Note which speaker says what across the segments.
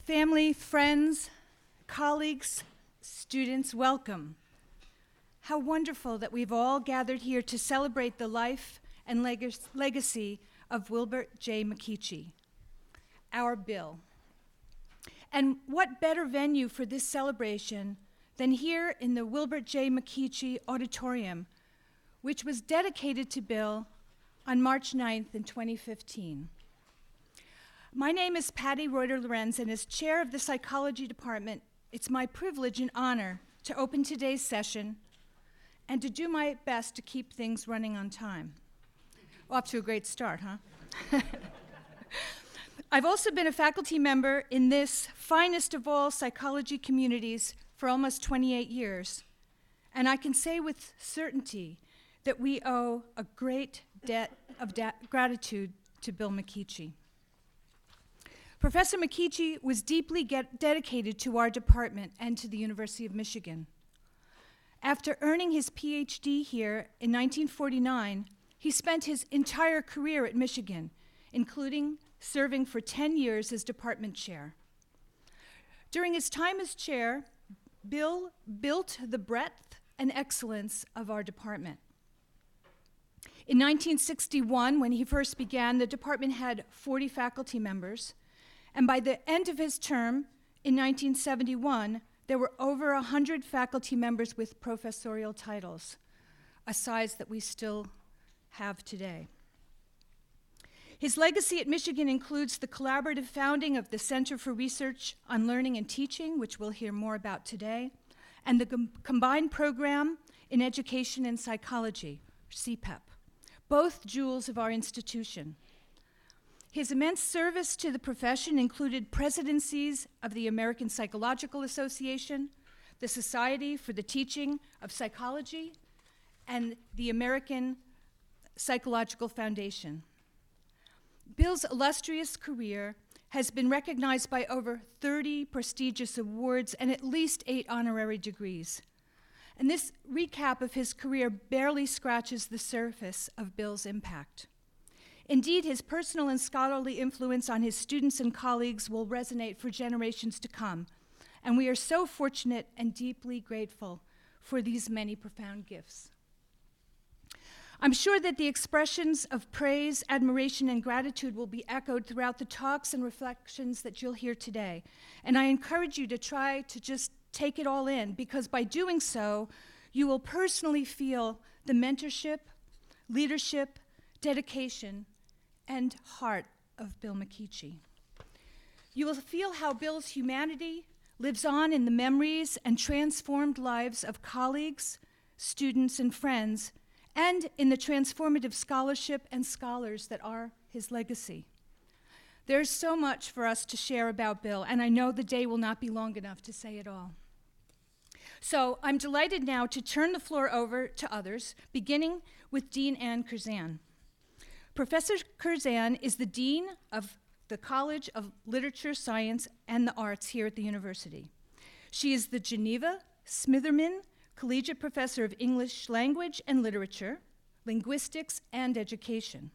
Speaker 1: Family, friends, colleagues, students, welcome. How wonderful that we've all gathered here to celebrate the life and legacy of Wilbert J. McKeachie, our Bill. And what better venue for this celebration than here in the Wilbert J. McKeachie Auditorium, which was dedicated to Bill on March 9th in 2015. My name is Patty Reuter-Lorenz, and as chair of the psychology department, it's my privilege and honor to open today's session and to do my best to keep things running on time. Off to a great start, huh? I've also been a faculty member in this finest of all psychology communities for almost 28 years, and I can say with certainty that we owe a great debt of gratitude to Bill McKeachie. Professor McKeachie was deeply dedicated to our department and to the University of Michigan. After earning his PhD here in 1949, he spent his entire career at Michigan, including serving for 10 years as department chair. During his time as chair, Bill built the breadth and excellence of our department. In 1961, when he first began, the department had 40 faculty members, and by the end of his term, in 1971, there were over 100 faculty members with professorial titles, a size that we still have today. His legacy at Michigan includes the collaborative founding of the Center for Research on Learning and Teaching, which we'll hear more about today, and the combined program in education and psychology, CPEP, both jewels of our institution. His immense service to the profession included presidencies of the American Psychological Association, the Society for the Teaching of Psychology, and the American Psychological Foundation. Bill's illustrious career has been recognized by over 30 prestigious awards and at least 8 honorary degrees. And this recap of his career barely scratches the surface of Bill's impact. Indeed, his personal and scholarly influence on his students and colleagues will resonate for generations to come, and we are so fortunate and deeply grateful for these many profound gifts. I'm sure that the expressions of praise, admiration, and gratitude will be echoed throughout the talks and reflections that you'll hear today, and I encourage you to try to just take it all in, because by doing so, you will personally feel the mentorship, leadership, dedication, and heart of Bill McKeachie. You will feel how Bill's humanity lives on in the memories and transformed lives of colleagues, students, and friends, and in the transformative scholarship and scholars that are his legacy. There's so much for us to share about Bill, and I know the day will not be long enough to say it all. So I'm delighted now to turn the floor over to others, beginning with Dean Ann Curzan. Professor Curzan is the Dean of the College of Literature, Science, and the Arts here at the university. She is the Geneva Smitherman Collegiate Professor of English Language and Literature, Linguistics, and Education.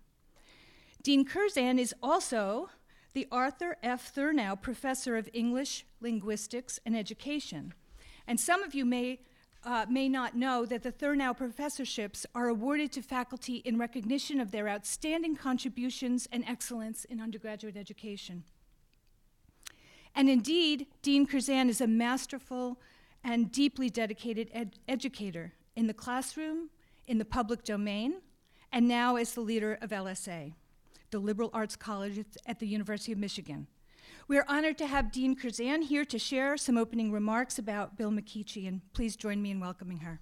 Speaker 1: Dean Curzan is also the Arthur F. Thurnau Professor of English, Linguistics, and Education. And some of you may not know that the Thurnau professorships are awarded to faculty in recognition of their outstanding contributions and excellence in undergraduate education. And indeed, Dean Curzan is a masterful and deeply dedicated educator in the classroom, in the public domain, and now as the leader of LSA, the Liberal Arts College at the University of Michigan. We are honored to have Dean Curzan here to share some opening remarks about Bill McKeachie, and please join me in welcoming her.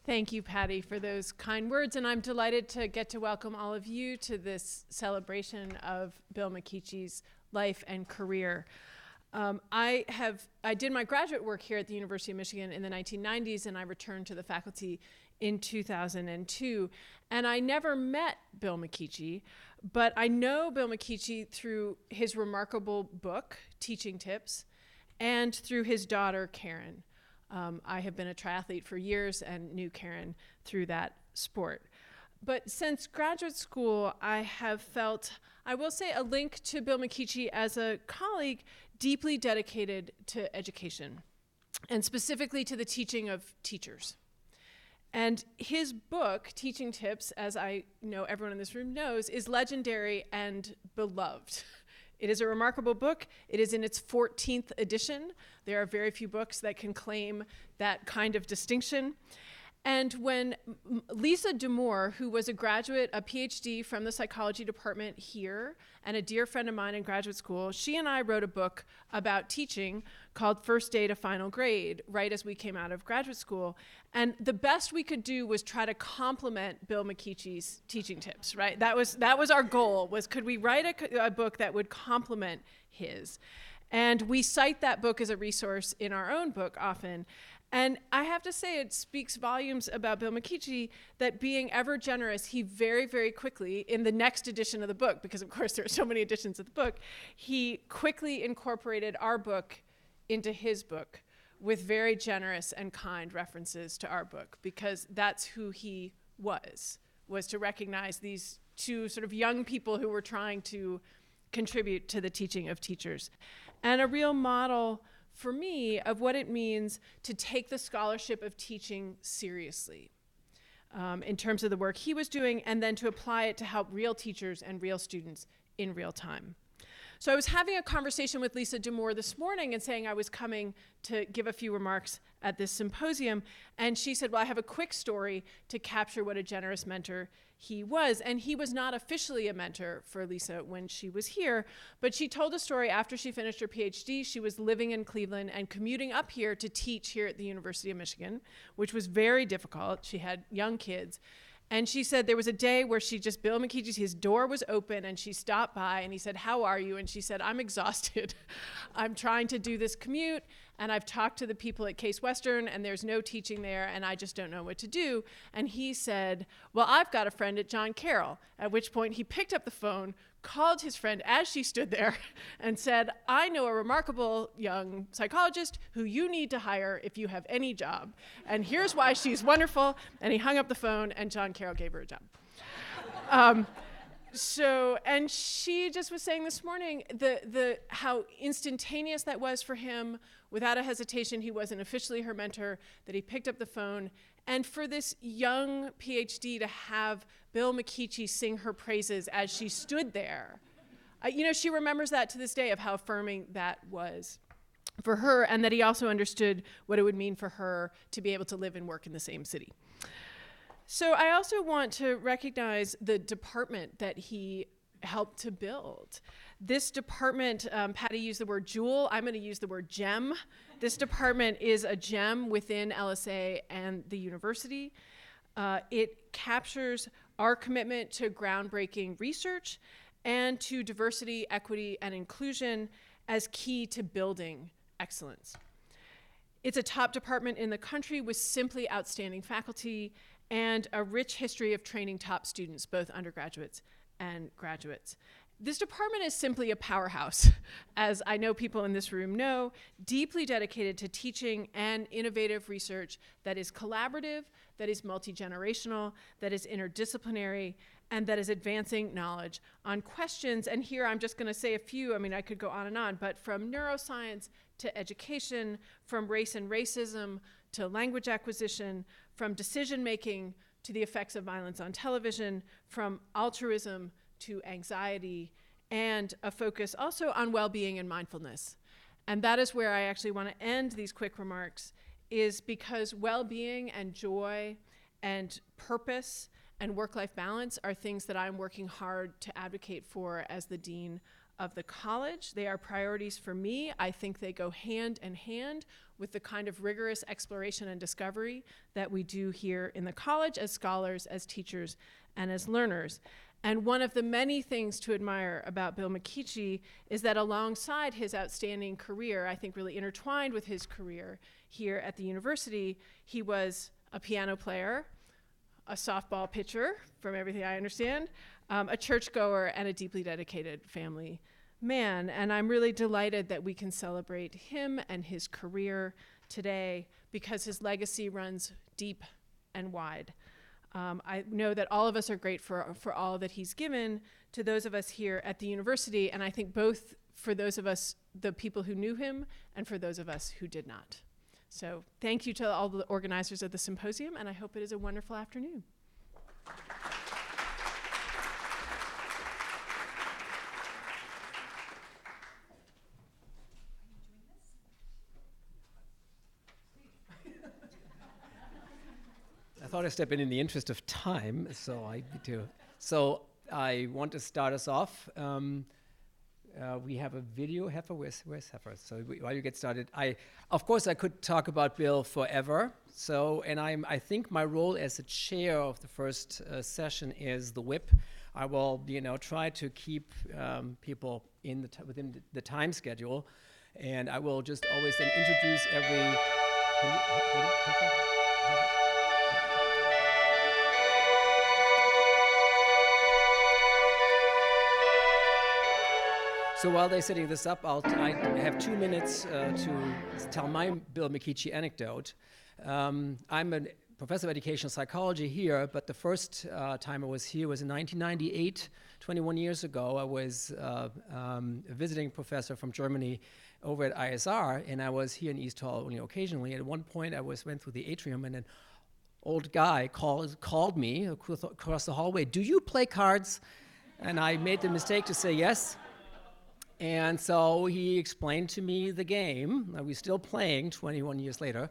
Speaker 2: Thank you, Patty, for those kind words, and I'm delighted to get to welcome all of you to this celebration of Bill McKeachie's life and career. I did my graduate work here at the University of Michigan in the 1990s, and I returned to the faculty in 2002. And I never met Bill McKeachie, but I know Bill McKeachie through his remarkable book, Teaching Tips, and through his daughter, Karen. I have been a triathlete for years and knew Karen through that sport. But since graduate school, I have felt, I will say, a link to Bill McKeachie as a colleague deeply dedicated to education, and specifically to the teaching of teachers. And his book, Teaching Tips, as I know everyone in this room knows, is legendary and beloved. It is a remarkable book. It is in its 14th edition. There are very few books that can claim that kind of distinction. And when Lisa D'Amour, who was a graduate, a PhD from the psychology department here, and a dear friend of mine in graduate school, she and I wrote a book about teaching called First Day to Final Grade, right as we came out of graduate school. And the best we could do was try to complement Bill McKeachie's teaching tips, right? That was our goal, was could we write a book that would complement his? And we cite that book as a resource in our own book often. And I have to say, it speaks volumes about Bill McKeachie that being ever generous, he very, very quickly, in the next edition of the book, because of course there are so many editions of the book, he quickly incorporated our book into his book with very generous and kind references to our book, because that's who he was to recognize these two sort of young people who were trying to contribute to the teaching of teachers. And a real model for me of what it means to take the scholarship of teaching seriously in terms of the work he was doing, and then to apply it to help real teachers and real students in real time. So I was having a conversation with Lisa D'Amour this morning and saying I was coming to give a few remarks at this symposium, and she said, well, I have a quick story to capture what a generous mentor he was. And he was not officially a mentor for Lisa when she was here, but she told a story after she finished her PhD. She was living in Cleveland and commuting up here to teach here at the University of Michigan, which was very difficult. She had young kids. And she said there was a day where Bill McKeachie, his door was open, and she stopped by, and he said, how are you? And she said, I'm exhausted. I'm trying to do this commute, and I've talked to the people at Case Western, and there's no teaching there, and I just don't know what to do. And he said, well, I've got a friend at John Carroll, at which point he picked up the phone, called his friend as she stood there, and said, I know a remarkable young psychologist who you need to hire if you have any job. And here's why she's wonderful. And he hung up the phone, and John Carroll gave her a job. And she just was saying this morning how instantaneous that was for him. Without a hesitation, he wasn't officially her mentor, that he picked up the phone. And for this young PhD to have Bill McKeachie sing her praises as she stood there, she remembers that to this day, of how affirming that was for her, and that he also understood what it would mean for her to be able to live and work in the same city. So I also want to recognize the department that he helped to build. This department, Patty used the word jewel, I'm going to use the word gem. This department is a gem within LSA and the university. It captures our commitment to groundbreaking research and to diversity, equity, and inclusion as key to building excellence. It's a top department in the country with simply outstanding faculty and a rich history of training top students, both undergraduates and graduates. This department is simply a powerhouse, as I know people in this room know, deeply dedicated to teaching and innovative research that is collaborative, that is multi-generational, that is interdisciplinary, and that is advancing knowledge on questions. And here I'm just going to say a few. I mean, I could go on and on, but from neuroscience to education, from race and racism to language acquisition, from decision-making to the effects of violence on television, from altruism to anxiety, and a focus also on well-being and mindfulness. And that is where I actually want to end these quick remarks, is because well-being and joy and purpose and work-life balance are things that I'm working hard to advocate for as the dean of the college. They are priorities for me. I think they go hand in hand with the kind of rigorous exploration and discovery that we do here in the college as scholars, as teachers, and as learners. And one of the many things to admire about Bill McKeachie is that alongside his outstanding career, I think really intertwined with his career here at the university, he was a piano player, a softball pitcher, from everything I understand, a churchgoer, and a deeply dedicated family man. And I'm really delighted that we can celebrate him and his career today, because his legacy runs deep and wide. I know that all of us are grateful for all that he's given to those of us here at the university, and I think both for those of us, the people who knew him, and for those of us who did not. So thank you to all the organizers of the symposium, and I hope it is a wonderful afternoon.
Speaker 3: I thought I'd step in the interest of time, so I do. So I want to start us off. We have a video. Heifer, where's Heifer? So while you get started, of course, I could talk about Bill forever. So, and I think my role as the chair of the first session is the whip. I will, try to keep people within the time schedule, and I will just always then introduce every. So while they're setting this up, I have 2 minutes to tell my Bill McKeachie anecdote. I'm a professor of educational psychology here, but the first time I was here was in 1998, 21 years ago. I was a visiting professor from Germany over at ISR, and I was here in East Hall only occasionally. At one point, I went through the atrium, and an old guy called me across the hallway, "Do you play cards?" And I made the mistake to say yes. And so he explained to me the game. We're still playing 21 years later.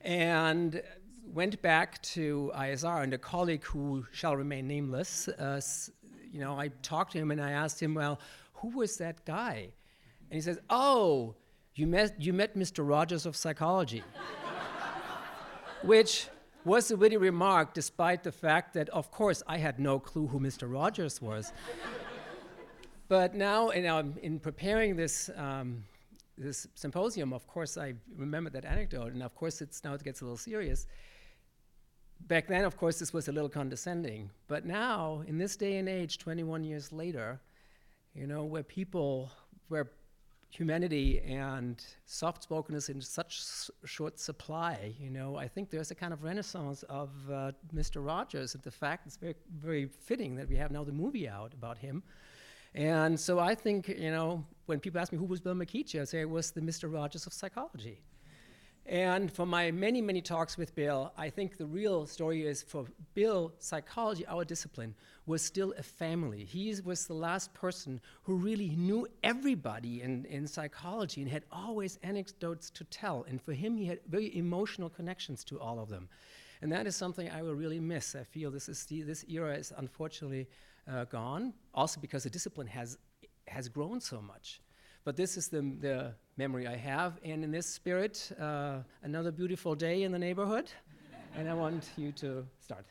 Speaker 3: And went back to ISR, and a colleague who shall remain nameless, I talked to him and I asked him, well, who was that guy? And he says, oh, you met Mr. Rogers of psychology. Which was a witty remark, despite the fact that, of course, I had no clue who Mr. Rogers was. But now, in preparing this symposium, of course, I remember that anecdote, and of course, it gets a little serious. Back then, of course, this was a little condescending. But now, in this day and age, 21 years later, where humanity and soft-spokenness in such short supply, I think there's a kind of renaissance of Mr. Rogers, and the fact it's very, very fitting that we have now the movie out about him. And so I think, when people ask me who was Bill McKeachie, I say it was the Mr. Rogers of psychology. And from my many, many talks with Bill, I think the real story is for Bill, psychology, our discipline, was still a family. He was the last person who really knew everybody in psychology and had always anecdotes to tell. And for him, he had very emotional connections to all of them. And that is something I will really miss. I feel this era is unfortunately gone, also because the discipline has grown so much. But this is the memory I have, and in this spirit, another beautiful day in the neighborhood, and I want you to start.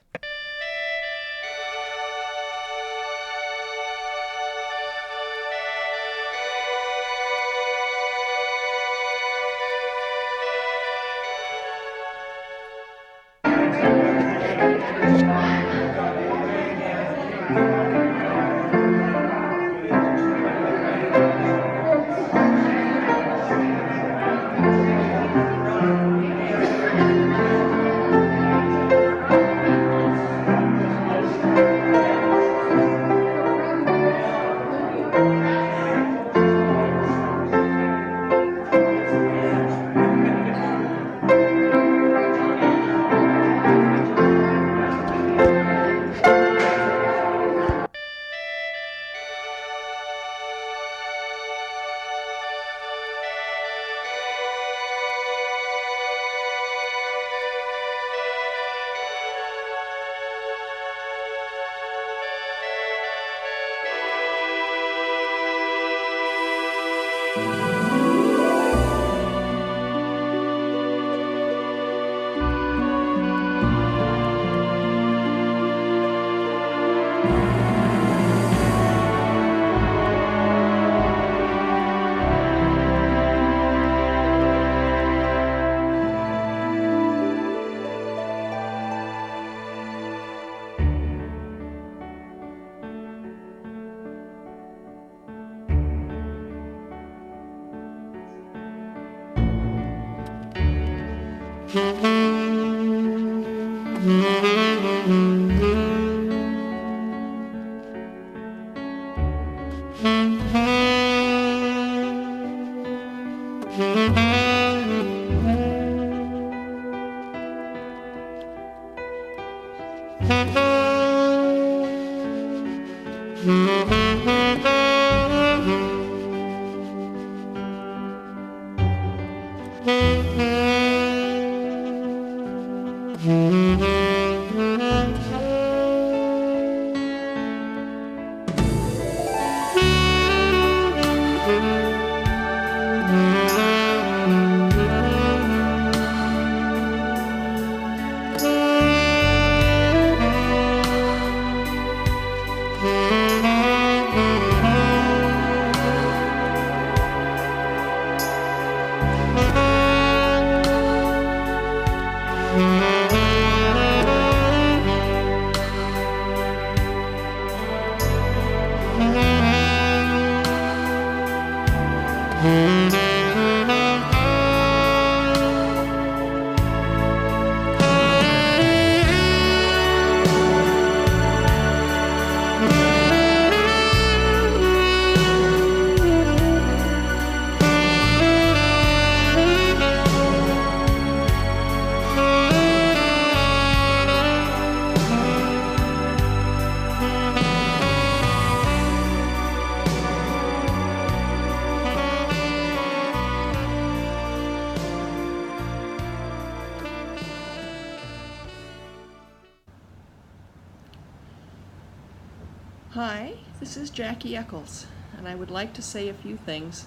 Speaker 4: Hi, this is Jackie Eccles, and I would like to say a few things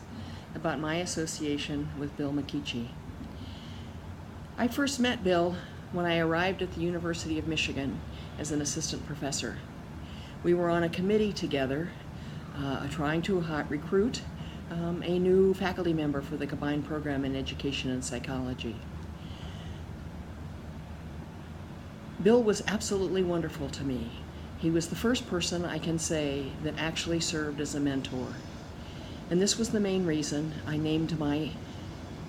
Speaker 4: about my association with Bill McKeachie. I first met Bill when I arrived at the University of Michigan as an assistant professor. We were on a committee together trying to recruit a new faculty member for the combined program in education and psychology. Bill was absolutely wonderful to me. He was the first person I can say that actually served as a mentor. And this was the main reason I named my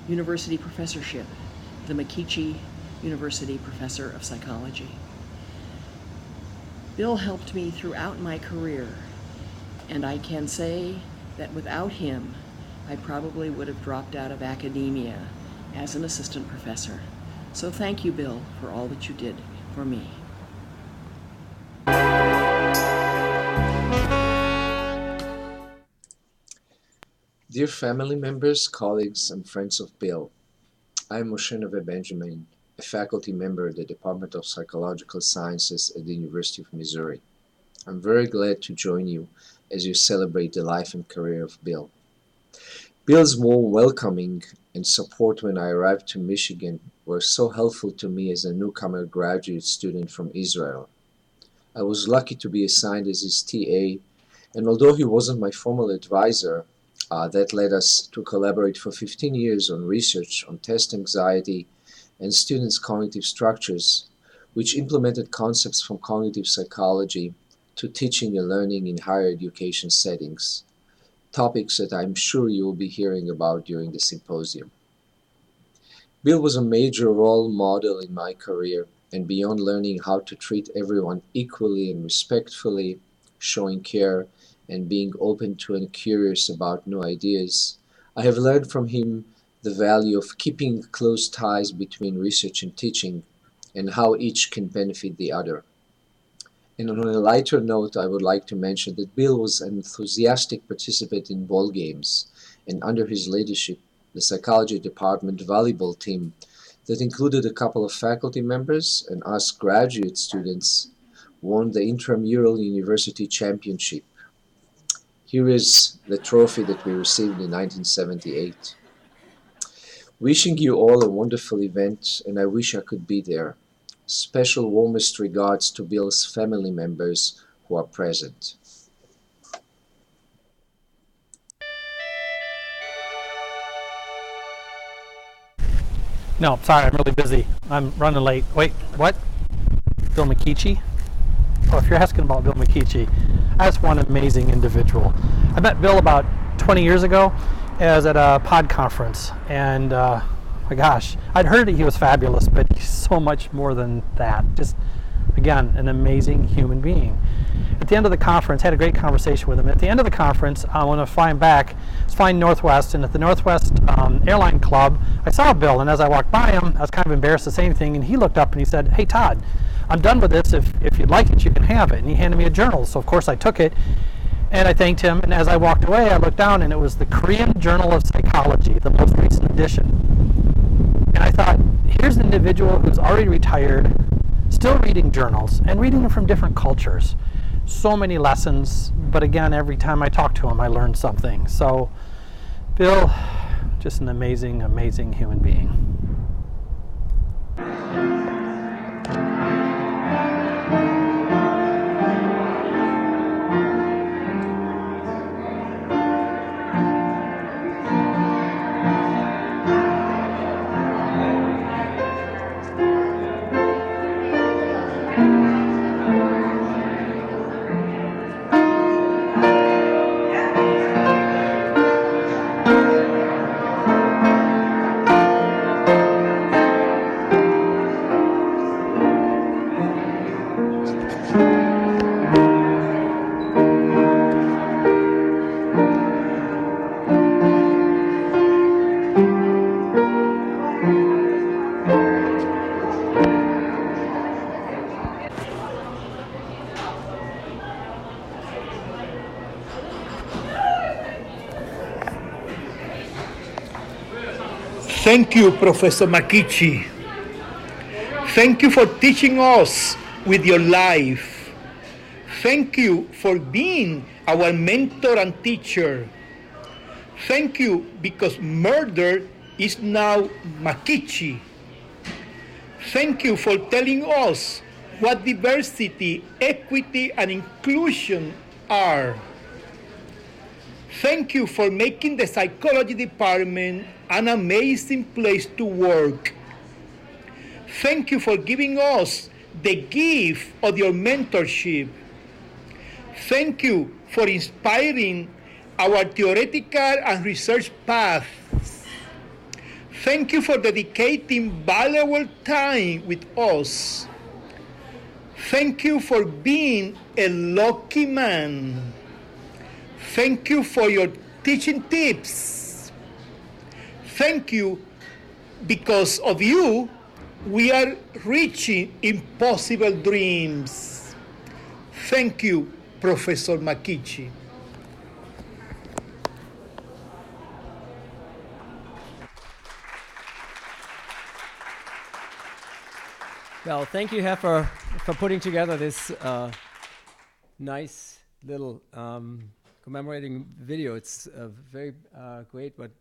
Speaker 4: university professorship the McKeachie University Professor of Psychology. Bill helped me throughout my career, and I can say that without him, I probably would have dropped out of academia as an assistant professor. So thank you, Bill, for all that you did for me.
Speaker 5: Dear family members, colleagues, and friends of Bill, I am Moshe Neve Benjamin, a faculty member at the Department of Psychological Sciences at the University of Missouri. I'm very glad to join you as you celebrate the life and career of Bill. Bill's warm welcoming and support when I arrived to Michigan were so helpful to me as a newcomer graduate student from Israel. I was lucky to be assigned as his TA, and although he wasn't my formal advisor, that led us to collaborate for 15 years on research on test anxiety and students' cognitive structures, which implemented concepts from cognitive psychology to teaching and learning in higher education settings, topics that I'm sure you will be hearing about during the symposium. Bill was a major role model in my career, and beyond learning how to treat everyone equally and respectfully, showing care, and being open to and curious about new ideas, I have learned from him the value of keeping close ties between research and teaching and how each can benefit the other. And on a lighter note, I would like to mention that Bill was an enthusiastic participant in ball games, and under his leadership, the psychology department volleyball team that included a couple of faculty members and us graduate students won the intramural university championship. Here is the trophy that we received in 1978. Wishing you all a wonderful event, and I wish I could be there. Special warmest regards to Bill's family members who are present.
Speaker 6: No, sorry, I'm really busy. I'm running late. Wait, what? Bill McKeachie? Oh, if you're asking about Bill McKeachie, that's one amazing individual. I met Bill about 20 years ago. I was at a pod conference, and my gosh, I'd heard that he was fabulous, but he's so much more than that. Just, again, an amazing human being. At the end of the conference, I had a great conversation with him. At the end of the conference, when I was flying back, I was flying Northwest, and at the Northwest Airline Club, I saw Bill, and as I walked by him, I was kind of embarrassed to say anything, and he looked up and he said, "Hey, Todd, I'm done with this. If you'd like it, you can have it." And he handed me a journal, so of course I took it, and I thanked him, and as I walked away, I looked down, and it was the Korean Journal of Psychology, the most recent edition. And I thought, here's an individual who's already retired, still reading journals, and reading them from different cultures. So many lessons, but again, every time I talk to him, I learn something. So, Bill, just an amazing, amazing human being.
Speaker 7: Thank you, Professor McKeachie. Thank you for teaching us with your life. Thank you for being our mentor and teacher. Thank you because murder is now McKeachie. Thank you for telling us what diversity, equity, and inclusion are. Thank you for making the psychology department an amazing place to work. Thank you for giving us the gift of your mentorship. Thank you for inspiring our theoretical and research paths. Thank you for dedicating valuable time with us. Thank you for being a lucky man. Thank you for your teaching tips. Thank you, because of you, we are reaching impossible dreams. Thank you, Professor McKeachie.
Speaker 3: Well, thank you, Heifer, for putting together this nice little commemorating video. It's very great what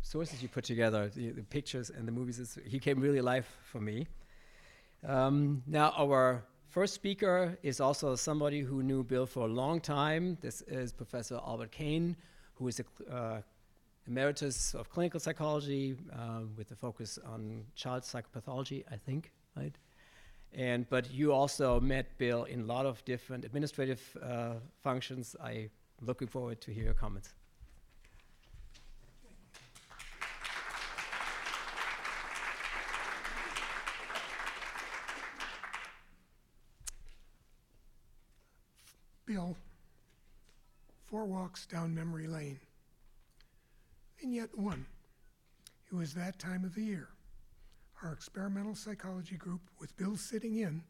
Speaker 3: sources you put together, the pictures and the movies. He came really alive for me. Now, our first speaker is also somebody who knew Bill for a long time. This is Professor Albert Kane, who is a emeritus of clinical psychology with a focus on child psychopathology, I think, right? But you also met Bill in a lot of different administrative functions. I'm looking forward to hear your comments.
Speaker 8: Bill, 4 walks down memory lane. Vignette 1. It was that time of the year. Our experimental psychology group, with Bill sitting in,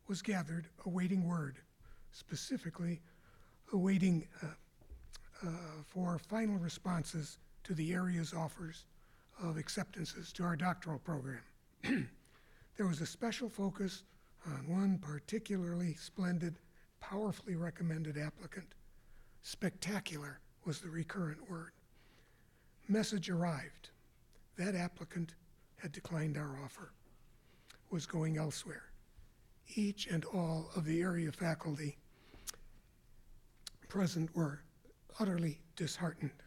Speaker 8: was gathered awaiting word, specifically awaiting for final responses to the area's offers of acceptances to our doctoral program. There was a special focus on one particularly splendid, powerfully recommended applicant. Spectacular was the recurrent word. Message arrived. That applicant had declined our offer, was going elsewhere. Each and all of the area faculty present were utterly disheartened.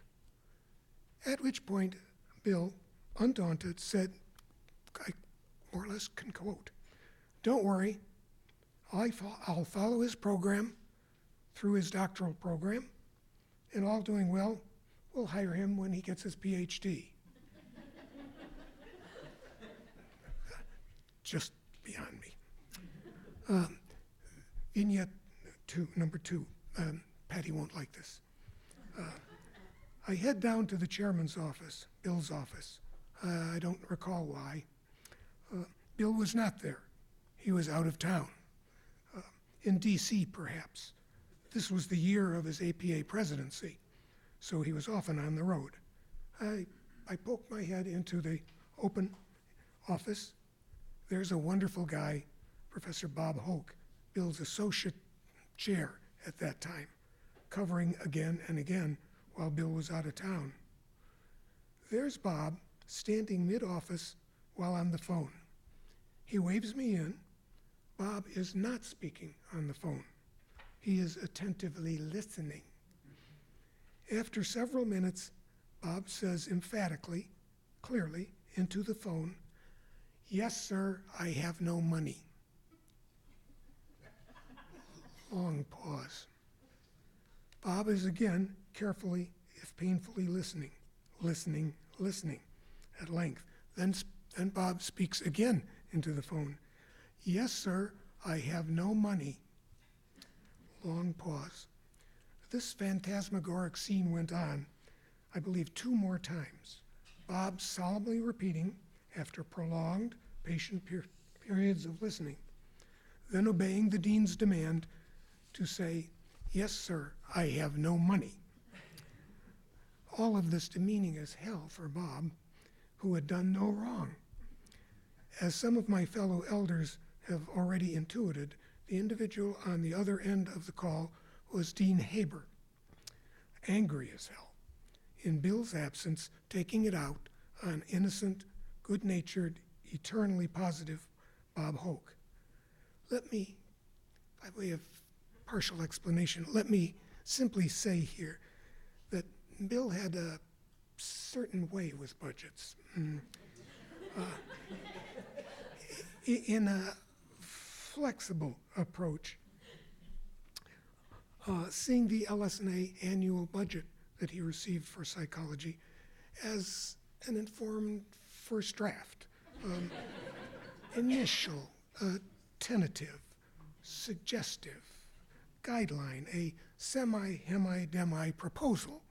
Speaker 8: At which point, Bill, undaunted, said, I more or less can quote, "Don't worry, I'll follow his program through his doctoral program, and all doing well, we'll hire him when he gets his PhD. Just beyond me. Vignette number 2. Patty won't like this. I head down to the chairman's office, Bill's office. I don't recall why. Bill was not there. He was out of town. In D.C., perhaps. This was the year of his APA presidency, so he was often on the road. I poked my head into the open office. There's a wonderful guy, Professor Bob Hoke, Bill's associate chair at that time, covering again and again while Bill was out of town. There's Bob, standing mid-office while on the phone. He waves me in. Bob is not speaking on the phone. He is attentively listening. After several minutes, Bob says emphatically, clearly, into the phone, "Yes, sir, I have no money." Long pause. Bob is again carefully, if painfully, listening, at length. Then Bob speaks again into the phone. "Yes, sir, I have no money." Long pause. This phantasmagoric scene went on, I believe, 2 more times. Bob solemnly repeating, after prolonged, patient periods of listening, then obeying the dean's demand to say, "Yes, sir, I have no money." All of this demeaning as hell for Bob, who had done no wrong. As some of my fellow elders have already intuited, The individual on the other end of the call was Dean Haber, angry as hell. In Bill's absence, taking it out on innocent, good-natured, eternally positive Bob Hoke. Let me, by way of partial explanation, let me simply say here that Bill had a certain way with budgets. In a flexible approach, seeing the LS&A annual budget that he received for psychology as an informed first draft, initial, tentative, suggestive, guideline, a semi-hemi-demi proposal.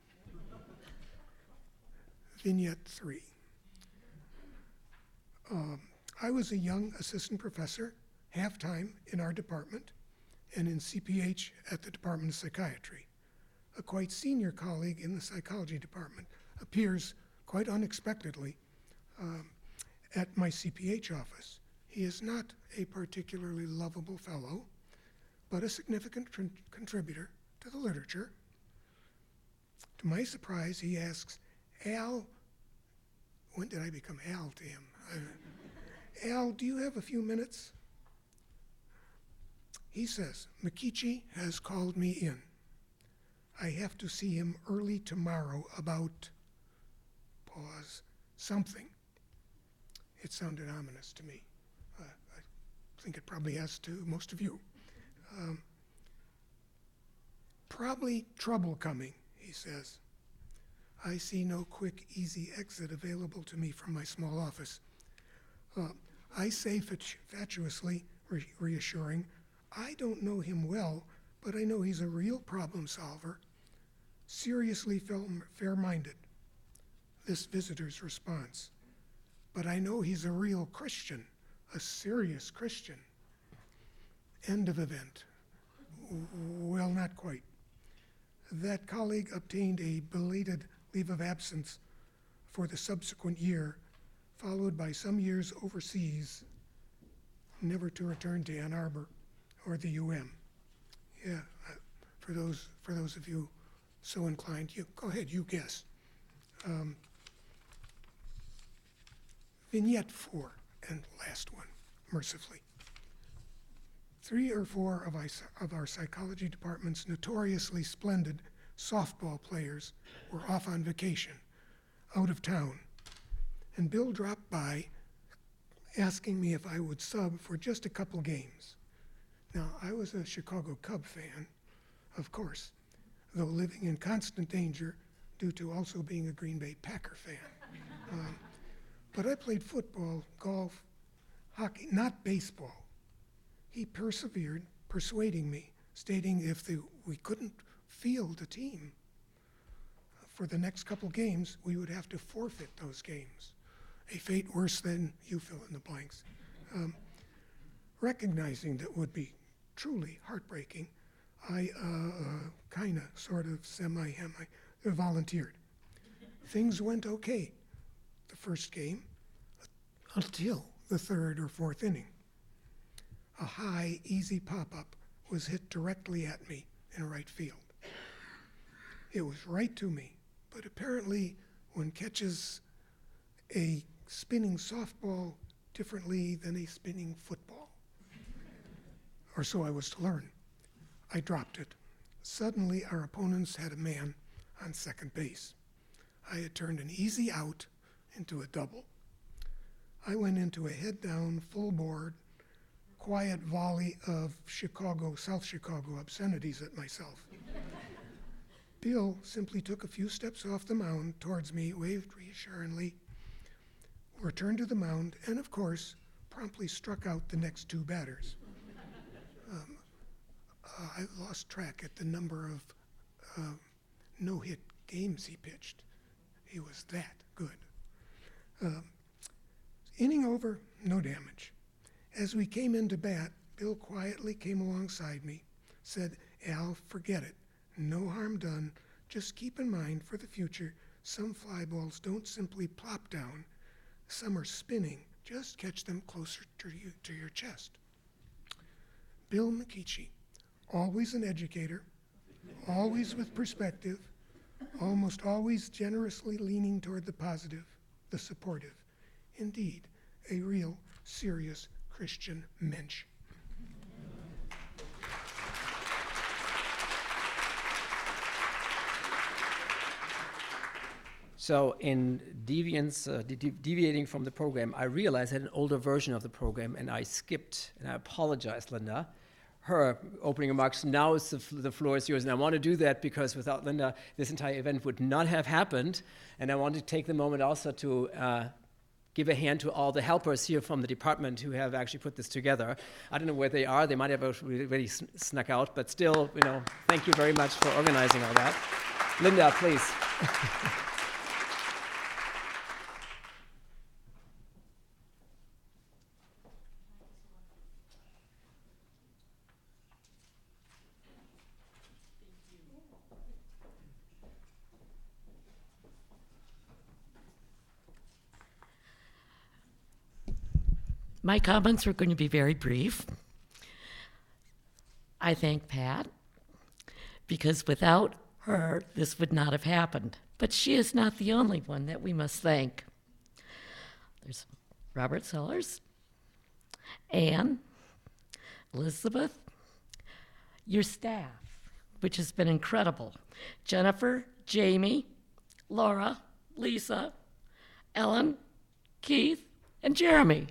Speaker 8: Vignette 3. I was a young assistant professor, half-time in our department, and in CPH at the Department of Psychiatry. A quite senior colleague in the psychology department appears quite unexpectedly at my CPH office. He is not a particularly lovable fellow, but a significant contributor to the literature. To my surprise, he asks, Al, when did I become Al to him? Al, do you have a few minutes? He says, McKeachie has called me in. I have to see him early tomorrow about, pause, something. It sounded ominous to me. I think it probably has to most of you. Probably trouble coming, he says. I see no quick, easy exit available to me from my small office. I say fatuously, reassuring, I don't know him well, but I know he's a real problem solver, seriously fair-minded. This visitor's response. But I know he's a real Christian, a serious Christian. End of event. Well, not quite. That colleague obtained a belated leave of absence for the subsequent year, followed by some years overseas, never to return to Ann Arbor or the UM. Yeah, for those of you so inclined, you go ahead, you guess. Vignette 4, and last one, mercifully. 3 or 4 of our psychology department's notoriously splendid softball players were off on vacation, out of town, and Bill dropped by asking me if I would sub for just a couple games. Now, I was a Chicago Cub fan, of course, though living in constant danger due to also being a Green Bay Packer fan. But I played football, golf, hockey, not baseball. He persevered, persuading me, stating if we couldn't field a team for the next couple games, we would have to forfeit those games. A fate worse than you fill in the blanks. Recognizing that would be truly heartbreaking, I sort of, semi-hemi, volunteered. Things went okay the first game until the 3rd or 4th inning. A high, easy pop-up was hit directly at me in right field. It was right to me, but apparently one catches a spinning softball differently than a spinning football. Or so I was to learn. I dropped it. Suddenly, our opponents had a man on second base. I had turned an easy out into a double. I went into a head-down, full-board, quiet volley of South Chicago obscenities at myself. Bill simply took a few steps off the mound towards me, waved reassuringly, returned to the mound, and of course, promptly struck out the next 2 batters. I lost track at the number of no-hit games he pitched. He was that good. Inning over, no damage. As we came into bat, Bill quietly came alongside me, said, Al, forget it. No harm done. Just keep in mind for the future, some fly balls don't simply plop down. Some are spinning. Just catch them closer to your chest. Bill McKeachie, always an educator, always with perspective, almost always generously leaning toward the positive, the supportive. Indeed, a real, serious Christian mensch.
Speaker 3: So in deviating from the program, I realized I had an older version of the program, and I skipped, and I apologize, Linda. Her opening remarks, now is the floor is yours, and I want to do that because without Linda, this entire event would not have happened, and I want to take the moment also to give a hand to all the helpers here from the department who have actually put this together. I don't know where they are. They might have already snuck out, but still, thank you very much for organizing all that. Linda, please.
Speaker 9: My comments are going to be very brief. I thank Pat, because without her, this would not have happened. But she is not the only one that we must thank. There's Robert Sellers, Anne, Elizabeth, your staff, which has been incredible. Jennifer, Jamie, Laura, Lisa, Ellen, Keith, and Jeremy.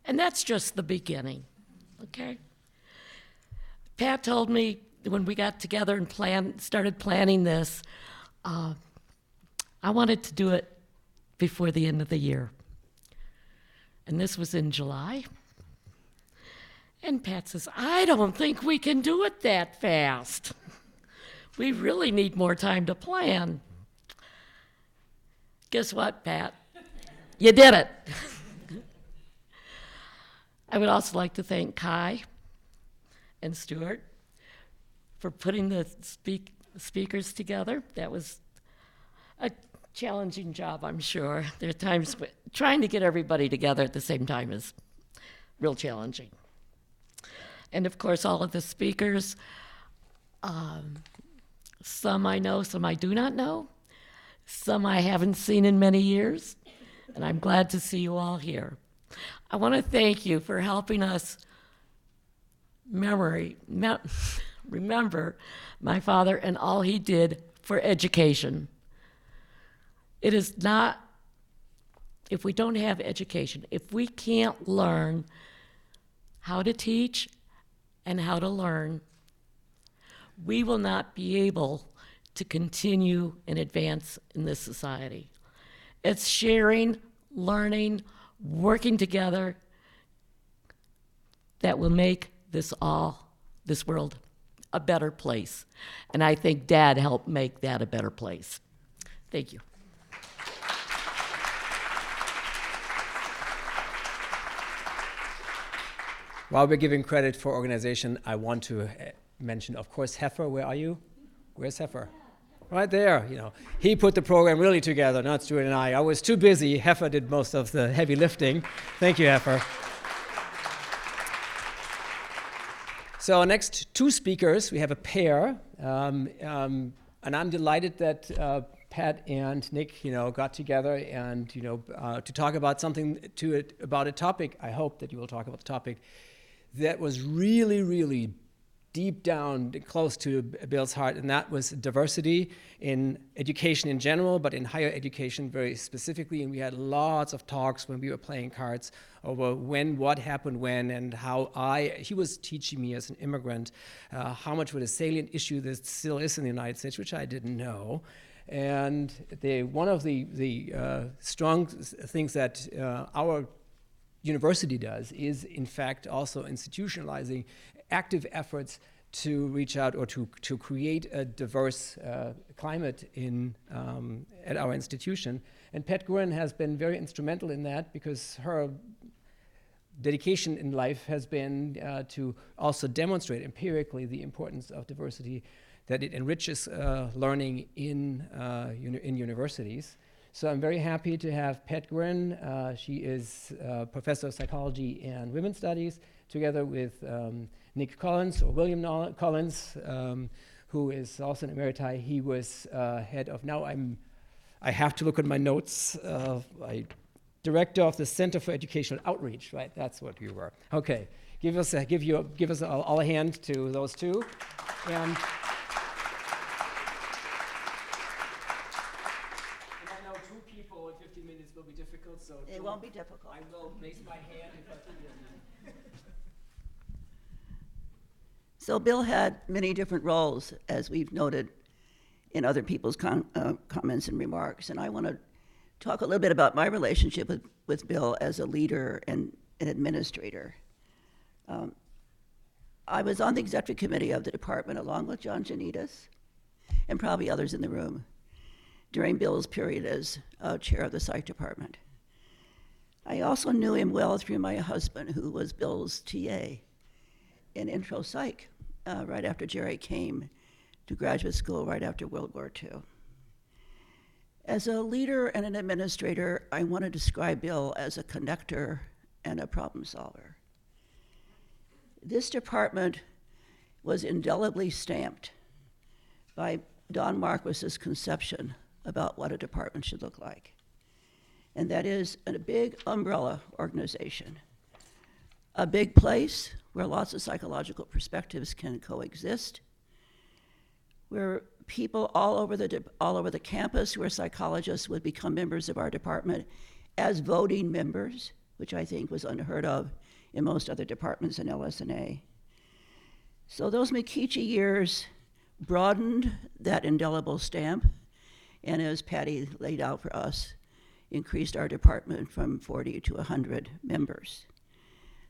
Speaker 9: And that's just the beginning, okay? Pat told me when we got together and started planning this, I wanted to do it before the end of the year. And this was in July. And Pat says, I don't think we can do it that fast. We really need more time to plan. Guess what, Pat? You did it. I would also like to thank Kai and Stuart for putting the speakers together. That was a challenging job, I'm sure. There are times trying to get everybody together at the same time is real challenging. And of course, all of the speakers, some I know, some I do not know, some I haven't seen in many years, and I'm glad to see you all here. I want to thank you for helping us remember my father and all he did for education. It is not, if we don't have education, if we can't learn how to teach and how to learn, we will not be able to continue and advance in this society. It's sharing, learning, working together that will make this world a better place. And I think Dad helped make that a better place. Thank you.
Speaker 3: While we're giving credit for organization, I want to mention, of course, Heifer. Where are you? Where's Heifer? Right there, He put the program really together, not Stuart and I. I was too busy. Heifer did most of the heavy lifting. Thank you, Heifer. So our next two speakers, we have a pair. And I'm delighted that Pat and Nick, got together and, to talk about about a topic. I hope that you will talk about the topic that was really, really deep down, close to Bill's heart, and that was diversity in education in general, but in higher education very specifically. And we had lots of talks when we were playing cards over what happened when, and how he was teaching me as an immigrant how much of a salient issue this still is in the United States, which I didn't know. And one of the strong things that our university does is, in fact, also institutionalizing active efforts to reach out or to create a diverse climate at our institution. And Pat Gurin has been very instrumental in that, because her dedication in life has been to also demonstrate empirically the importance of diversity, that it enriches learning in universities. So I'm very happy to have Pat Gurin. She is professor of psychology and women's studies, together with Nick Collins, or William Collins, who is also an emeriti. He was head of, I have to look at my notes, director of the Center for Educational Outreach, right? That's what you were. Okay, give us all a hand to those two. And I know two people in 15 minutes will be difficult, so
Speaker 10: it won't be difficult.
Speaker 3: I will raise my hand if I forget.
Speaker 10: So Bill had many different roles, as we've noted in other people's comments and remarks, and I want to talk a little bit about my relationship with Bill as a leader and an administrator. I was on the executive committee of the department along with John Janitas and probably others in the room during Bill's period as chair of the psych department. I also knew him well through my husband, who was Bill's TA in intro psych right after Jerry came to graduate school right after World War II. As a leader and an administrator, I want to describe Bill as a connector and a problem solver. This department was indelibly stamped by Don Marquis's conception about what a department should look like. And that is a big umbrella organization, a big place where lots of psychological perspectives can coexist, where people all over the campus who are psychologists would become members of our department as voting members, which I think was unheard of in most other departments in LS&A. So those McKeachie years broadened that indelible stamp, and as Patty laid out for us, increased our department from 40 to 100 members.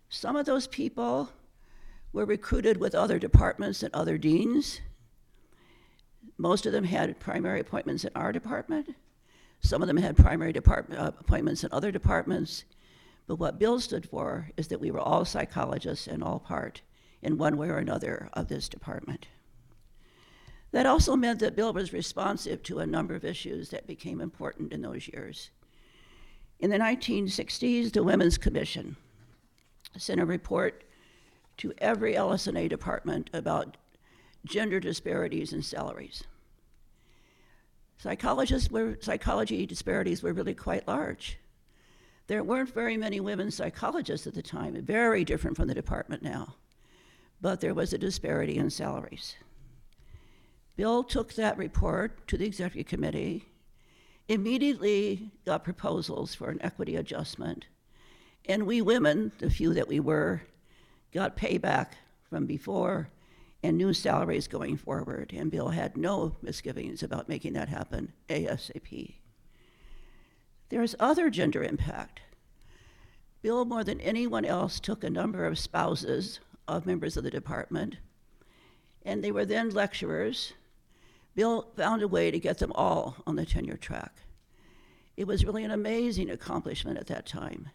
Speaker 10: Some of those people were recruited with other departments and other deans. Most of them had primary appointments in our department. Some of them had primary appointments in other departments. But what Bill stood for is that we were all psychologists and all part, in one way or another, of this department. That also meant that Bill was responsive to a number of issues that became important in those years. In the 1960s, the Women's Commission sent a report to every LS&A department about gender disparities in salaries. Psychology disparities were really quite large. There weren't very many women psychologists at the time, very different from the department now, but there was a disparity in salaries. Bill took that report to the executive committee, immediately got proposals for an equity adjustment, and we women, the few that we were, got payback from before and new salaries going forward, and Bill had no misgivings about making that happen ASAP. There's other gender impact. Bill, more than anyone else, took a number of spouses of members of the department, and they were then lecturers. Bill found a way to get them all on the tenure track. It was really an amazing accomplishment at that time.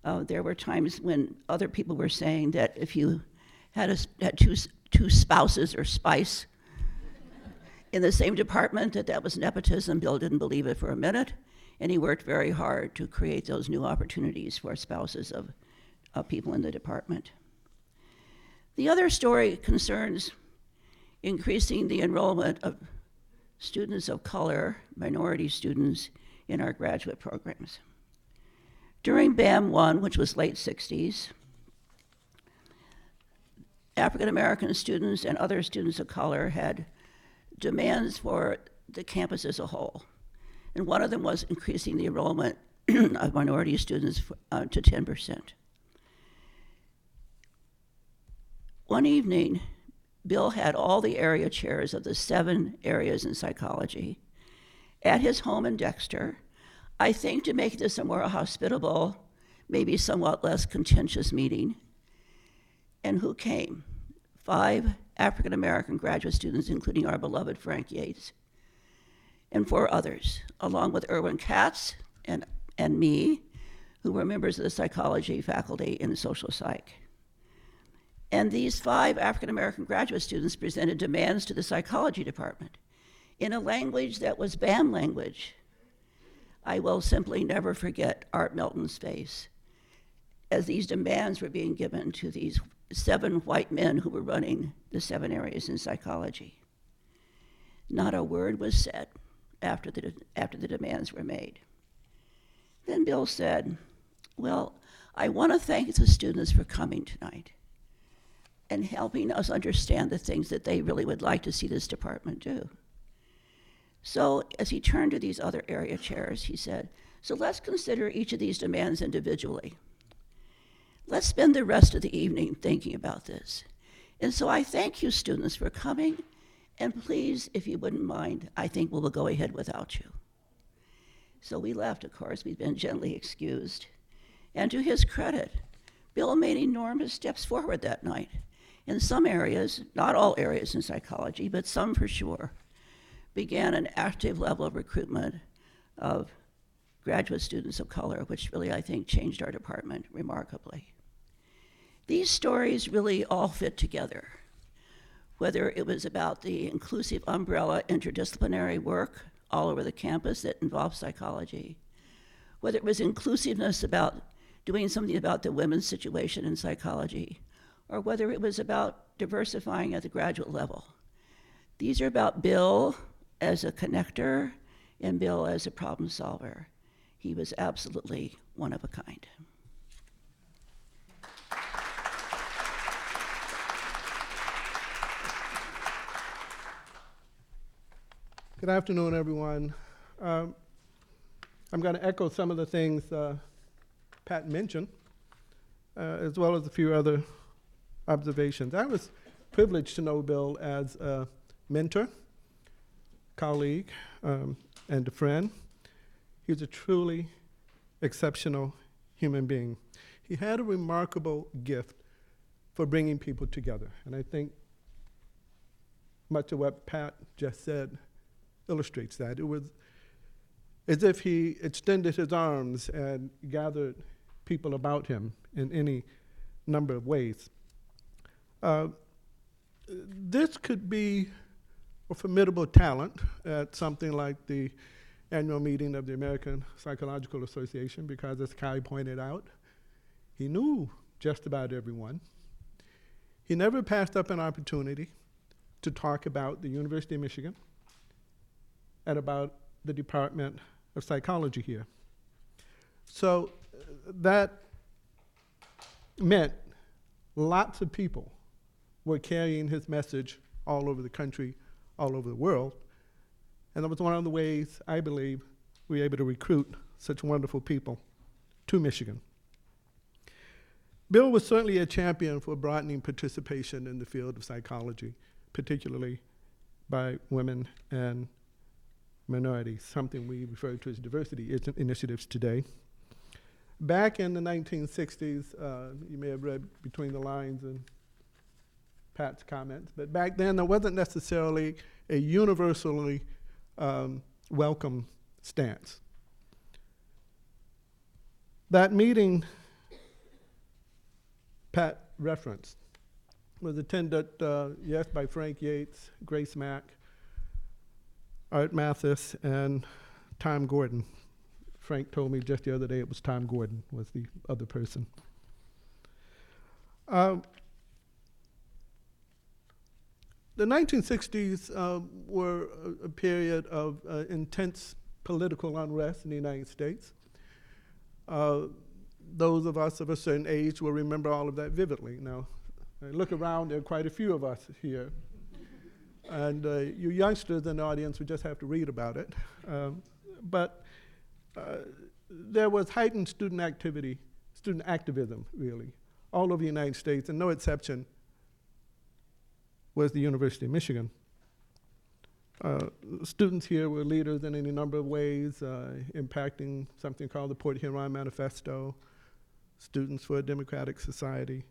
Speaker 10: There were times when other people were saying that if you had two spouses or spice in the same department, that was nepotism. Bill didn't believe it for a minute, and he worked very hard to create those new opportunities for spouses of people in the department. The other story concerns increasing the enrollment of students of color, minority students, in our graduate programs. During BAM 1, which was late 60s, African American students and other students of color had demands for the campus as a whole. And one of them was increasing the enrollment of minority students to 10%. One evening, Bill had all the area chairs of the 7 areas in psychology at his home in Dexter, I think to make this a more hospitable, maybe somewhat less contentious meeting. And who came? 5 African American graduate students, including our beloved Frank Yates, and 4 others, along with Erwin Katz and me, who were members of the psychology faculty in social psych. And these 5 African American graduate students presented demands to the psychology department in a language that was BAM language. I will simply never forget Art Melton's face as these demands were being given to these 7 white men who were running the 7 areas in psychology. Not a word was said after the demands were made. Then Bill said, well, I want to thank the students for coming tonight and helping us understand the things that they really would like to see this department do. So as he turned to these other area chairs, he said, so let's consider each of these demands individually. Let's spend the rest of the evening thinking about this. And so I thank you, students, for coming. And please, if you wouldn't mind, I think we'll go ahead without you. So we left, of course. We'd been gently excused. And to his credit, Bill made enormous steps forward that night. In some areas, not all areas in psychology, but some for sure, began an active level of recruitment of graduate students of color, which really, I think, changed our department remarkably. These stories really all fit together, whether it was about the inclusive umbrella interdisciplinary work all over the campus that involved psychology, whether it was inclusiveness about doing something about the women's situation in psychology, or whether it was about diversifying at the graduate level. These are about Bill as a connector and Bill as a problem solver. He was absolutely one of a kind.
Speaker 11: Good afternoon, everyone. I'm going to echo some of the things Pat mentioned, as well as a few other observations. I was privileged to know Bill as a mentor, colleague, and a friend. He was a truly exceptional human being. He had a remarkable gift for bringing people together. And I think much of what Pat just said illustrates that. It was as if he extended his arms and gathered people about him in any number of ways. This could be a formidable talent at something like the annual meeting of the American Psychological Association, because as Kai pointed out, he knew just about everyone. He never passed up an opportunity to talk about the University of Michigan and about the Department of Psychology here. So that meant lots of people were carrying his message all over the country, all over the world. And that was one of the ways, I believe, we were able to recruit such wonderful people to Michigan. Bill was certainly a champion for broadening participation in the field of psychology, particularly by women and minorities, something we refer to as diversity initiatives today. Back in the 1960s, you may have read between the lines in Pat's comments, but back then there wasn't necessarily a universally welcome stance. That meeting Pat referenced was attended, yes, by Frank Yates, Grace Mack, Art Mathis, and Tom Gordon. Frank told me just the other day it was Tom Gordon was the other person. The 1960s were a period of intense political unrest in the United States. Those of us of a certain age will remember all of that vividly. Now, I look around, there are quite a few of us here. And you youngsters in the audience would just have to read about it. But there was heightened student activity, student activism, really, all over the United States, and no exception was the University of Michigan. Students here were leaders in any number of ways, impacting something called the Port Huron Manifesto, Students for a Democratic Society,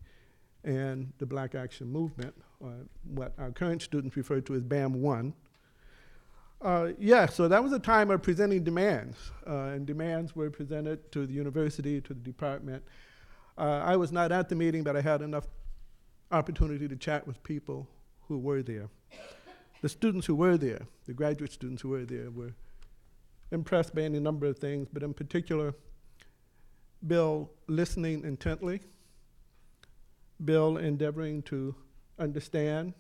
Speaker 11: and the Black Action Movement, what our current students refer to as BAM1. So that was a time of presenting demands, and demands were presented to the university, to the department. I was not at the meeting, but I had enough opportunity to chat with people who were there. The students who were there, the graduate students who were there, were impressed by any number of things, but in particular, Bill listening intently, Bill endeavoring to understand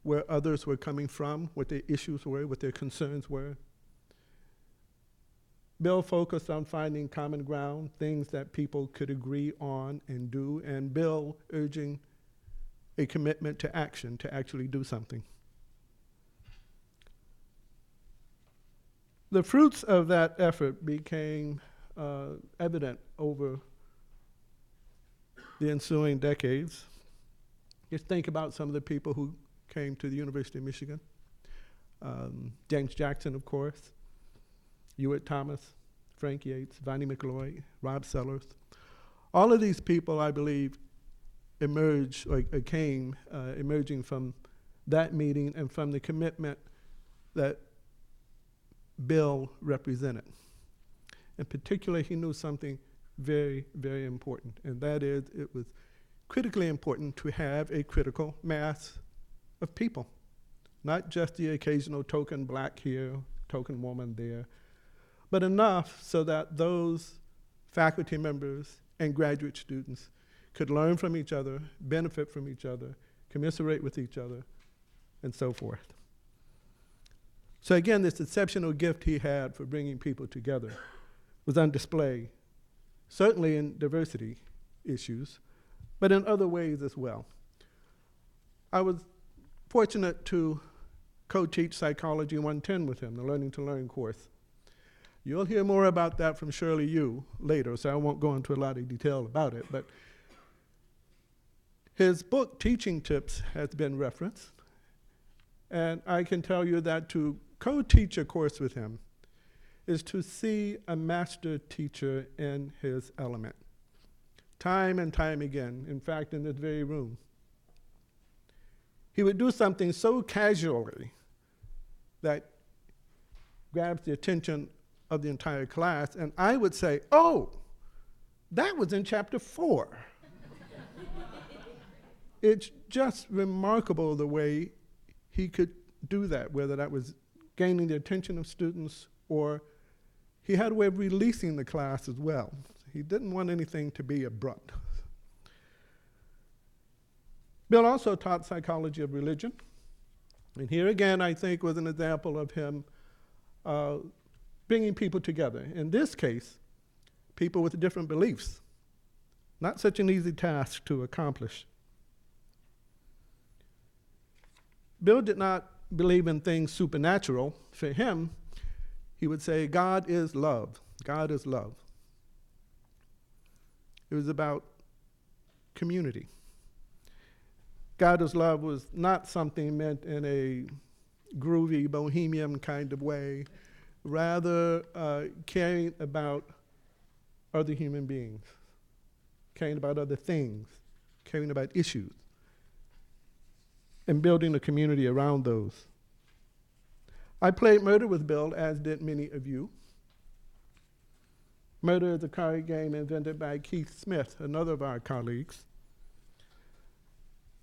Speaker 11: where others were coming from, what their issues were, what their concerns were. Bill focused on finding common ground, things that people could agree on and do, and Bill urging a commitment to action, to actually do something. The fruits of that effort became evident over the ensuing decades. Just think about some of the people who came to the University of Michigan. James Jackson, of course, Ewart Thomas, Frank Yates, Vonnie McLeod, Rob Sellers. All of these people, I believe, emerging from that meeting and from the commitment that Bill represented. In particular, he knew something very, very important, and that is it was critically important to have a critical mass of people, not just the occasional token black here, token woman there, but enough so that those faculty members and graduate students could learn from each other, benefit from each other, commiserate with each other, and so forth. So again, this exceptional gift he had for bringing people together was on display, certainly in diversity issues, but in other ways as well. I was fortunate to co-teach Psychology 110 with him, the Learning to Learn course. You'll hear more about that from Shirley Yu later, so I won't go into a lot of detail about it, but his book, Teaching Tips, has been referenced, and I can tell you that to co-teach a course with him is to see a master teacher in his element, time and time again, in fact, in this very room. He would do something so casually that grabs the attention of the entire class, and I would say, oh, that was in chapter 4. It's just remarkable the way he could do that, whether that was gaining the attention of students or he had a way of releasing the class as well. He didn't want anything to be abrupt. Bill also taught psychology of religion. And here again, I think, was an example of him bringing people together. In this case, people with different beliefs. Not such an easy task to accomplish. Bill did not believe in things supernatural. For him, he would say, God is love. God is love. It was about community. God is love was not something meant in a groovy, bohemian kind of way, rather caring about other human beings, caring about other things, caring about issues, and building a community around those. I played Murder with Bill, as did many of you. Murder is a card game invented by Keith Smith, another of our colleagues.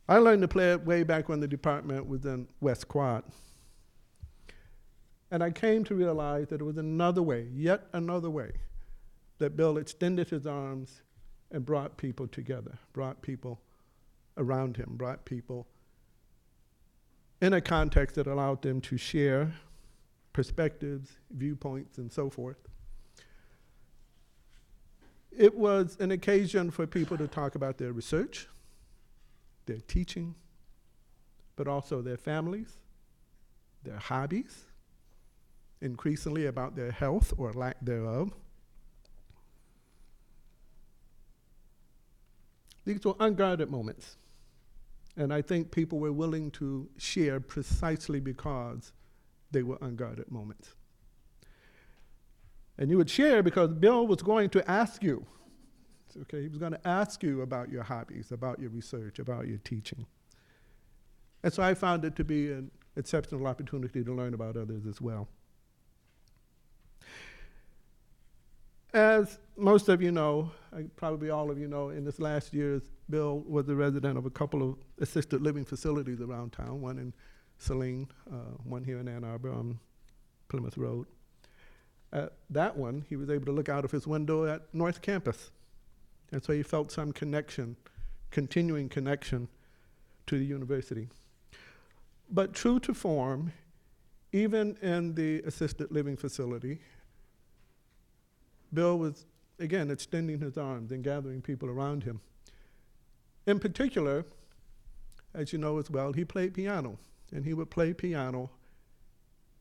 Speaker 11: I learned to play it way back when the department was in West Quad. And I came to realize that it was another way, yet another way, that Bill extended his arms and brought people together, brought people around him, brought people in a context that allowed them to share perspectives, viewpoints, and so forth. It was an occasion for people to talk about their research, their teaching, but also their families, their hobbies, increasingly about their health or lack thereof. These were unguarded moments. And I think people were willing to share precisely because they were unguarded moments. And you would share because Bill was going to ask you. Okay, he was going to ask you about your hobbies, about your research, about your teaching. And so I found it to be an exceptional opportunity to learn about others as well. As most of you know, probably all of you know, in this last year, Bill was a resident of a couple of assisted living facilities around town, one in Saline, one here in Ann Arbor on Plymouth Road. At that one, he was able to look out of his window at North Campus. And so he felt some connection continuing connection to the university. But true to form, even in the assisted living facility, Bill was, again, extending his arms and gathering people around him. In particular, as you know as well, he played piano, and he would play piano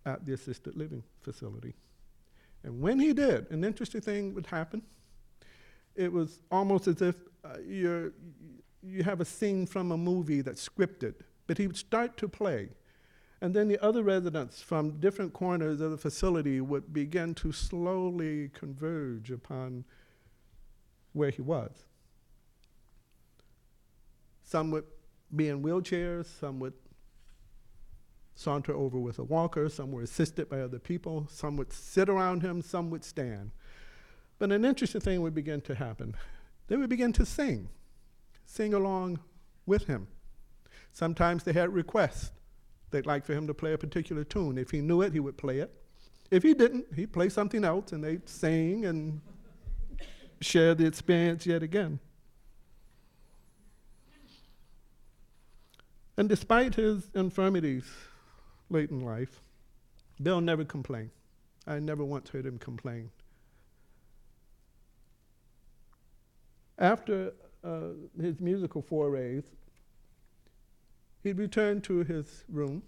Speaker 11: at the assisted living facility. And when he did, an interesting thing would happen. It was almost as if you have a scene from a movie that's scripted, but he would start to play. And then the other residents from different corners of the facility would begin to slowly converge upon where he was. Some would be in wheelchairs, some would saunter over with a walker, some were assisted by other people, some would sit around him, some would stand. But an interesting thing would begin to happen. They would begin to sing along with him. Sometimes they had requests. They'd like for him to play a particular tune. If he knew it, he would play it. If he didn't, he'd play something else, and they'd sing and share the experience yet again. And despite his infirmities late in life, Bill never complained. I never once heard him complain. After his musical forays, he'd return to his room,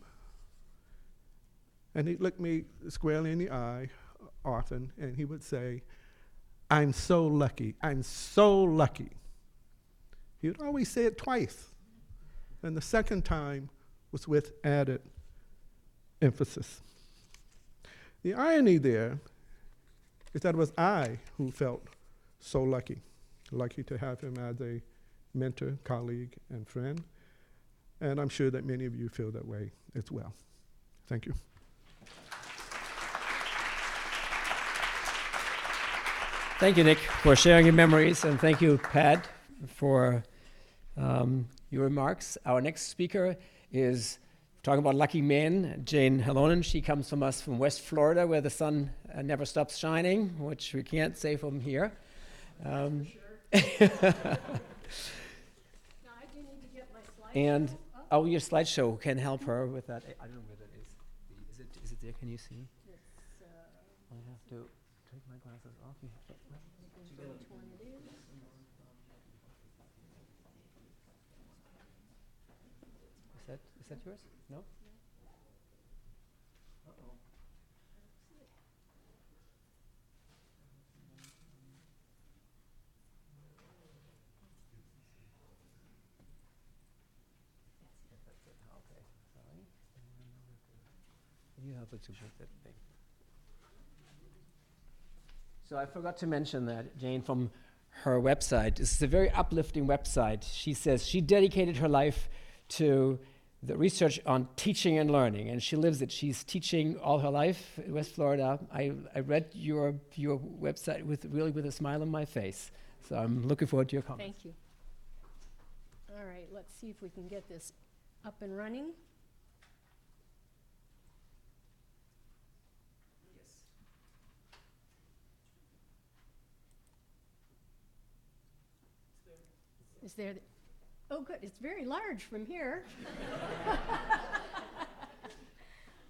Speaker 11: and he'd look me squarely in the eye often, and he would say, "I'm so lucky, I'm so lucky." He would always say it twice, and the second time was with added emphasis. The irony there is that it was I who felt so lucky to have him as a mentor, colleague, and friend. And I'm sure that many of you feel that way as well. Thank you.
Speaker 3: Thank you, Nick, for sharing your memories, and thank you, Pat, for your remarks. Our next speaker is talking about lucky men, Jane Halonen. She comes from us from West Florida, where the sun never stops shining, which we can't say from here. And your slideshow can help her with that. I don't know where that is. Is it there? Can you see? I have to take my glasses off. Is that yours? No? Uh-oh. Okay, sorry. You help it to put that thing. So I forgot to mention that, Jane, from her website. This is a very uplifting website. She says she dedicated her life to the research on teaching and learning, and she lives it. She's teaching all her life in West Florida. I read your website with a smile on my face. So I'm looking forward to your comments.
Speaker 12: Thank you. All right, let's see if we can get this up and running. Is there? Oh, good. It's very large from here.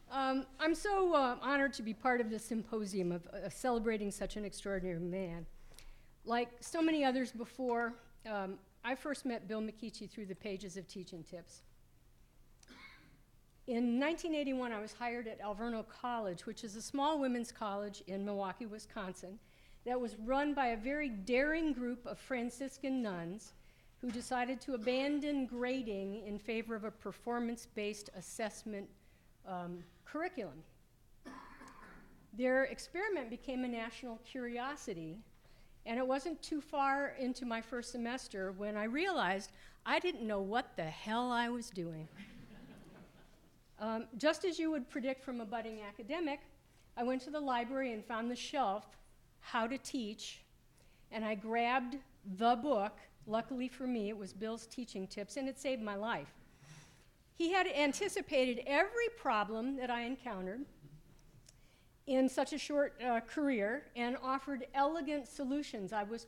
Speaker 12: I'm so honored to be part of this symposium of celebrating such an extraordinary man. Like so many others before, I first met Bill McKeachie through the pages of Teaching Tips. In 1981, I was hired at Alverno College, which is a small women's college in Milwaukee, Wisconsin, that was run by a very daring group of Franciscan nuns who decided to abandon grading in favor of a performance-based assessment curriculum. Their experiment became a national curiosity, and it wasn't too far into my first semester when I realized I didn't know what the hell I was doing. Just as you would predict from a budding academic, I went to the library and found the shelf, How to Teach, and I grabbed the book. Luckily for me, it was Bill's Teaching Tips, and it saved my life. He had anticipated every problem that I encountered in such a short career and offered elegant solutions. I was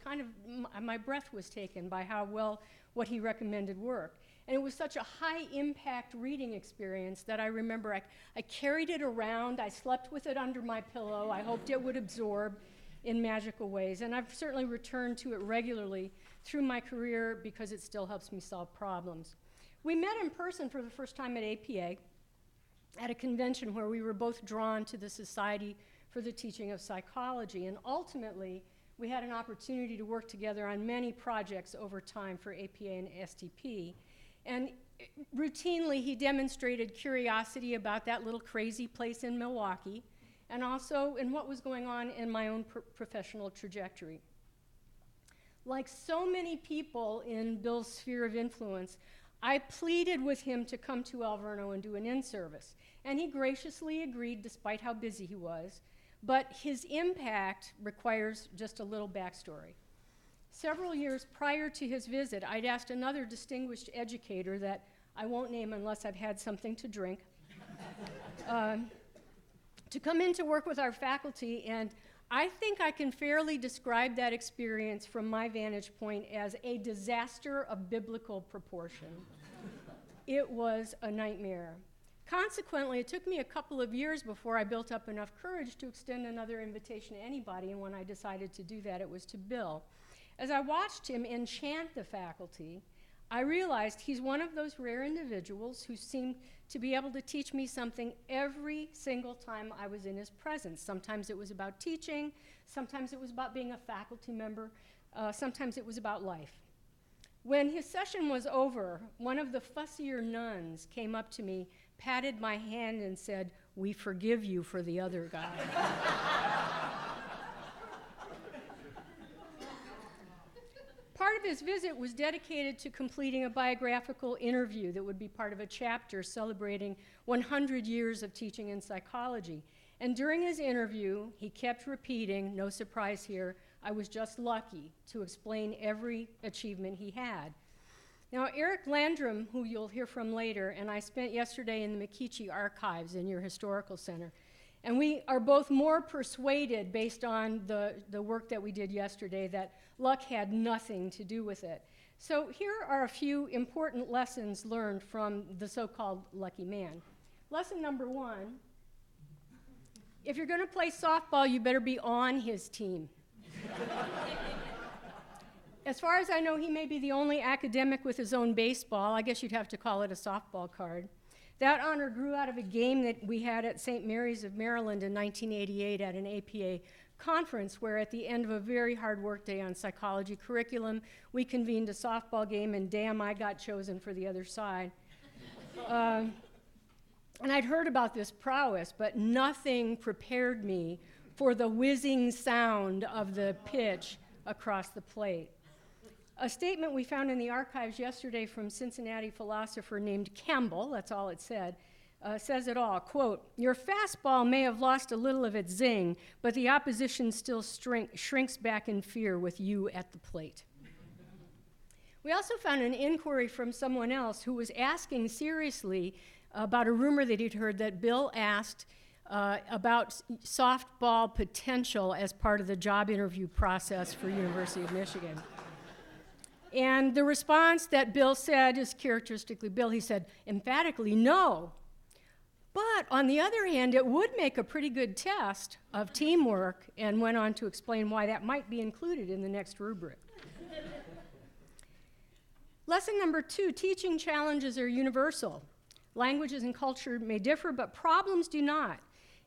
Speaker 12: my breath was taken by how well what he recommended worked. And it was such a high impact reading experience that I remember I carried it around, I slept with it under my pillow, I hoped it would absorb in magical ways. And I've certainly returned to it regularly through my career because it still helps me solve problems. We met in person for the first time at APA at a convention where we were both drawn to the Society for the Teaching of Psychology. And ultimately, we had an opportunity to work together on many projects over time for APA and STP. And routinely, he demonstrated curiosity about that little crazy place in Milwaukee, and also in what was going on in my own professional trajectory. Like so many people in Bill's sphere of influence, I pleaded with him to come to Alverno and do an in-service, and he graciously agreed despite how busy he was, but his impact requires just a little backstory. Several years prior to his visit, I'd asked another distinguished educator that I won't name unless I've had something to drink, to come in to work with our faculty, and I think I can fairly describe that experience from my vantage point as a disaster of biblical proportion. It was a nightmare. Consequently, it took me a couple of years before I built up enough courage to extend another invitation to anybody, and when I decided to do that, it was to Bill. As I watched him enchant the faculty, I realized he's one of those rare individuals who seemed to be able to teach me something every single time I was in his presence. Sometimes it was about teaching, sometimes it was about being a faculty member, sometimes it was about life. When his session was over, one of the fussier nuns came up to me, patted my hand, and said, "We forgive you for the other guy." Part of his visit was dedicated to completing a biographical interview that would be part of a chapter celebrating 100 years of teaching in psychology. And during his interview, he kept repeating, no surprise here, I was just lucky, to explain every achievement he had. Now, Eric Landrum, who you'll hear from later, and I spent yesterday in the McKeachie archives in your historical center. And we are both more persuaded, based on the work that we did yesterday, that luck had nothing to do with it. So here are a few important lessons learned from the so-called lucky man. Lesson number one, if you're going to play softball, you better be on his team. As far as I know, he may be the only academic with his own baseball. I guess you'd have to call it a softball card. That honor grew out of a game that we had at St. Mary's of Maryland in 1988 at an APA conference, where at the end of a very hard work day on psychology curriculum, we convened a softball game, and damn, I got chosen for the other side. And I'd heard about this prowess, but nothing prepared me for the whizzing sound of the pitch across the plate. A statement we found in the archives yesterday from Cincinnati philosopher named Campbell, that's all it said, says it all, quote, "Your fastball may have lost a little of its zing, but the opposition still shrinks back in fear with you at the plate." We also found an inquiry from someone else who was asking seriously about a rumor that he'd heard that Bill asked about softball potential as part of the job interview process for University of Michigan. And the response that Bill said is characteristically Bill. He said, emphatically, no. But on the other hand, it would make a pretty good test of teamwork, and went on to explain why that might be included in the next rubric. Lesson number two, teaching challenges are universal. Languages and culture may differ, but problems do not.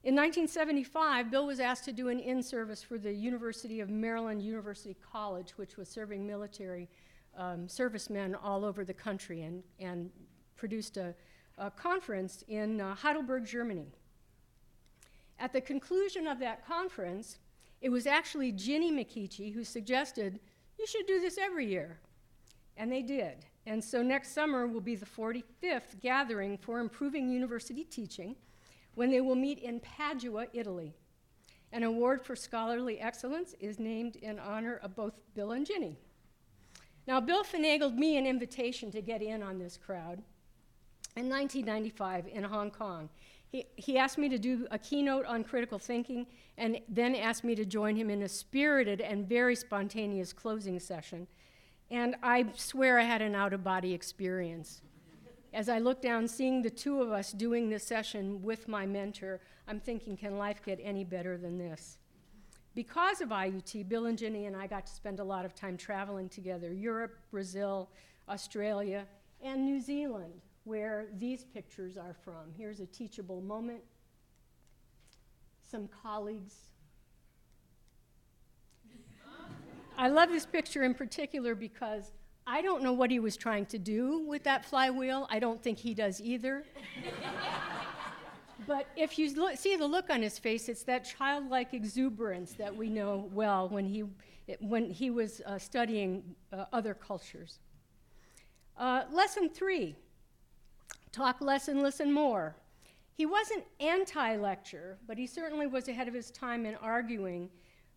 Speaker 12: In 1975, Bill was asked to do an in-service for the University of Maryland University College, which was serving military servicemen all over the country, and produced a conference in Heidelberg, Germany. At the conclusion of that conference, it was actually Ginny McKeachie who suggested, you should do this every year. And they did. And so next summer will be the 45th gathering for improving university teaching, when they will meet in Padua, Italy. An award for scholarly excellence is named in honor of both Bill and Ginny. Now, Bill finagled me an invitation to get in on this crowd in 1995 in Hong Kong. He asked me to do a keynote on critical thinking, and then asked me to join him in a spirited and very spontaneous closing session. And I swear I had an out-of-body experience. As I look down, seeing the two of us doing this session with my mentor, I'm thinking, can life get any better than this? Because of IUT, Bill and Ginny and I got to spend a lot of time traveling together, Europe, Brazil, Australia, and New Zealand, where these pictures are from. Here's a teachable moment. Some colleagues. I love this picture in particular because I don't know what he was trying to do with that flywheel. I don't think he does either. But if you see the look on his face, it's that childlike exuberance that we know well when he was studying other cultures. Lesson 3, talk less and listen more. He wasn't anti-lecture, but he certainly was ahead of his time in arguing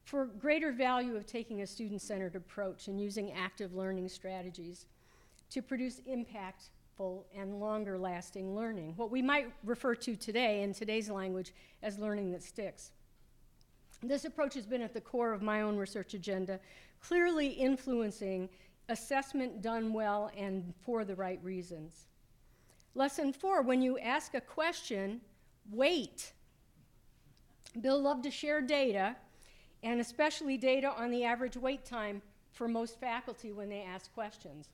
Speaker 12: for greater value of taking a student-centered approach and using active learning strategies to produce impactful and longer-lasting learning, what we might refer to today, in today's language, as learning that sticks. This approach has been at the core of my own research agenda, clearly influencing assessment done well and for the right reasons. Lesson 4, when you ask a question, wait. Bill loved to share data, and especially data on the average wait time for most faculty when they ask questions.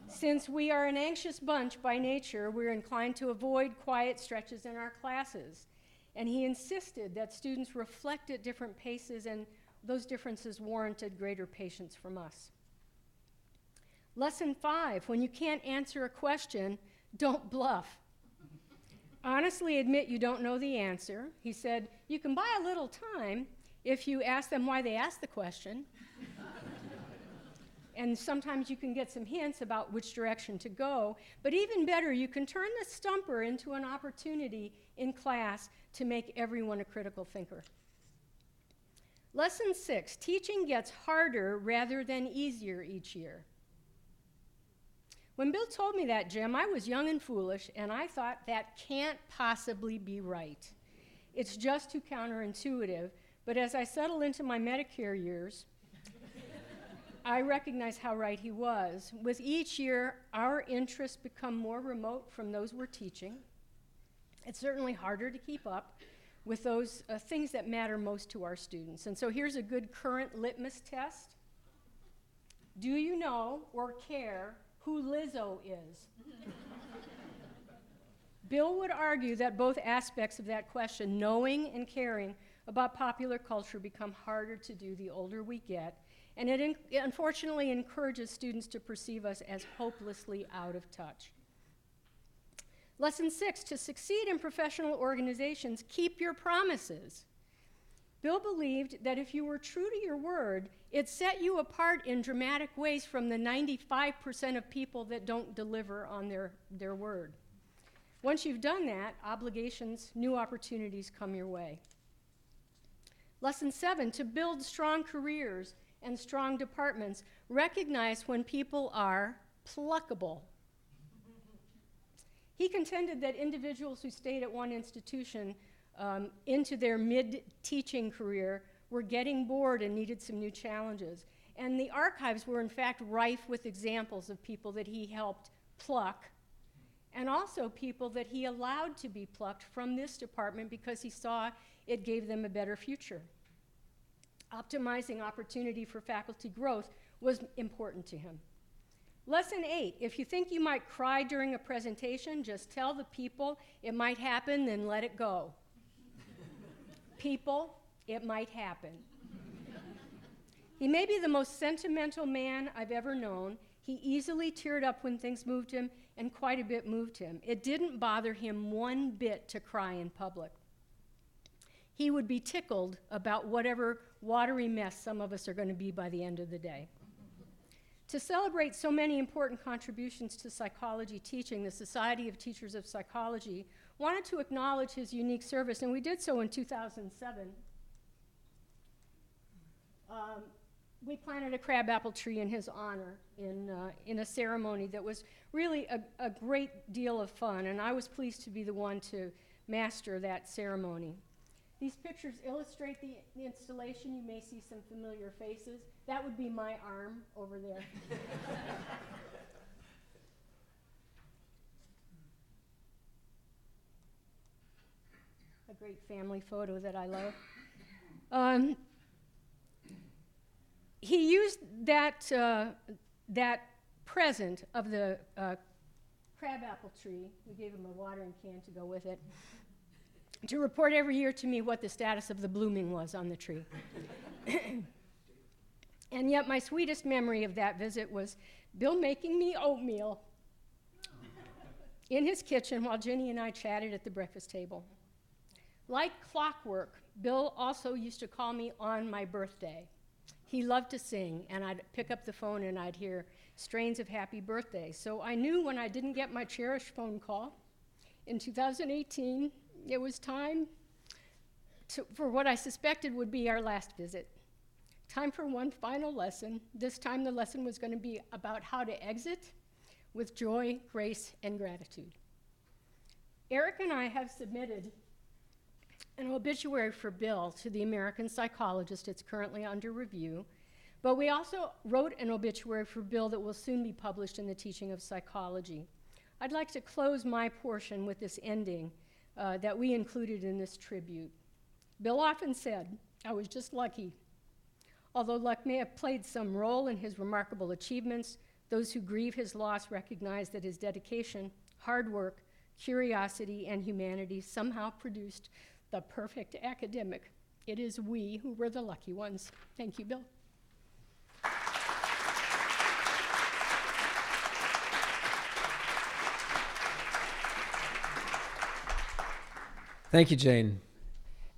Speaker 12: Since we are an anxious bunch by nature, we're inclined to avoid quiet stretches in our classes. And he insisted that students reflect at different paces, and those differences warranted greater patience from us. Lesson 5, when you can't answer a question, don't bluff. Honestly admit you don't know the answer. He said, you can buy a little time if you ask them why they asked the question. And sometimes you can get some hints about which direction to go. But even better, you can turn the stumper into an opportunity in class to make everyone a critical thinker. Lesson 6, teaching gets harder rather than easier each year. When Bill told me that, Jim, I was young and foolish, and I thought that can't possibly be right. It's just too counterintuitive. But as I settle into my Medicare years, I recognize how right he was. With each year, our interests become more remote from those we're teaching. It's certainly harder to keep up with those things that matter most to our students. And so here's a good current litmus test. Do you know or care who Lizzo is? Bill would argue that both aspects of that question, knowing and caring about popular culture, become harder to do the older we get, and it unfortunately encourages students to perceive us as hopelessly out of touch. Lesson 6, to succeed in professional organizations, keep your promises. Bill believed that if you were true to your word, it set you apart in dramatic ways from the 95% of people that don't deliver on their word. Once you've done that, obligations, new opportunities come your way. Lesson 7, to build strong careers and strong departments, recognize when people are pluckable. He contended that individuals who stayed at one institution into their mid-teaching career were getting bored and needed some new challenges. And the archives were in fact rife with examples of people that he helped pluck, and also people that he allowed to be plucked from this department because he saw it gave them a better future. Optimizing opportunity for faculty growth was important to him. Lesson 8, if you think you might cry during a presentation, just tell the people it might happen, then let it go. People, it might happen. He may be the most sentimental man I've ever known. He easily teared up when things moved him, and quite a bit moved him. It didn't bother him one bit to cry in public. He would be tickled about whatever watery mess some of us are going to be by the end of the day. To celebrate so many important contributions to psychology teaching, the Society of Teachers of Psychology wanted to acknowledge his unique service, and we did so in 2007. We planted a crabapple tree in his honor in a ceremony that was really a great deal of fun, and I was pleased to be the one to master that ceremony. These pictures illustrate the installation. You may see some familiar faces. That would be my arm over there. A great family photo that I love. He used that present of the crabapple tree. We gave him a watering can to go with it, to report every year to me what the status of the blooming was on the tree. And yet my sweetest memory of that visit was Bill making me oatmeal in his kitchen while Jenny and I chatted at the breakfast table. Like clockwork, Bill also used to call me on my birthday. He loved to sing, and I'd pick up the phone and I'd hear strains of Happy Birthday. So I knew when I didn't get my cherished phone call in 2018, it was time for what I suspected would be our last visit. Time for one final lesson. This time the lesson was going to be about how to exit with joy, grace, and gratitude. Eric and I have submitted an obituary for Bill to the American Psychologist. It's currently under review. But we also wrote an obituary for Bill that will soon be published in the Teaching of Psychology. I'd like to close my portion with this ending that we included in this tribute. Bill often said, "I was just lucky." Although luck may have played some role in his remarkable achievements, those who grieve his loss recognize that his dedication, hard work, curiosity, and humanity somehow produced the perfect academic. It is we who were the lucky ones. Thank you, Bill.
Speaker 3: Thank you, Jane.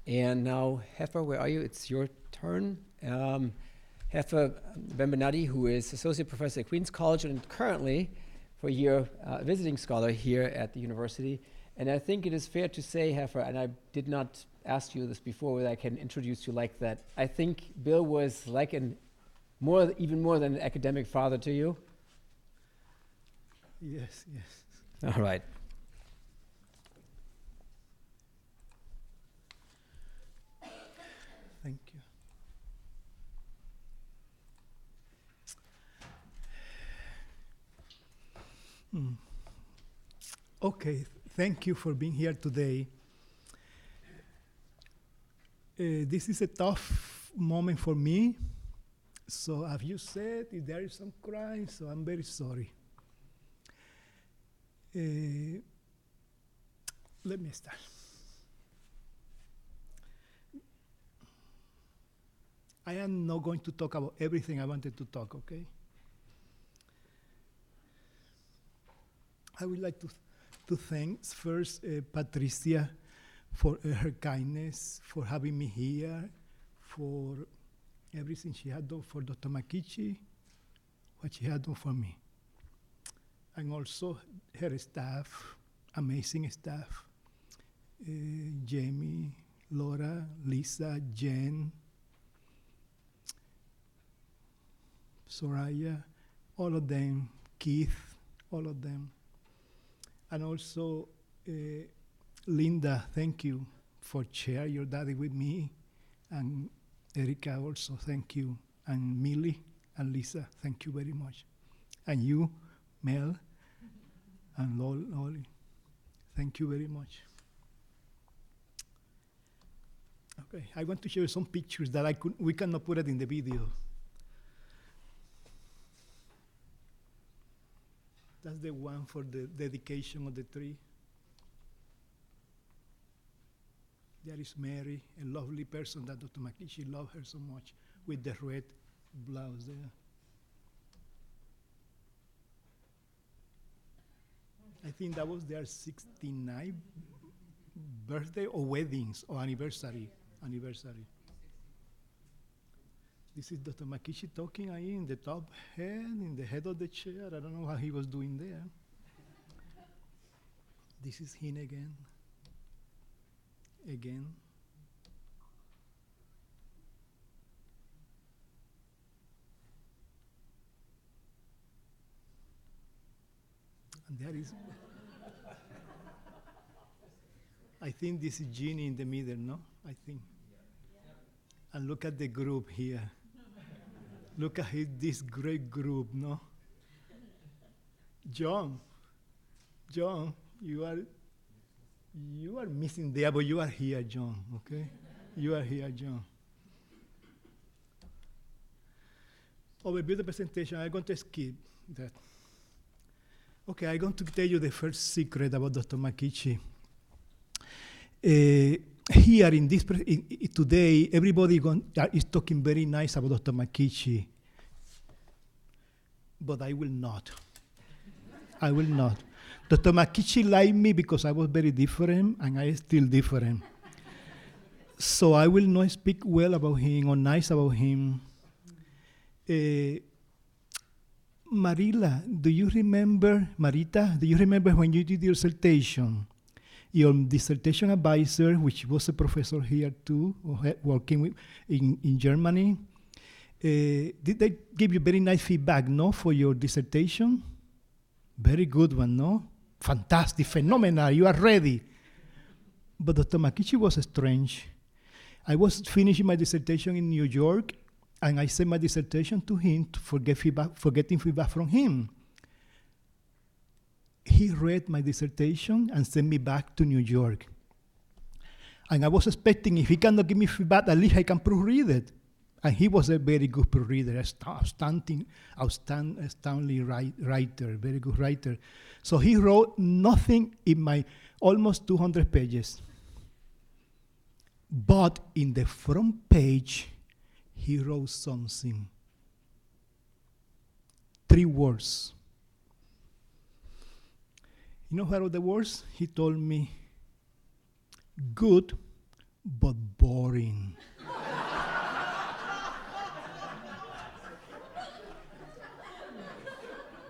Speaker 3: And now, Heifer, where are you? It's your turn. Heifer Bembenati, who is Associate Professor at Queens College and currently, for a year, visiting scholar here at the university. And I think it is fair to say, Heifer, and I did not ask you this before, whether I can introduce you like that. I think Bill was like even more than an academic father to you.
Speaker 7: Yes, yes.
Speaker 3: All right.
Speaker 7: Thank you. Okay, thank you for being here today. This is a tough moment for me. So as you said, if there is some crying, so I'm very sorry. Let me start. I am not going to talk about everything I wanted to talk, okay? I would like to thank first Patricia for her kindness, for having me here, for everything she had done for Dr. McKeachie, what she had done for me. And also her staff, amazing staff, Jamie, Laura, Lisa, Jen, Soraya, all of them, Keith, all of them. And also, Linda, thank you for sharing your daddy with me. And Erica also, thank you. And Millie and Lisa, thank you very much. And you, Mel, and Lolly, thank you very much. Okay, I want to show you some pictures that we cannot put it in the video. That's the one for the dedication of the tree. There is Mary, a lovely person that Dr. McKeachie loved her so much, with the red blouse there. I think that was their 69th birthday or weddings or anniversary. This is Dr. McKeachie talking in the top head, in the head of the chair. I don't know how he was doing there. This is him again. Again. And there is I think this is Jeannie in the middle, no? I think. And look at the group here. Look at this great group, no? John, you are missing there, but you are here, John, okay? You are here, John. Overview the presentation. I'm going to skip that. Okay, I'm going to tell you the first secret about Dr. McKeachie. Here in this today, everybody is talking very nice about Dr. McKeachie, but I will not. I will not. Dr. McKeachie liked me because I was very different, and I am still different. So I will not speak well about him or nice about him. Marita, do you remember when you did your dissertation? Your dissertation advisor, which was a professor here too, working in Germany, did they give you very nice feedback, no, for your dissertation? Very good one, no? Fantastic, phenomenal, you are ready. But Dr. McKeachie was strange. I was finishing my dissertation in New York, and I sent my dissertation to him for getting feedback from him. He read my dissertation and sent me back to New York. And I was expecting, if he cannot give me feedback, at least I can proofread it. And he was a very good proofreader, outstanding writer, very good writer. So he wrote nothing in my almost 200 pages. But in the front page, he wrote something. 3 words. You know what are the words? He told me, good, but boring.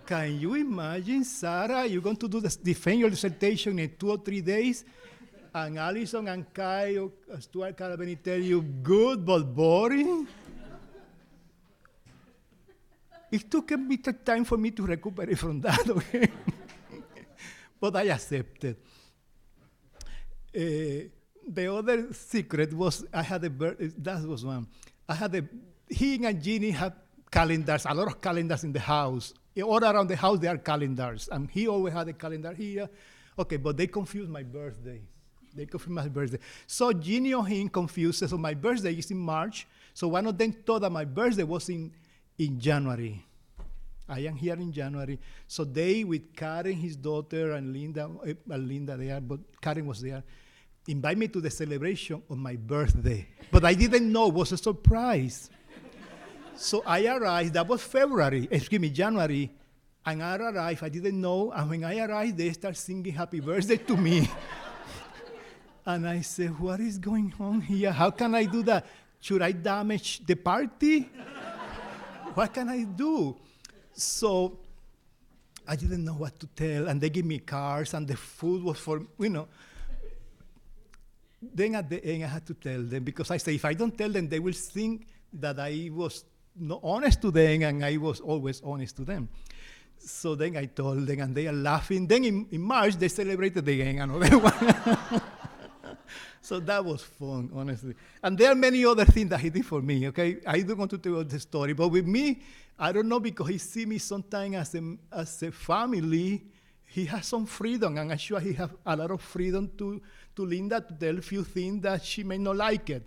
Speaker 7: Can you imagine, Sarah, you're going to defend your dissertation in 2 or 3 days, and Allison and Kai or Stuart Carabini tell you, good but boring? It took a bit of time for me to recuperate from that, okay? But I accepted. The other secret was, that was one. He and Jeannie had calendars, a lot of calendars in the house. All around the house, there are calendars. And he always had a calendar here. Okay, but they confused my birthday. So Jeannie and him confused. So my birthday is in March. So one of them thought that my birthday was in January. I am here in January. So they, with Karen, his daughter, and Linda there, but Karen was there, invite me to the celebration of my birthday. But I didn't know, it was a surprise. So I arrived, that was January, and I arrived, I didn't know, and when I arrived, they start singing happy birthday to me. And I said, what is going on here? How can I do that? Should I damage the party? What can I do? So I didn't know what to tell, and they gave me cards, and the food was for, Then at the end, I had to tell them, because I say, if I don't tell them, they will think that I was not honest to them, and I was always honest to them. So then I told them, and they are laughing. Then in March, they celebrated again another one. So that was fun, honestly. And there are many other things that he did for me, okay? I don't want to tell the story, but with me, I don't know, because he see me sometimes as a family, he has some freedom, and I'm sure he has a lot of freedom to Linda to tell a few things that she may not like it.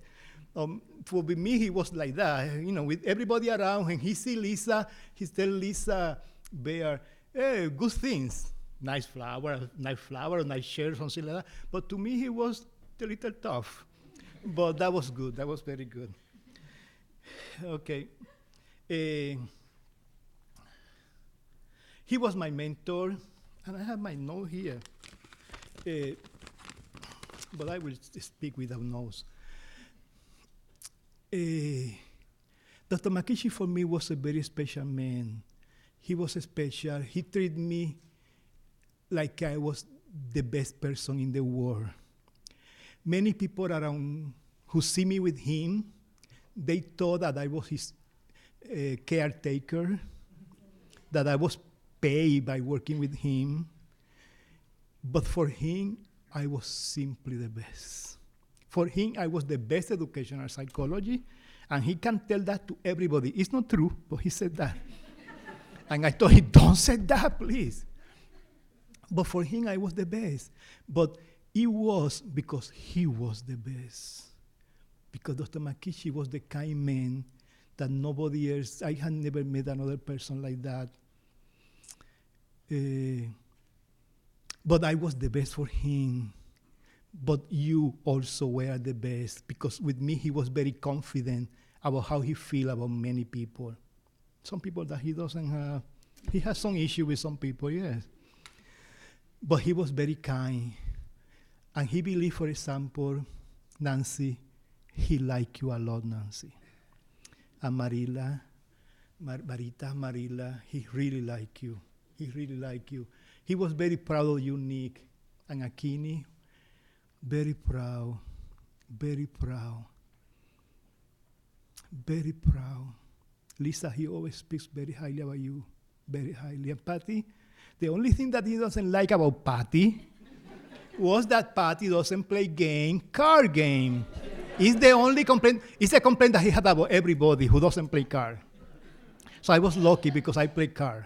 Speaker 7: With me, he was like that, with everybody around. When he see Lisa, he tell Lisa, Bear, hey, good things. Nice flower, nice shirt, something like that. But to me, he was a little tough. But that was good. That was very good. Okay. He was my mentor, and I have my note here. But I will speak without notes. Dr. McKeachie for me was a very special man. He was special. He treated me like I was the best person in the world. Many people around who see me with him, they thought that I was his caretaker, that I was paid by working with him. But for him, I was simply the best. For him, I was the best educational psychology, and he can tell that to everybody. It's not true, but he said that. And I told him, don't say that, please. But for him, I was the best. But it was because he was the best. Because Dr. McKeachie was the kind man that nobody else, I had never met another person like that. But I was the best for him. But you also were the best, because with me he was very confident about how he feels about many people. Some people that he doesn't have, he has some issue with some people, yes. But he was very kind. And he believed, for example, Nancy, he liked you a lot, Nancy. And Marilla, Marilla, he really liked you. He really liked you. He was very proud of you, Nick. And Akini, very proud, very proud, very proud. Lisa, he always speaks very highly about you, very highly. And Patty, the only thing that he doesn't like about Patty was that Patty doesn't play card game. It's the only complaint, it's a complaint that he had about everybody who doesn't play card. So I was lucky because I played card.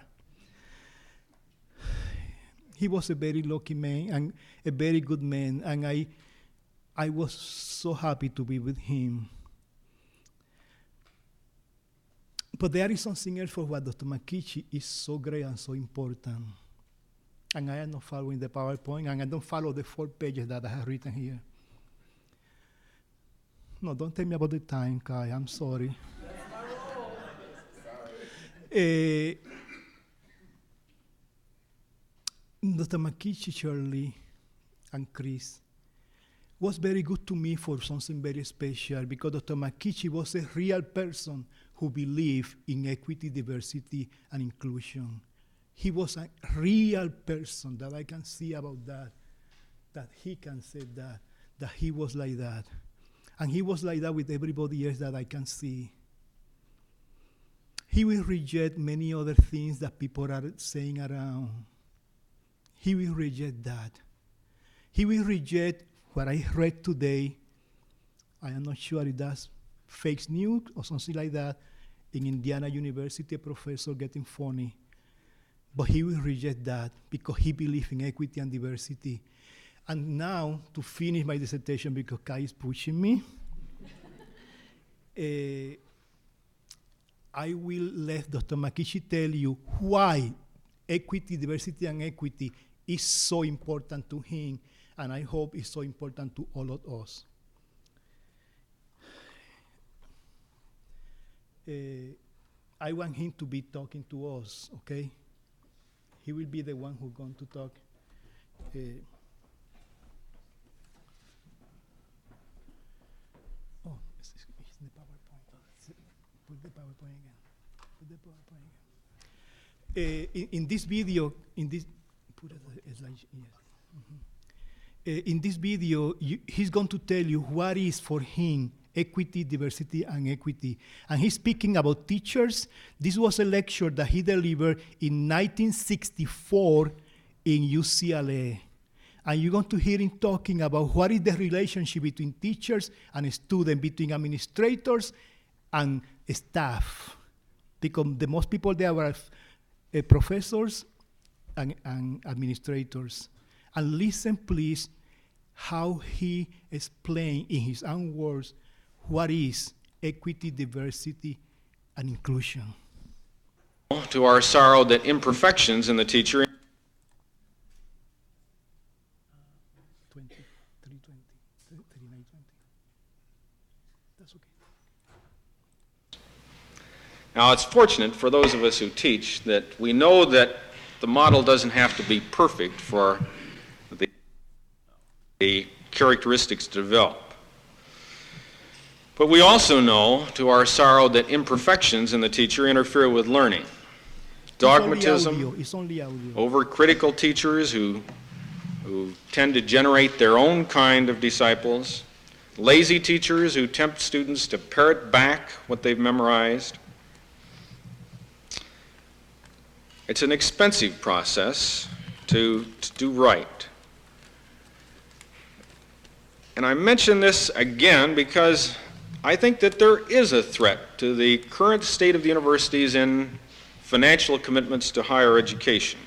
Speaker 7: He was a very lucky man and a very good man, and I was so happy to be with him. But there is something else for what Dr. McKeachie is so great and so important. And I am not following the PowerPoint, and I don't follow the 4 pages that I have written here. No, don't tell me about the time, Kai, I'm sorry. Dr. McKeachie, Shirley, and Chris was very good to me for something very special, because Dr. McKeachie was a real person who believed in equity, diversity, and inclusion. He was a real person that I can see about that he can say that he was like that. And he was like that with everybody else that I can see. He will reject many other things that people are saying around. He will reject that. He will reject what I read today. I am not sure if that's fake news or something like that. In Indiana University, a professor getting funny. But he will reject that because he believes in equity and diversity. And now, to finish my dissertation, because Kai is pushing me, I will let Dr. McKeachie tell you why equity, diversity, and equity is so important to him, and I hope it's so important to all of us. I want him to be talking to us, okay? He will be the one who's going to talk. It's the PowerPoint. Put the PowerPoint again. Put the PowerPoint again. In this video, put a slide, yes. In this video, he's going to tell you what is for him equity, diversity, and equity. And he's speaking about teachers. This was a lecture that he delivered in 1964 in UCLA. And you're going to hear him talking about what is the relationship between teachers and students, between administrators and staff. Because the most people there were professors and administrators. And listen, please, how he explained in his own words what is equity, diversity, and inclusion.
Speaker 13: To our sorrow that imperfections in the teacher.
Speaker 7: 20, 320, 3920. That's okay.
Speaker 13: Now, it's fortunate for those of us who teach that we know that the model doesn't have to be perfect for the characteristics to develop. But we also know, to our sorrow, that imperfections in the teacher interfere with learning. Dogmatism,
Speaker 7: it's only audio.
Speaker 13: overcritical teachers who tend to generate their own kind of disciples, lazy teachers who tempt students to parrot back what they've memorized. It's an expensive process to do right. And I mention this again because I think that there is a threat to the current state of the universities in financial commitments to higher education.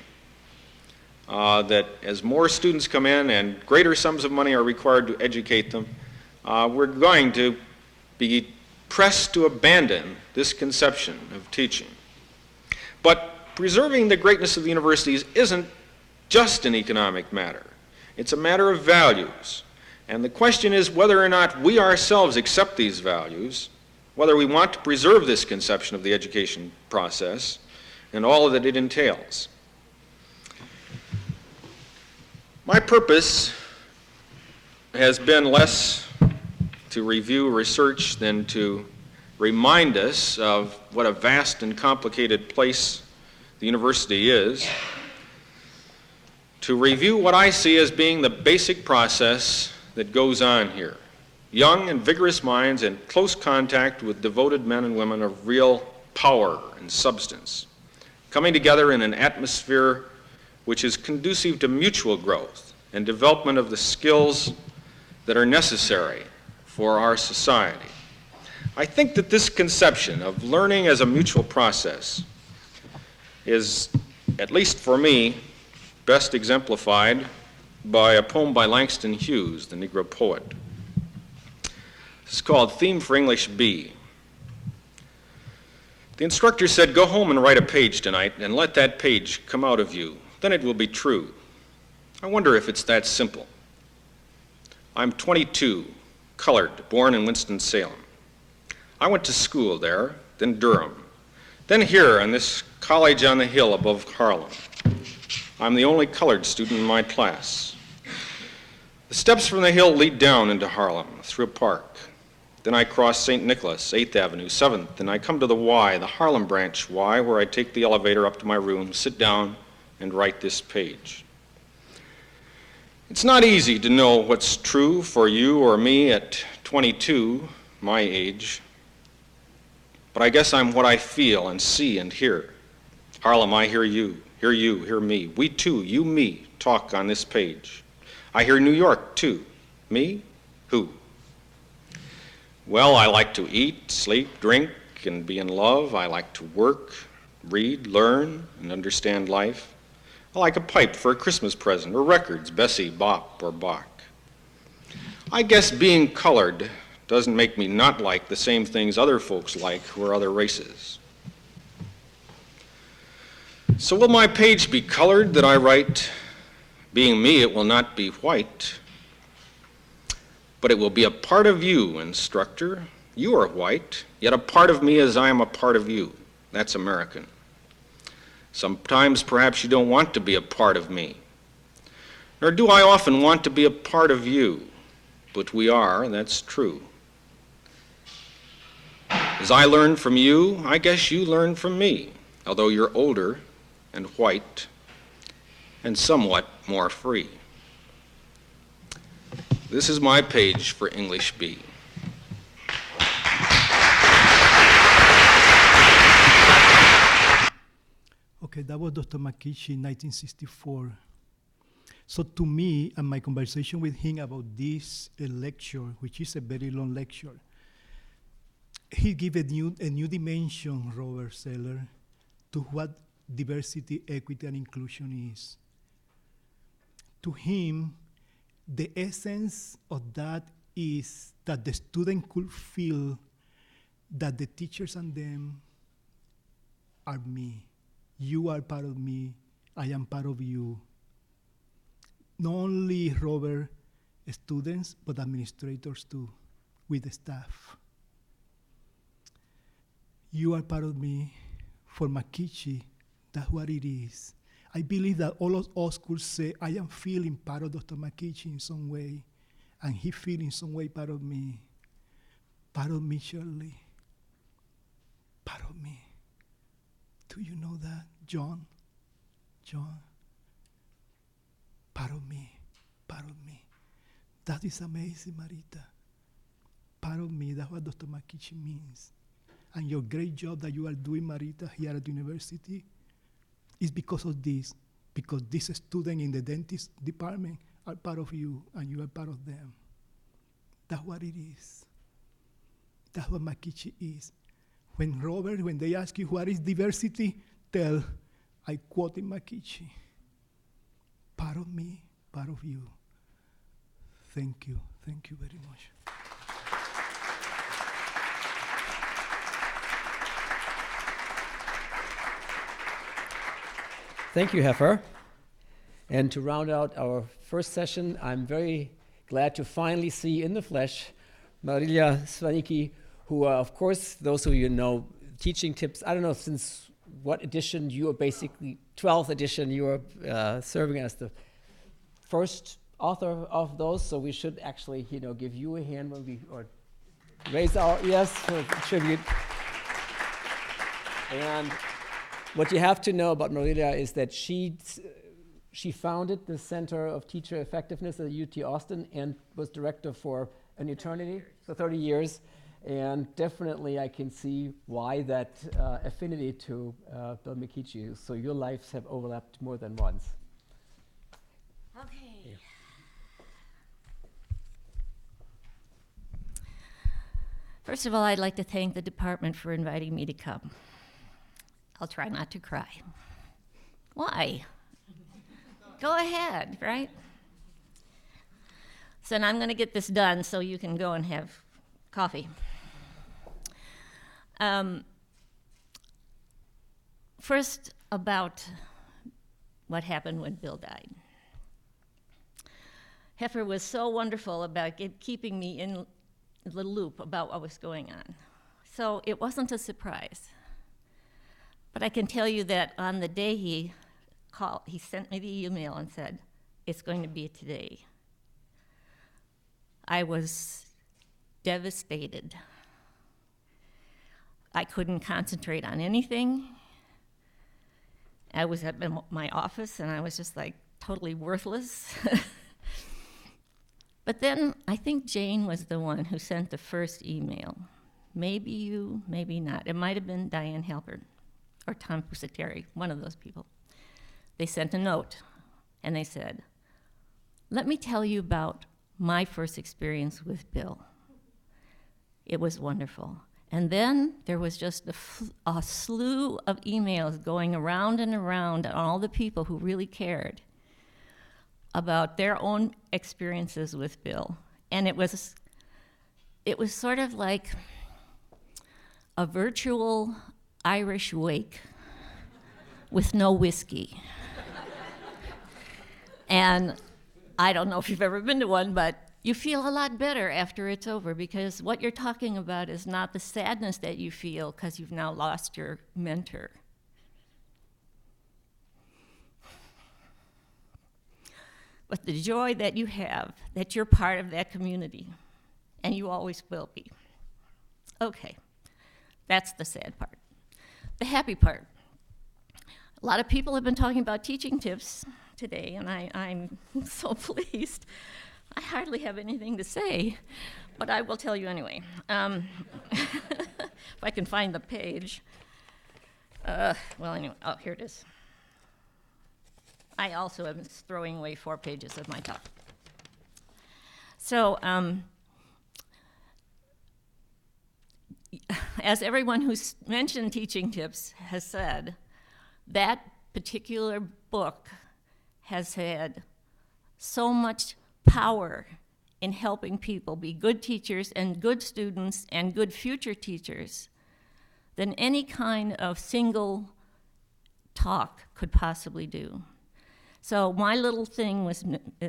Speaker 13: That as more students come in and greater sums of money are required to educate them, we're going to be pressed to abandon this conception of teaching. But preserving the greatness of the universities isn't just an economic matter. It's a matter of values. And the question is whether or not we ourselves accept these values, whether we want to preserve this conception of the education process and all that it entails. My purpose has been less to review research than to remind us of what a vast and complicated place the university is, to review what I see as being the basic process that goes on here. Young and vigorous minds in close contact with devoted men and women of real power and substance, coming together in an atmosphere which is conducive to mutual growth and development of the skills that are necessary for our society. I think that this conception of learning as a mutual process is, at least for me, best exemplified by a poem by Langston Hughes, the Negro poet. It's called Theme for English B. The instructor said, "Go home and write a page tonight and let that page come out of you. Then it will be true." I wonder if it's that simple. I'm 22, colored, born in Winston-Salem. I went to school there, then Durham, then here on this college on the hill above Harlem. I'm the only colored student in my class. The steps from the hill lead down into Harlem through a park. Then I cross St. Nicholas, 8th Avenue, 7th, and I come to the Y, the Harlem branch Y, where I take the elevator up to my room, sit down, and write this page. It's not easy to know what's true for you or me at 22, my age, but I guess I'm what I feel and see and hear. Harlem, I hear you, hear me. We too, you, me, talk on this page. I hear New York too. Me? Who? Well, I like to eat, sleep, drink, and be in love. I like to work, read, learn, and understand life. I like a pipe for a Christmas present, or records, Bessie, Bop, or Bach. I guess being colored doesn't make me not like the same things other folks like who are other races. So will my page be colored that I write? Being me, it will not be white, but it will be a part of you, instructor. You are white, yet a part of me as I am a part of you. That's American. Sometimes perhaps you don't want to be a part of me, nor do I often want to be a part of you, but we are, that's true. As I learn from you, I guess you learn from me, although you're older and white and somewhat more free. This is my page for English B.
Speaker 14: Okay, that was Dr. McKeachie in 1964. So to me, and my conversation with him about this lecture, which is a very long lecture, he gave a new dimension, Robert Seller, to what diversity, equity, and inclusion is. To him, the essence of that is that the student could feel that the teachers and them are me. You are part of me, I am part of you. Not only, Robert, students, but administrators too, with the staff. You are part of me. For McKeachie, that's what it is. I believe that all of us could say, I am feeling part of Dr. McKeachie in some way, and he feels in some way part of me. Part of me, Shirley. Part of me. Do you know that, John? John? Part of me, part of me. That is amazing, Marita. Part of me, that's what Dr. McKeachie means. And your great job that you are doing, Marita, here at the university is because of this, because these students in the dentist department are part of you, and you are part of them. That's what it is. That's what McKeachie is. When they ask you what is diversity, tell, I quote in McKeachie, part of me, part of you. Thank you very much.
Speaker 3: Thank you, Heifer. And to round out our first session, I'm very glad to finally see in the flesh Maria Svanicki, who are, of course, those of you know, Teaching Tips. I don't know since what edition you are basically, 12th edition, you are serving as the first author of those. So we should actually, give you a hand when we, or raise our, yes, for tribute. And what you have to know about Maria is that she founded the Center of Teacher Effectiveness at UT Austin and was director for an eternity, for 30 years. And definitely I can see why that affinity to Bill McKeachie. So your lives have overlapped more than once.
Speaker 9: Okay.
Speaker 3: Yeah.
Speaker 9: First of all, I'd like to thank the department for inviting me to come. I'll try not to cry. Why? Go ahead, right? So now I'm going to get this done so you can go and have coffee. First, about what happened when Bill died. Heifer was so wonderful about keeping me in the loop about what was going on. So it wasn't a surprise. But I can tell you that on the day he sent me the email and said, it's going to be today. I was devastated. I couldn't concentrate on anything. I was at my office and I was just like totally worthless. But then I think Jane was the one who sent the first email. Maybe you, maybe not. It might have been Diane Halpern or Tom Pusateri, one of those people. They sent a note and they said, let me tell you about my first experience with Bill. It was wonderful. And then there was just a slew of emails going around and around on all the people who really cared about their own experiences with Bill. And it was sort of like a virtual Irish wake with no whiskey. And I don't know if you've ever been to one, but you feel a lot better after it's over because what you're talking about is not the sadness that you feel because you've now lost your mentor. But the joy that you have, that you're part of that community, and you always will be. Okay, that's the sad part. The happy part. A lot of people have been talking about teaching tips today, and I'm so pleased. I hardly have anything to say, but I will tell you anyway. If I can find the page. Well, anyway, oh, here it is. I also am throwing away 4 pages of my talk. So, as everyone who's mentioned teaching tips has said, that particular book has had so much power in helping people be good teachers and good students and good future teachers than any kind of single talk could possibly do. So my little thing was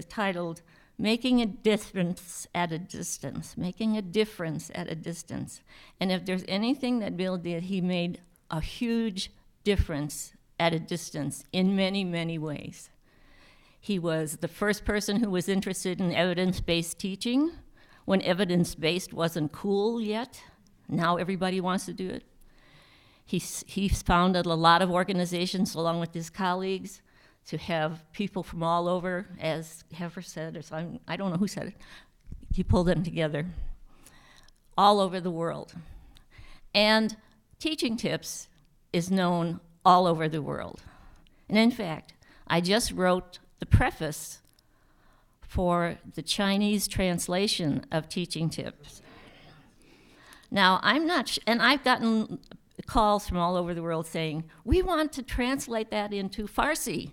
Speaker 9: titled, Making a Difference at a Distance, Making a Difference at a Distance. And if there's anything that Bill did, he made a huge difference at a distance in many, many ways. He was the first person who was interested in evidence-based teaching when evidence-based wasn't cool yet. Now everybody wants to do it. He's founded a lot of organizations along with his colleagues to have people from all over, as Heifer said, or so I don't know who said it. He pulled them together all over the world. And Teaching Tips is known all over the world. And in fact, I just wrote the preface for the Chinese translation of Teaching Tips. Now, I'm not, and I've gotten calls from all over the world saying, we want to translate that into Farsi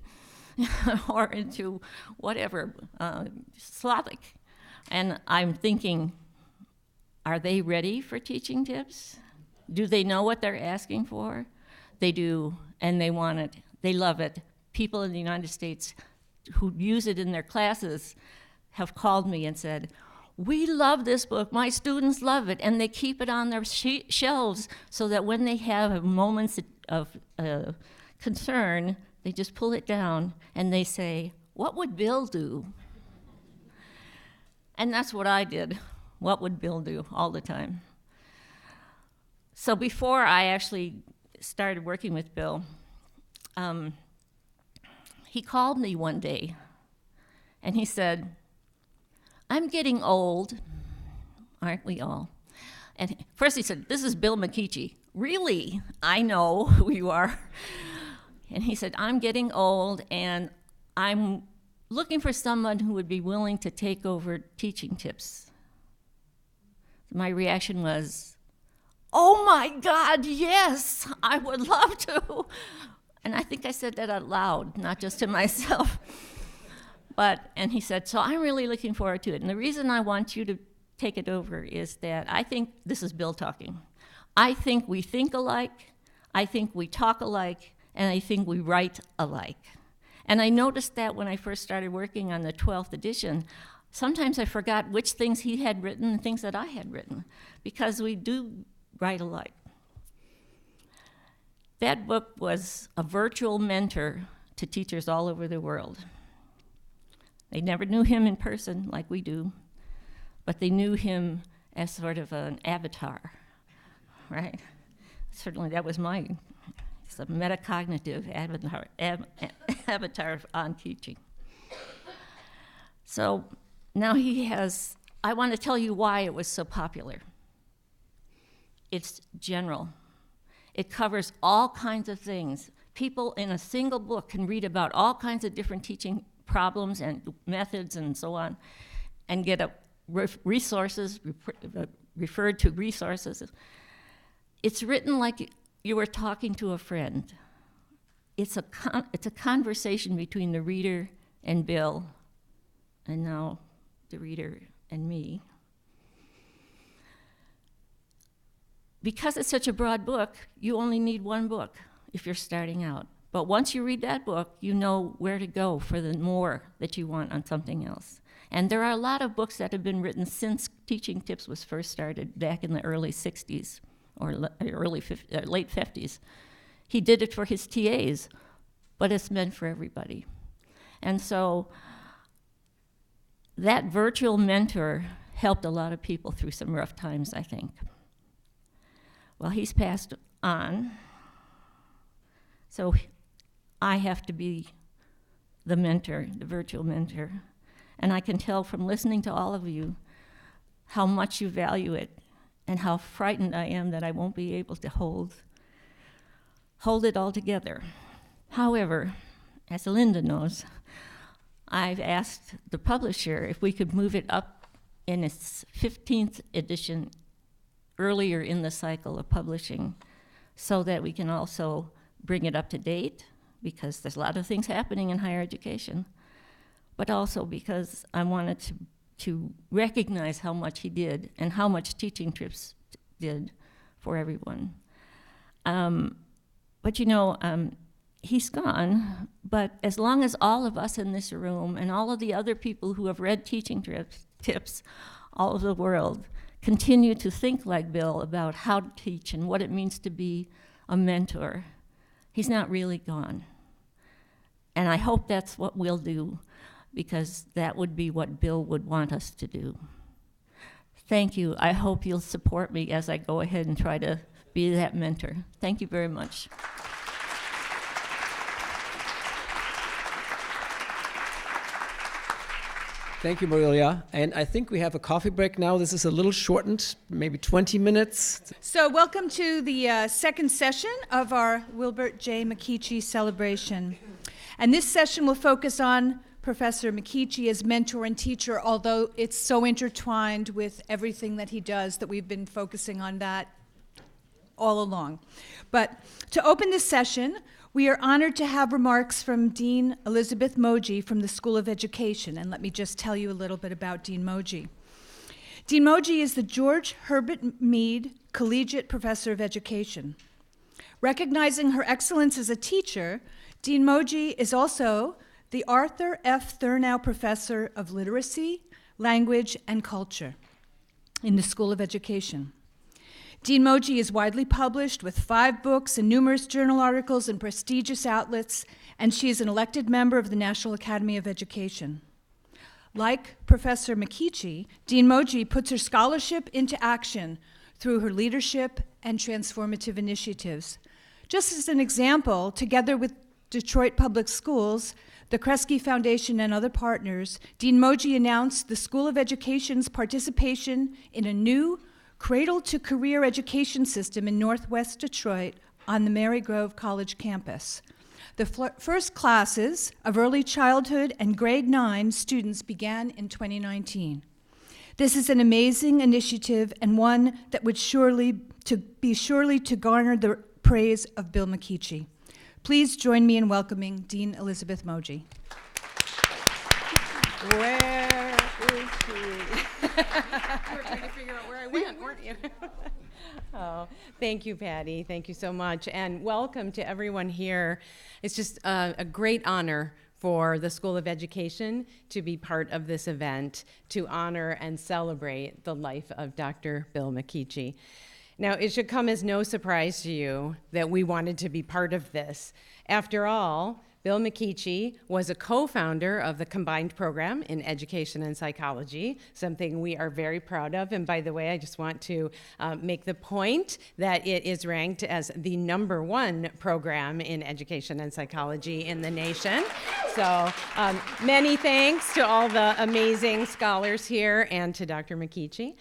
Speaker 9: or into whatever, Slavic. And I'm thinking, are they ready for Teaching Tips? Do they know what they're asking for? They do, and they want it. They love it. People in the United States who use it in their classes have called me and said, we love this book, my students love it, and they keep it on their shelves so that when they have moments of concern, they just pull it down and they say, what would Bill do? And that's what I did. What would Bill do all the time? So before I actually started working with Bill, he called me one day and he said, I'm getting old, aren't we all? And first he said, this is Bill McKeachie. Really? I know who you are. And he said, I'm getting old and I'm looking for someone who would be willing to take over Teaching Tips. My reaction was, oh my God, yes, I would love to. And I think I said that out loud, not just to myself. And he said, so I'm really looking forward to it. And the reason I want you to take it over is that I think, this is Bill talking, I think we think alike, I think we talk alike, and I think we write alike. And I noticed that when I first started working on the 12th edition, sometimes I forgot which things he had written and things that I had written, because we do write alike. That book was a virtual mentor to teachers all over the world. They never knew him in person like we do, but they knew him as sort of an avatar, right? Certainly that was mine. It's a metacognitive avatar on teaching. So now he has, I want to tell you why it was so popular. It's general. It covers all kinds of things. People in a single book can read about all kinds of different teaching problems and methods and so on, and get resources, referred to resources. It's written like you were talking to a friend. It's a conversation between the reader and Bill, and now the reader and me. Because it's such a broad book, you only need one book if you're starting out. But once you read that book, you know where to go for the more that you want on something else. And there are a lot of books that have been written since Teaching Tips was first started back in the early 60s or late 50s. He did it for his TAs, but it's meant for everybody. And so that virtual mentor helped a lot of people through some rough times, I think. Well, he's passed on, so I have to be the mentor, the virtual mentor. And I can tell from listening to all of you how much you value it and how frightened I am that I won't be able to hold it all together. However, as Linda knows, I've asked the publisher if we could move it up in its 15th edition earlier in the cycle of publishing so that we can also bring it up to date, because there's a lot of things happening in higher education, but also because I wanted to recognize how much he did and how much Teaching Tips did for everyone. But you know, he's gone, but as long as all of us in this room and all of the other people who have read Teaching Tips all over the world continue to think like Bill about how to teach and what it means to be a mentor, he's not really gone. And I hope that's what we'll do, because that would be what Bill would want us to do. Thank you. I hope you'll support me as I go ahead and try to be that mentor. Thank you very much.
Speaker 3: Thank you, Marilia. And I think we have a coffee break now. This is a little shortened, maybe 20 minutes.
Speaker 1: So welcome to the second session of our Wilbert J. McKeachie celebration. And this session will focus on Professor McKeachie as mentor and teacher, although it's so intertwined with everything that he does that we've been focusing on that all along. But to open this session, we are honored to have remarks from Dean Elizabeth Moji from the School of Education. And let me just tell you a little bit about Dean Moji. Dean Moji is the George Herbert Mead Collegiate Professor of Education. Recognizing her excellence as a teacher, Dean Moji is also the Arthur F. Thurnow Professor of Literacy, Language, and Culture in the School of Education. Dean Moji is widely published with 5 books and numerous journal articles in prestigious outlets, and she is an elected member of the National Academy of Education. Like Professor McKeachie, Dean Moji puts her scholarship into action through her leadership and transformative initiatives. Just as an example, together with Detroit Public Schools, the Kresge Foundation, and other partners, Dean Moji announced the School of Education's participation in a new cradle-to-career education system in Northwest Detroit on the Marygrove College campus. The first classes of early childhood and grade 9 students began in 2019. This is an amazing initiative and one that would surely to garner the praise of Bill McKeachie. Please join me in welcoming Dean Elizabeth Moji.
Speaker 15: Where is she? You were trying to figure out where I went, weren't you? Oh, thank you, Patty. Thank you so much. And welcome to everyone here. It's just a great honor for the School of Education to be part of this event to honor and celebrate the life of Dr. Bill McKeachie. Now, it should come as no surprise to you that we wanted to be part of this. After all, Bill McKeachie was a co-founder of the combined program in education and psychology, something we are very proud of. And by the way, I just want to make the point that it is ranked as the #1 program in education and psychology in the nation. So many thanks to all the amazing scholars here and to Dr. McKeachie.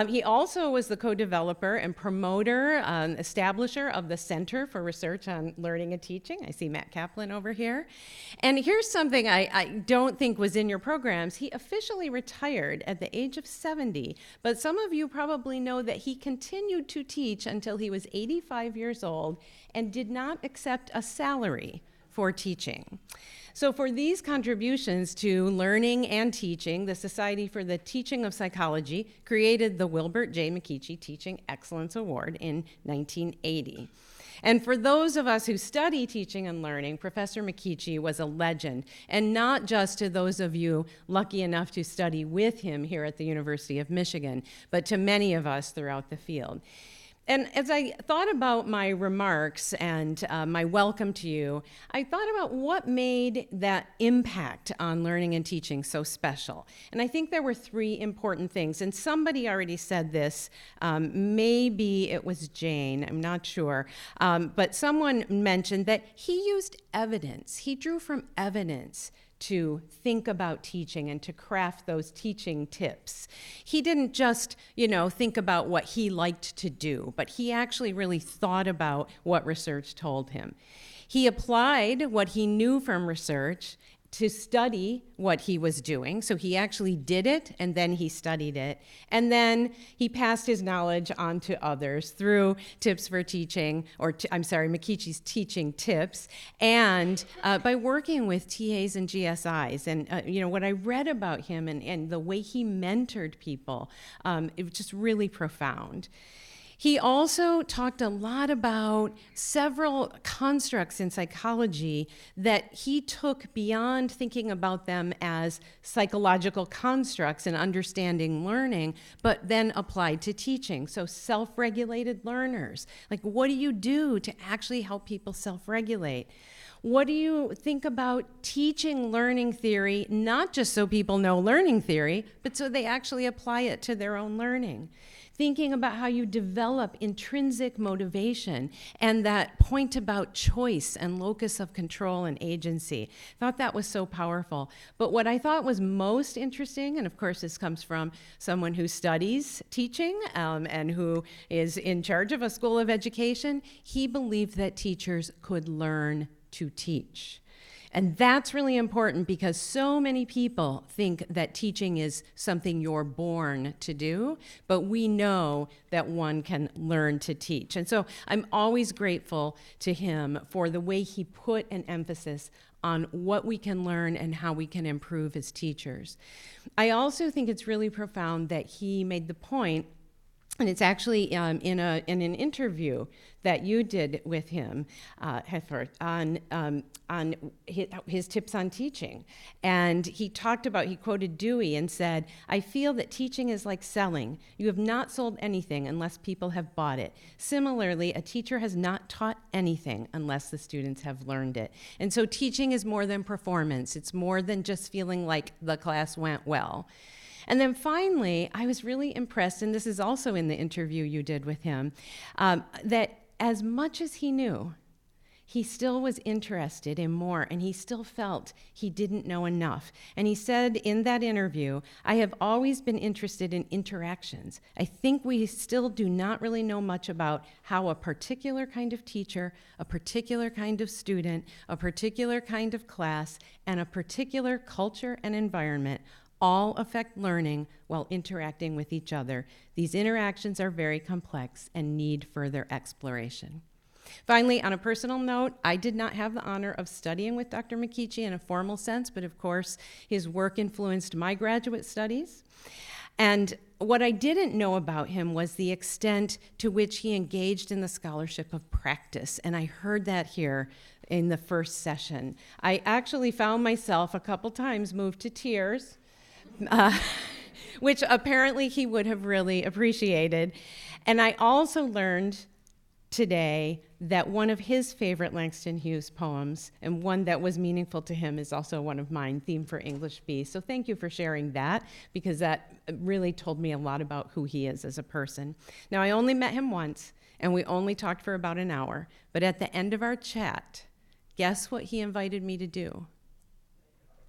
Speaker 15: He also was the co-developer and promoter, establisher of the Center for Research on Learning and Teaching. I see Matt Kaplan over here. And here's something I don't think was in your programs. He officially retired at the age of 70, but some of you probably know that he continued to teach until he was 85 years old and did not accept a salary for teaching. So for these contributions to learning and teaching, the Society for the Teaching of Psychology created the Wilbert J. McKeachie Teaching Excellence Award in 1980. And for those of us who study teaching and learning, Professor McKeachie was a legend, and not just to those of you lucky enough to study with him here at the University of Michigan, but to many of us throughout the field. And as I thought about my remarks and my welcome to you, I thought about what made that impact on learning and teaching so special. And I think there were 3 important things. And somebody already said this. Maybe it was Jane, I'm not sure. But someone mentioned that he used evidence. He drew from evidence to think about teaching and to craft those teaching tips. He didn't just, think about what he liked to do, but he actually really thought about what research told him. He applied what he knew from research to study what he was doing. So he actually did it, and then he studied it. And then he passed his knowledge on to others through tips for teaching, McKeachie's teaching tips, and by working with TAs and GSIs. And what I read about him and the way he mentored people, it was just really profound. He also talked a lot about several constructs in psychology that he took beyond thinking about them as psychological constructs and understanding learning, but then applied to teaching. So self-regulated learners, like what do you do to actually help people self-regulate? What do you think about teaching learning theory, not just so people know learning theory, but so they actually apply it to their own learning? Thinking about how you develop intrinsic motivation and that point about choice and locus of control and agency. Thought that was so powerful. But what I thought was most interesting, and of course this comes from someone who studies teaching and who is in charge of a school of education, he believed that teachers could learn to teach. And that's really important because so many people think that teaching is something you're born to do, but we know that one can learn to teach. And so I'm always grateful to him for the way he put an emphasis on what we can learn and how we can improve as teachers. I also think it's really profound that he made the point, and it's actually in an interview that you did with him, Heffer, on his tips on teaching. And he quoted Dewey and said, "I feel that teaching is like selling. You have not sold anything unless people have bought it. Similarly, a teacher has not taught anything unless the students have learned it." And so teaching is more than performance. It's more than just feeling like the class went well. And then finally, I was really impressed, and this is also in the interview you did with him, that as much as he knew, he still was interested in more, and he still felt he didn't know enough. And he said in that interview, "I have always been interested in interactions. I think we still do not really know much about how a particular kind of teacher, a particular kind of student, a particular kind of class, and a particular culture and environment all affect learning while interacting with each other. These interactions are very complex and need further exploration." Finally, on a personal note, I did not have the honor of studying with Dr. McKeachie in a formal sense, but of course, his work influenced my graduate studies. And what I didn't know about him was the extent to which he engaged in the scholarship of practice, and I heard that here in the first session. I actually found myself a couple times moved to tears, which apparently he would have really appreciated. And I also learned today that one of his favorite Langston Hughes poems, and one that was meaningful to him, is also one of mine, Theme for English B. So thank you for sharing that, because that really told me a lot about who he is as a person. Now, I only met him once, and we only talked for about an hour, but at the end of our chat, guess what he invited me to do?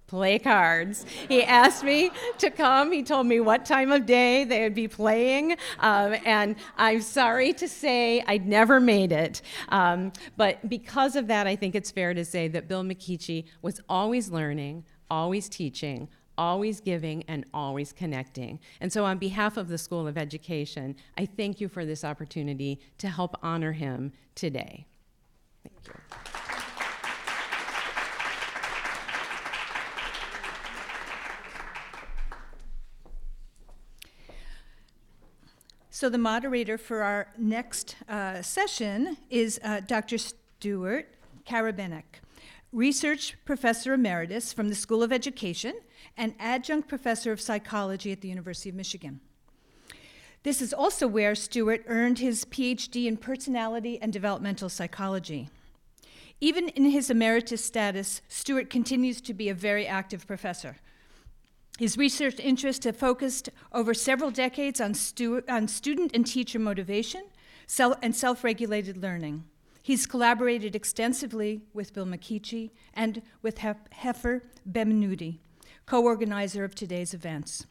Speaker 15: Play cards. He asked me to come. He told me what time of day they would be playing, and I'm sorry to say I'd never made it. But because of that, I think it's fair to say that Bill McKeachie was always learning, always teaching, always giving, and always connecting. And so on behalf of the School of Education, I thank you for this opportunity to help honor him today. Thank you.
Speaker 1: So the moderator for our next session is Dr. Stuart Karabenek, Research Professor Emeritus from the School of Education and Adjunct Professor of Psychology at the University of Michigan. This is also where Stuart earned his PhD in Personality and Developmental Psychology. Even in his emeritus status, Stuart continues to be a very active professor. His research interests have focused over several decades on student and teacher motivation and self-regulated learning. He's collaborated extensively with Bill McKeachie and with Heffer Benmenoudi, co-organizer of today's events.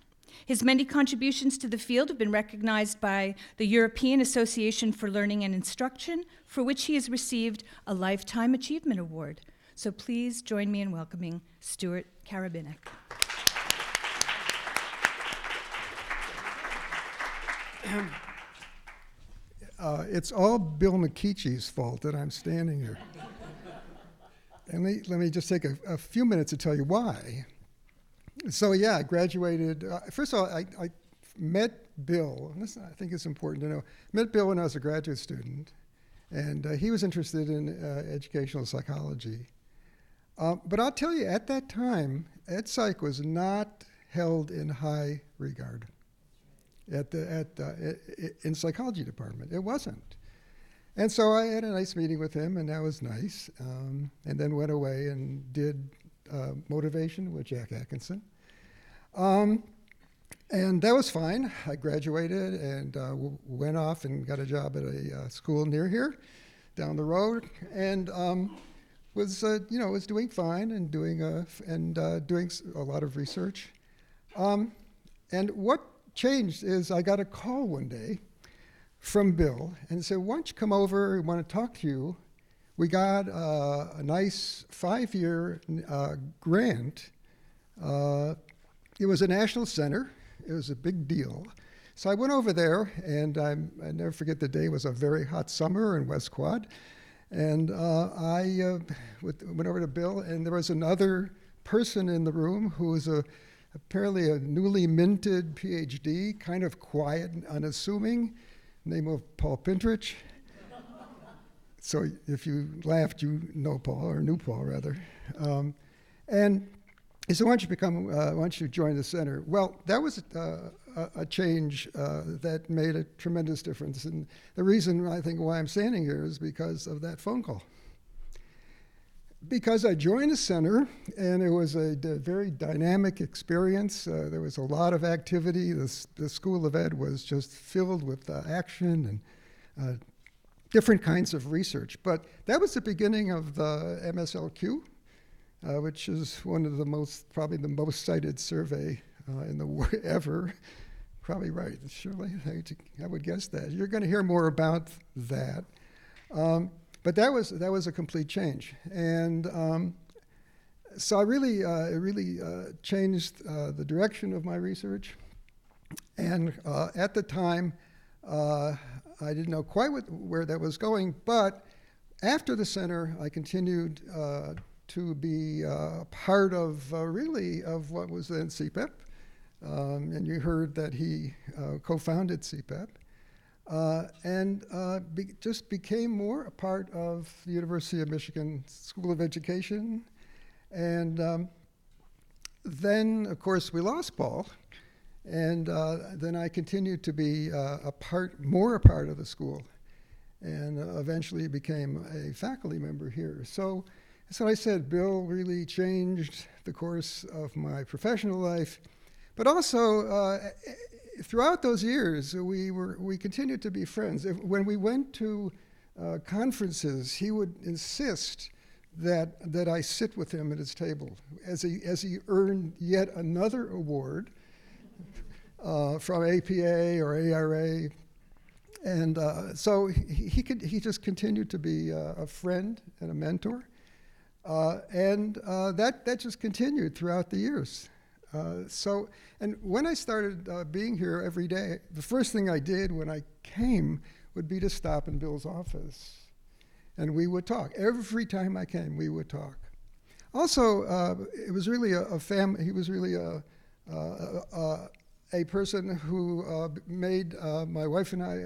Speaker 1: His many contributions to the field have been recognized by the European Association for Learning and Instruction, for which he has received a Lifetime Achievement Award. So please join me in welcoming Stuart Karabenek.
Speaker 16: It's all Bill McKeachie's fault that I'm standing here. And let me just take a few minutes to tell you why. So yeah, I graduated. First of all, I met Bill, and this I think is important to know. Met Bill when I was a graduate student, and he was interested in educational psychology. But I'll tell you, at that time, Ed Psych was not held in high regard in psychology department. It wasn't. And so I had a nice meeting with him, and that was nice. And then went away and did motivation with Jack Atkinson. And that was fine. I graduated and went off and got a job at a school near here, down the road, and was doing fine and doing a lot of research. And what changed is I got a call one day from Bill and said, "Why don't you come over? I want to talk to you. we got a nice 5-year grant. It was a national center. It was a big deal. So I went over there, and I never forget the day. It was a very hot summer in West Quad. And I went over to Bill, and there was another person in the room who was apparently a newly minted PhD, kind of quiet and unassuming, name of Paul Pintrich. So if you laughed, you know Paul, or knew Paul rather. And he said, why don't you join the center? Well, that was a change that made a tremendous difference. And the reason I think why I'm standing here is because of that phone call. Because I joined the center, and it was a very dynamic experience. There was a lot of activity. The School of Ed was just filled with action and different kinds of research. But that was the beginning of the MSLQ, which is one of probably the most cited survey in the world ever. Probably right, surely. I would guess that. You're going to hear more about that. But that was a complete change, and so it really changed the direction of my research. And at the time, I didn't know quite where that was going. But after the center, I continued to be part of of what was then CPEP, and you heard that he co-founded CPEP. Just became more a part of the University of Michigan School of Education. And then, of course, we lost Paul. And then I continued to be more a part of the school, and eventually became a faculty member here. So I said, Bill really changed the course of my professional life. But also, throughout those years, we continued to be friends. When we went to conferences, he would insist that I sit with him at his table as he earned yet another award from APA or ARA, and so he just continued to be a friend and a mentor, and that just continued throughout the years. And when I started being here every day, the first thing I did when I came would be to stop in Bill's office, and we would talk. Every time I came, we would talk. Also, it was really a family. He was really a person who made my wife and I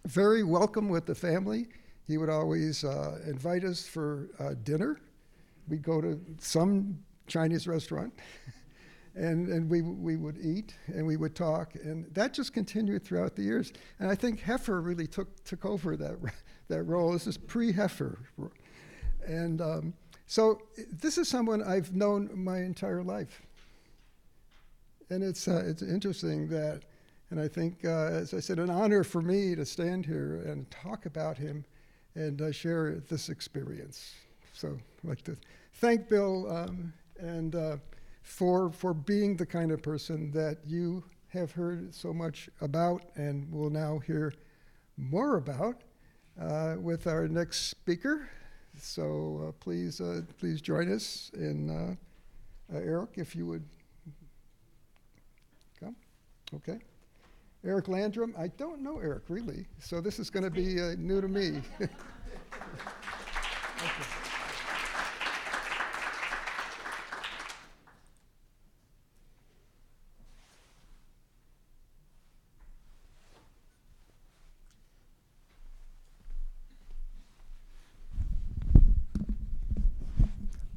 Speaker 16: very welcome with the family. He would always invite us for dinner. We'd go to some Chinese restaurant. And we would eat, and we would talk, and that just continued throughout the years. And I think Heffer really took over that role. This is pre-Heffer. And so this is someone I've known my entire life. And it's interesting that, and I think, as I said, an honor for me to stand here and talk about him and share this experience. So I'd like to thank Bill and for being the kind of person that you have heard so much about and will now hear more about with our next speaker. So please join us. And Eric, if you would come. Okay. Eric Landrum. I don't know Eric, really. So this is going to be new to me. Okay.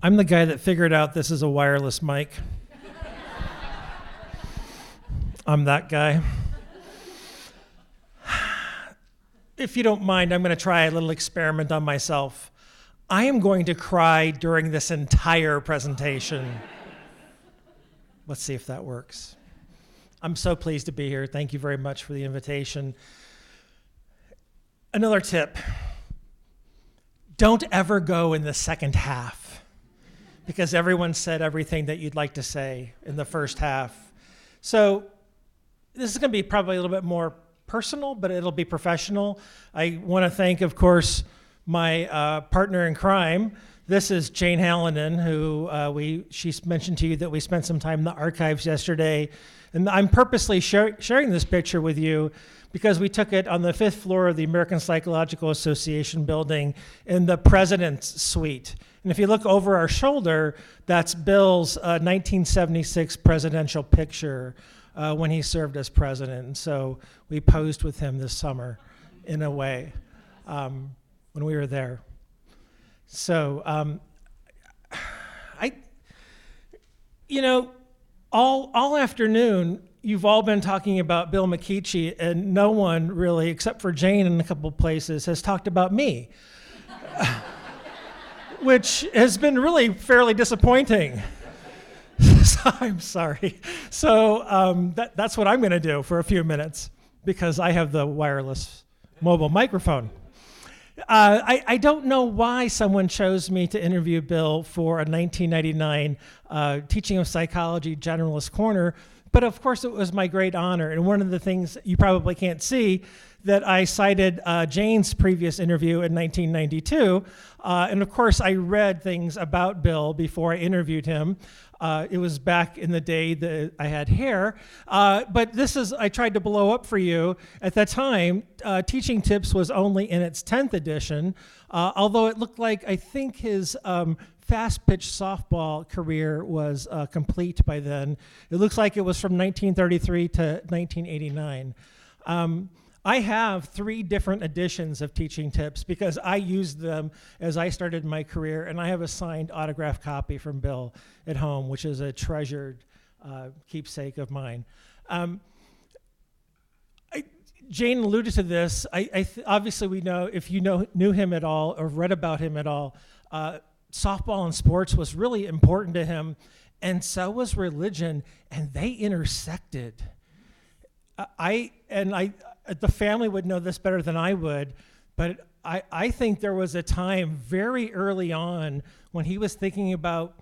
Speaker 17: I'm the guy that figured out this is a wireless mic. I'm that guy. If you don't mind, I'm going to try a little experiment on myself. I am going to cry during this entire presentation. Let's see if that works. I'm so pleased to be here. Thank you very much for the invitation. Another tip. Don't ever go in the second half, because everyone said everything that you'd like to say in the first half. So this is going to be probably a little bit more personal, but it'll be professional. I want to thank, of course, my partner in crime. This is Jane Hallinan, who she's mentioned to you that we spent some time in the archives yesterday. And I'm purposely sharing this picture with you because we took it on the 5th floor of the American Psychological Association building in the President's Suite. And if you look over our shoulder, that's Bill's 1976 presidential picture when he served as president. And so we posed with him this summer in a way when we were there. So, all afternoon, you've all been talking about Bill McKeachie, and no one really, except for Jane in a couple of places, has talked about me, which has been really fairly disappointing. So I'm sorry. So that's what I'm going to do for a few minutes, because I have the wireless mobile microphone. I don't know why someone chose me to interview Bill for a 1999 Teaching of Psychology Generalist Corner, but of course it was my great honor. And one of the things you probably can't see, that I cited Jane's previous interview in 1992, and of course I read things about Bill before I interviewed him. It was back in the day that I had hair, but I tried to blow up for you. At that time, Teaching Tips was only in its 10th edition, although it looked like, I think his fast-pitch softball career was complete by then. It looks like it was from 1933 to 1989. I have 3 different editions of Teaching Tips because I used them as I started my career, and I have a signed autographed copy from Bill at home, which is a treasured keepsake of mine. Jane alluded to this. Obviously, we know, if you knew him at all or read about him at all, softball and sports was really important to him, and so was religion, and they intersected. The family would know this better than I would, but I think there was a time very early on when he was thinking about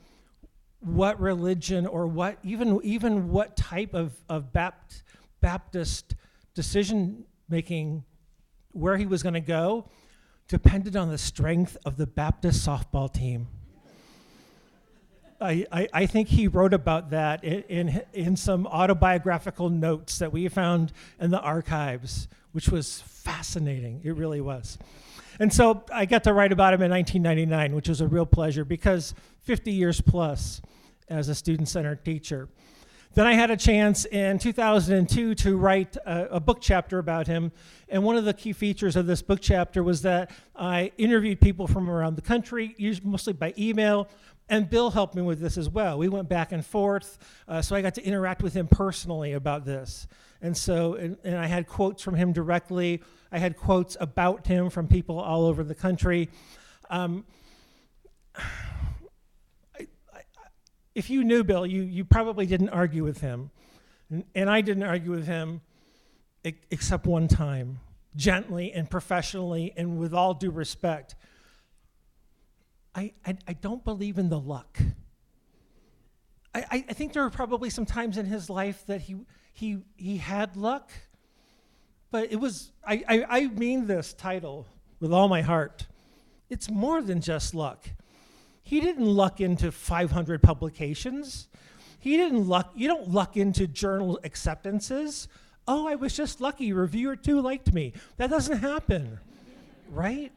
Speaker 17: what religion or what even what type of Baptist decision making, where he was going to go, depended on the strength of the Baptist softball team. I think he wrote about that in some autobiographical notes that we found in the archives, which was fascinating. It really was. And so I got to write about him in 1999, which was a real pleasure, because 50 years plus as a student-centered teacher. Then I had a chance in 2002 to write a book chapter about him. And one of the key features of this book chapter was that I interviewed people from around the country, mostly by email. And Bill helped me with this as well. We went back and forth, so I got to interact with him personally about this. And so, and I had quotes from him directly. I had quotes about him from people all over the country. If you knew Bill, you probably didn't argue with him. And I didn't argue with him except one time, gently and professionally and with all due respect. I don't believe in the luck. I think there were probably some times in his life that he had luck, but it was, I mean this title with all my heart. It's more than just luck. He didn't luck into 500 publications. You don't luck into journal acceptances. Oh, I was just lucky, a review or 2 liked me. That doesn't happen, right?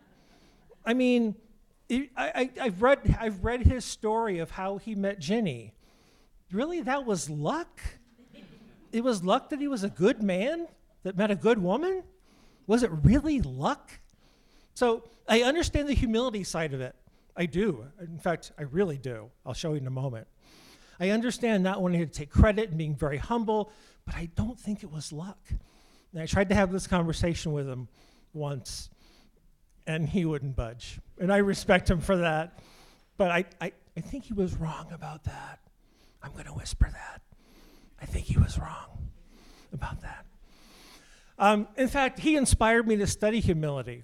Speaker 17: I mean, I've read his story of how he met Ginny. Really, that was luck? It was luck that he was a good man that met a good woman? Was it really luck? So I understand the humility side of it. I do. In fact, I really do. I'll show you in a moment. I understand not wanting to take credit and being very humble, but I don't think it was luck. And I tried to have this conversation with him once, and he wouldn't budge. And I respect him for that. But I think he was wrong about that. I'm going to whisper that. I think he was wrong about that. In fact, he inspired me to study humility.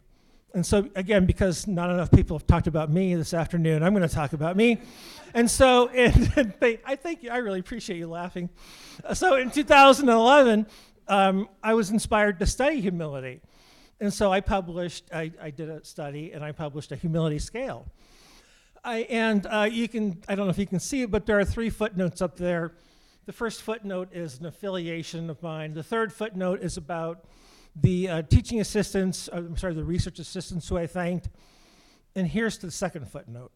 Speaker 17: And so, again, because not enough people have talked about me this afternoon, I'm going to talk about me. And so, I really appreciate you laughing. So in 2011, I was inspired to study humility. And so I published, I did a study, and I published a humility scale. I don't know if you can see it, but there are 3 footnotes up there. The first footnote is an affiliation of mine. The third footnote is about the teaching assistants, the research assistants who I thanked. And here's the second footnote,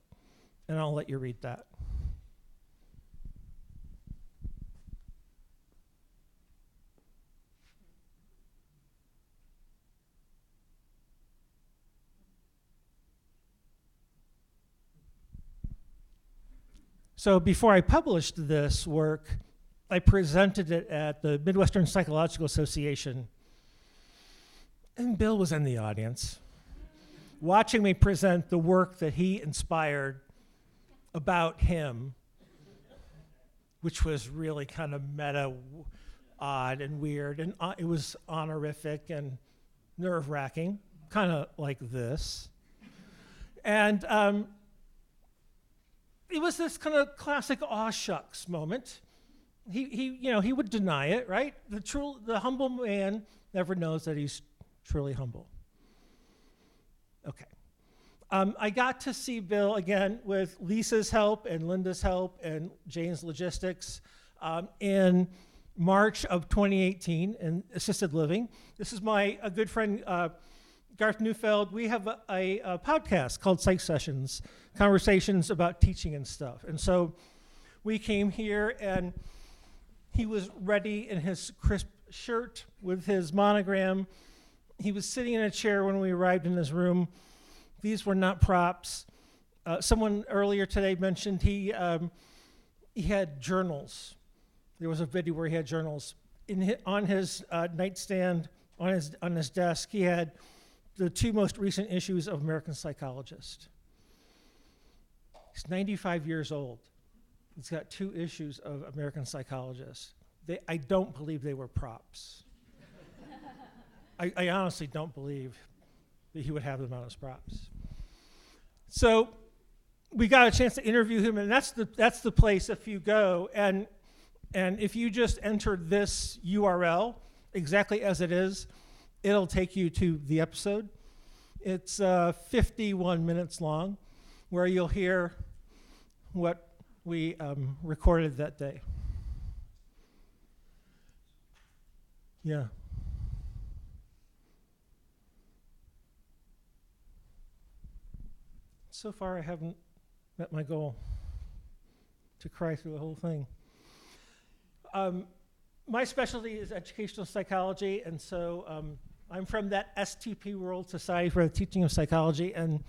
Speaker 17: and I'll let you read that. So before I published this work, I presented it at the Midwestern Psychological Association, and Bill was in the audience, watching me present the work that he inspired about him, which was really kind of meta, odd and weird, and it was honorific and nerve-wracking, kind of like this. And it was this kind of classic aw shucks moment. He would deny it, right? The humble man never knows that he's truly humble. Okay. I got to see Bill again with Lisa's help and Linda's help and Jane's Logistics in March of 2018 in assisted living. This is a good friend, Garth Neufeld. We have a podcast called Psych Sessions, conversations about teaching and stuff. And so we came here, and he was ready in his crisp shirt with his monogram. He was sitting in a chair when we arrived in his room. These were not props. Someone earlier today mentioned he had journals. There was a video where he had journals. On his nightstand, on his desk, he had the 2 most recent issues of American Psychologist. He's 95 years old. He's got 2 issues of American Psychologist. I don't believe they were props. I honestly don't believe that he would have them out as props. So we got a chance to interview him, and that's the place if you go, and if you just enter this URL exactly as it is, it'll take you to the episode. It's 51 minutes long, where you'll hear what we recorded that day. Yeah. So far, I haven't met my goal to cry through the whole thing. My specialty is educational psychology, and so I'm from that STP world, Society for the Teaching of Psychology, and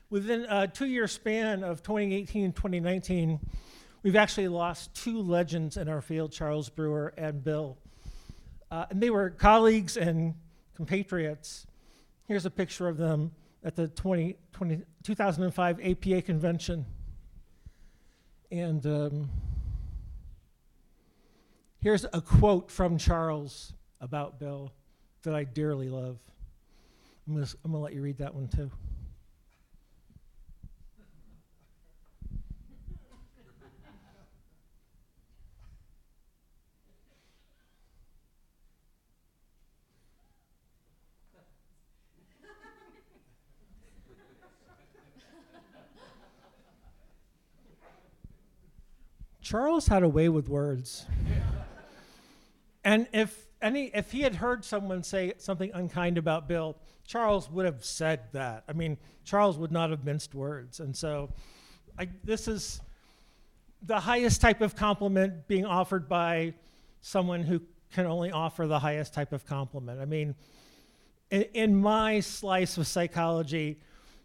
Speaker 17: within a 2-year span of 2018 and 2019, we've actually lost 2 legends in our field, Charles Brewer and Bill. And they were colleagues and compatriots. Here's a picture of them at the 2005 APA convention. And here's a quote from Charles about Bill that I dearly love. I'm gonna let you read that one too. Charles had a way with words. And if he had heard someone say something unkind about Bill, Charles would have said that. I mean, Charles would not have minced words. And so this is the highest type of compliment being offered by someone who can only offer the highest type of compliment. I mean, in my slice of psychology,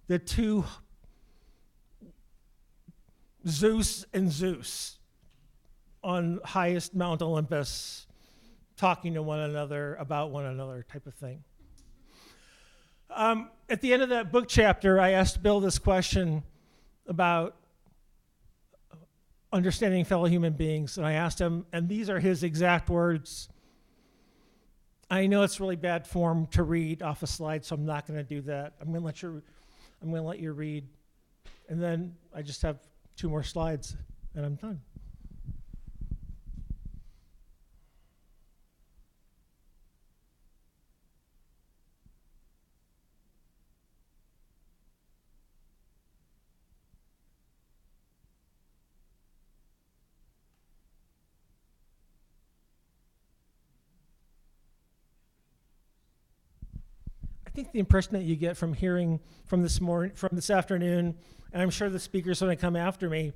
Speaker 17: the 2 Zeus and Zeus on highest Mount Olympus, talking to one another about one another type of thing. At the end of that book chapter, I asked Bill this question about understanding fellow human beings, and I asked him, and these are his exact words. I know it's really bad form to read off a slide, so I'm not going to do that. I'm going to let you read, and then I just have 2 more slides, and I'm done. think the impression that you get from hearing from this afternoon, and I'm sure the speakers are going to come after me,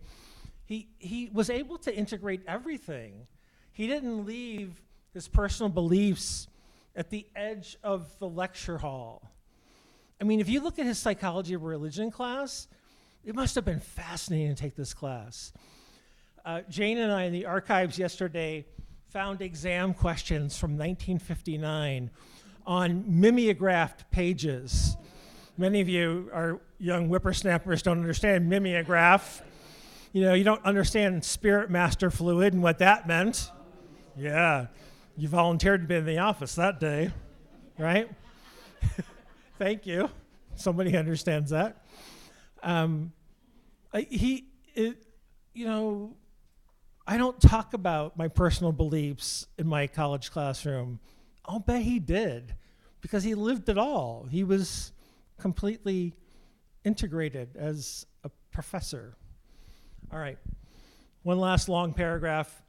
Speaker 17: he was able to integrate everything. He didn't leave his personal beliefs at the edge of the lecture hall. I mean, if you look at his psychology of religion class, it must have been fascinating to take this class. Jane and I in the archives yesterday found exam questions from 1959 on mimeographed pages. Many of you are young whippersnappers, don't understand mimeograph. You know, you don't understand spirit master fluid and what that meant. Yeah, you volunteered to be in the office that day, right? Thank you. Somebody understands that. I don't talk about my personal beliefs in my college classroom. I'll bet he did, because he lived it all. He was completely integrated as a professor. All right, one last long paragraph.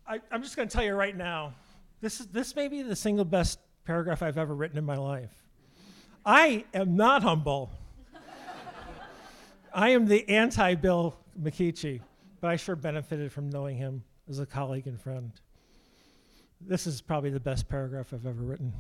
Speaker 17: I'm just going to tell you right now, this may be the single best paragraph I've ever written in my life. I am not humble. I am the anti-Bill McKeachie, but I sure benefited from knowing him as a colleague and friend. This is probably the best paragraph I've ever written.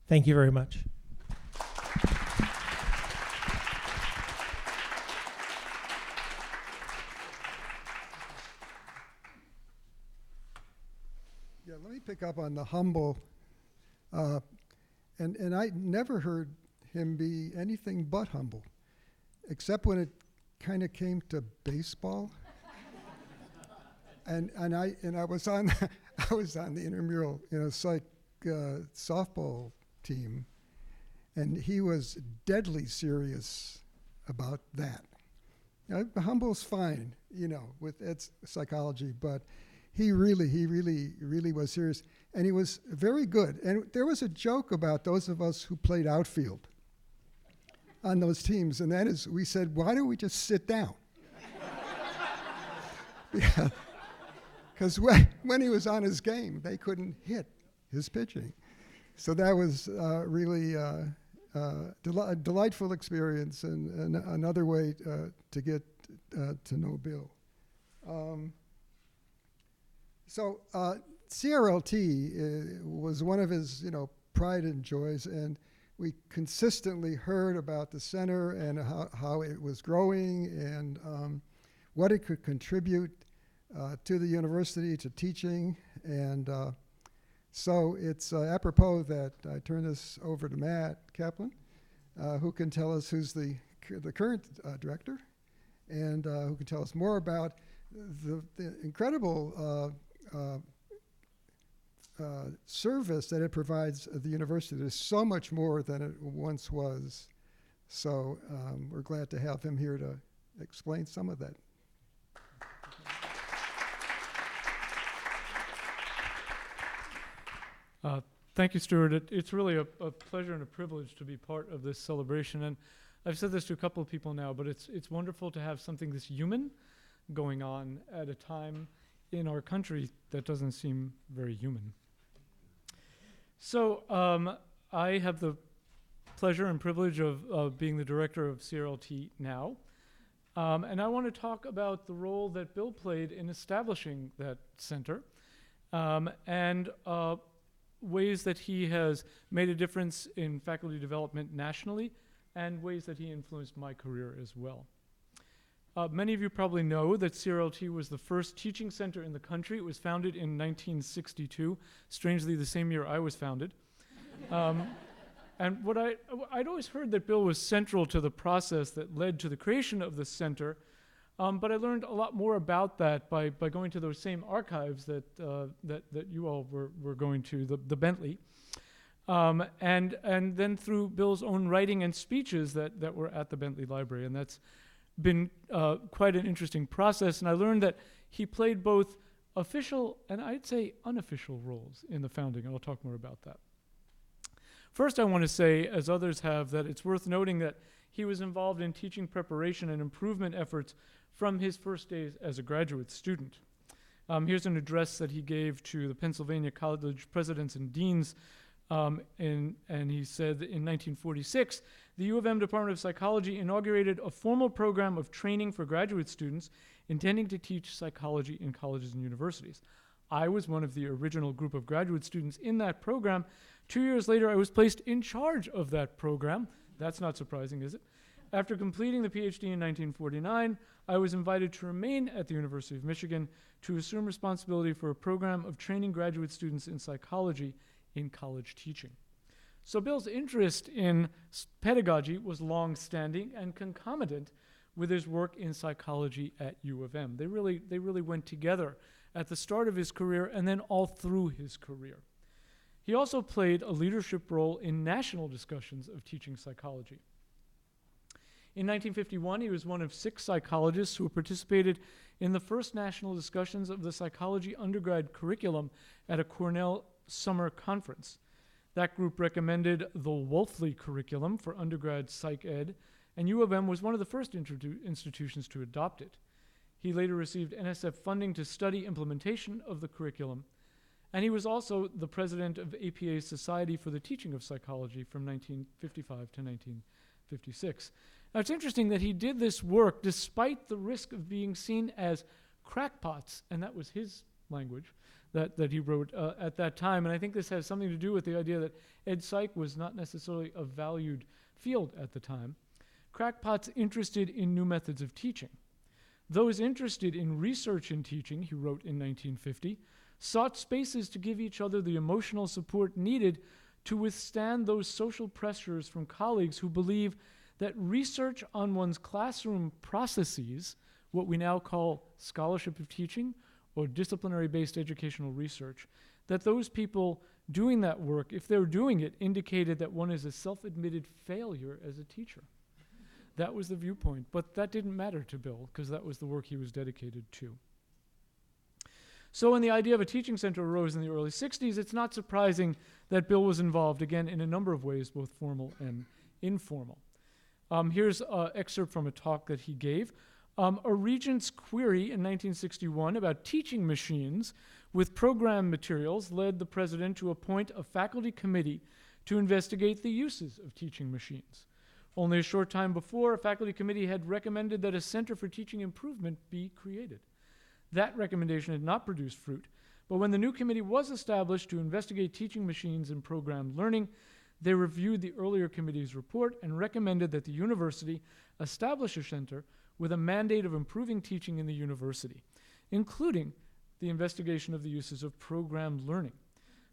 Speaker 17: Thank you very much.
Speaker 16: Yeah, let me pick up on the humble. And I never heard him be anything but humble, except when it kind of came to baseball. and I was on the intramural, psych softball team, and he was deadly serious about that. Humble's fine, with Ed's psychology, but he really was serious, and he was very good. And there was a joke about those of us who played outfield on those teams, and that is, we said, why don't we just sit down? Because when he was on his game, they couldn't hit his pitching. So that was really a delightful experience, and another way to get to know Bill. So CRLT was one of his, pride and joys, and we consistently heard about the center and how it was growing and what it could contribute to the university, to teaching, and so it's apropos that I turn this over to Matt Kaplan, who can tell us who's the current director, and who can tell us more about the incredible service that it provides the university. There's so much more than it once was. So we're glad to have him here to explain some of that.
Speaker 18: Thank you, Stuart. It's really a pleasure and a privilege to be part of this celebration. And I've said this to a couple of people now, but it's wonderful to have something this human going on at a time in our country that doesn't seem very human. So I have the pleasure and privilege of being the director of CRLT now. And I want to talk about the role that Bill played in establishing that center, and ways that he has made a difference in faculty development nationally, and ways that he influenced my career as well. Many of you probably know that CRLT was the first teaching center in the country. It was founded in 1962, strangely the same year I was founded. And what I'd always heard that Bill was central to the process that led to the creation of the center, But I learned a lot more about that by going to those same archives that you all were going to, the Bentley. And then through Bill's own writing and speeches that were at the Bentley Library. And that's been quite an interesting process. And I learned that he played both official and I'd say unofficial roles in the founding, and I'll talk more about that. First, I want to say, as others have, that it's worth noting that he was involved in teaching preparation and improvement efforts from his first days as a graduate student. Here's an address that he gave to the Pennsylvania College presidents and deans, and he said that in 1946, the U of M Department of Psychology inaugurated a formal program of training for graduate students intending to teach psychology in colleges and universities. I was one of the original group of graduate students in that program. 2 years later, I was placed in charge of that program. That's not surprising, is it? After completing the PhD in 1949, I was invited to remain at the University of Michigan to assume responsibility for a program of training graduate students in psychology in college teaching. So Bill's interest in pedagogy was long-standing and concomitant with his work in psychology at U of M. They really went together at the start of his career and then all through his career. He also played a leadership role in national discussions of teaching psychology. In 1951, he was one of 6 psychologists who participated in the first national discussions of the psychology undergrad curriculum at a Cornell summer conference. That group recommended the Wolfley curriculum for undergrad psych ed, and U of M was one of the first institutions to adopt it. He later received NSF funding to study implementation of the curriculum, and he was also the president of APA's Society for the Teaching of Psychology from 1955 to 1956. Now, it's interesting that he did this work despite the risk of being seen as crackpots, and that was his language that he wrote at that time. And I think this has something to do with the idea that ed psych was not necessarily a valued field at the time. Crackpots interested in new methods of teaching. Those interested in research and teaching, he wrote in 1950, sought spaces to give each other the emotional support needed to withstand those social pressures from colleagues who believe that research on one's classroom processes, what we now call scholarship of teaching or disciplinary-based educational research, that those people doing that work, if they're doing it, indicated that one is a self-admitted failure as a teacher. That was the viewpoint, but that didn't matter to Bill because that was the work he was dedicated to. So when the idea of a teaching center arose in the early 60s, it's not surprising that Bill was involved, again, in a number of ways, both formal and informal. Here's an excerpt from a talk that he gave. A regent's query in 1961 about teaching machines with program materials led the president to appoint a faculty committee to investigate the uses of teaching machines. Only a short time before, a faculty committee had recommended that a Center for Teaching Improvement be created. That recommendation had not produced fruit, but when the new committee was established to investigate teaching machines and programmed learning, they reviewed the earlier committee's report and recommended that the university establish a center with a mandate of improving teaching in the university, including the investigation of the uses of programmed learning.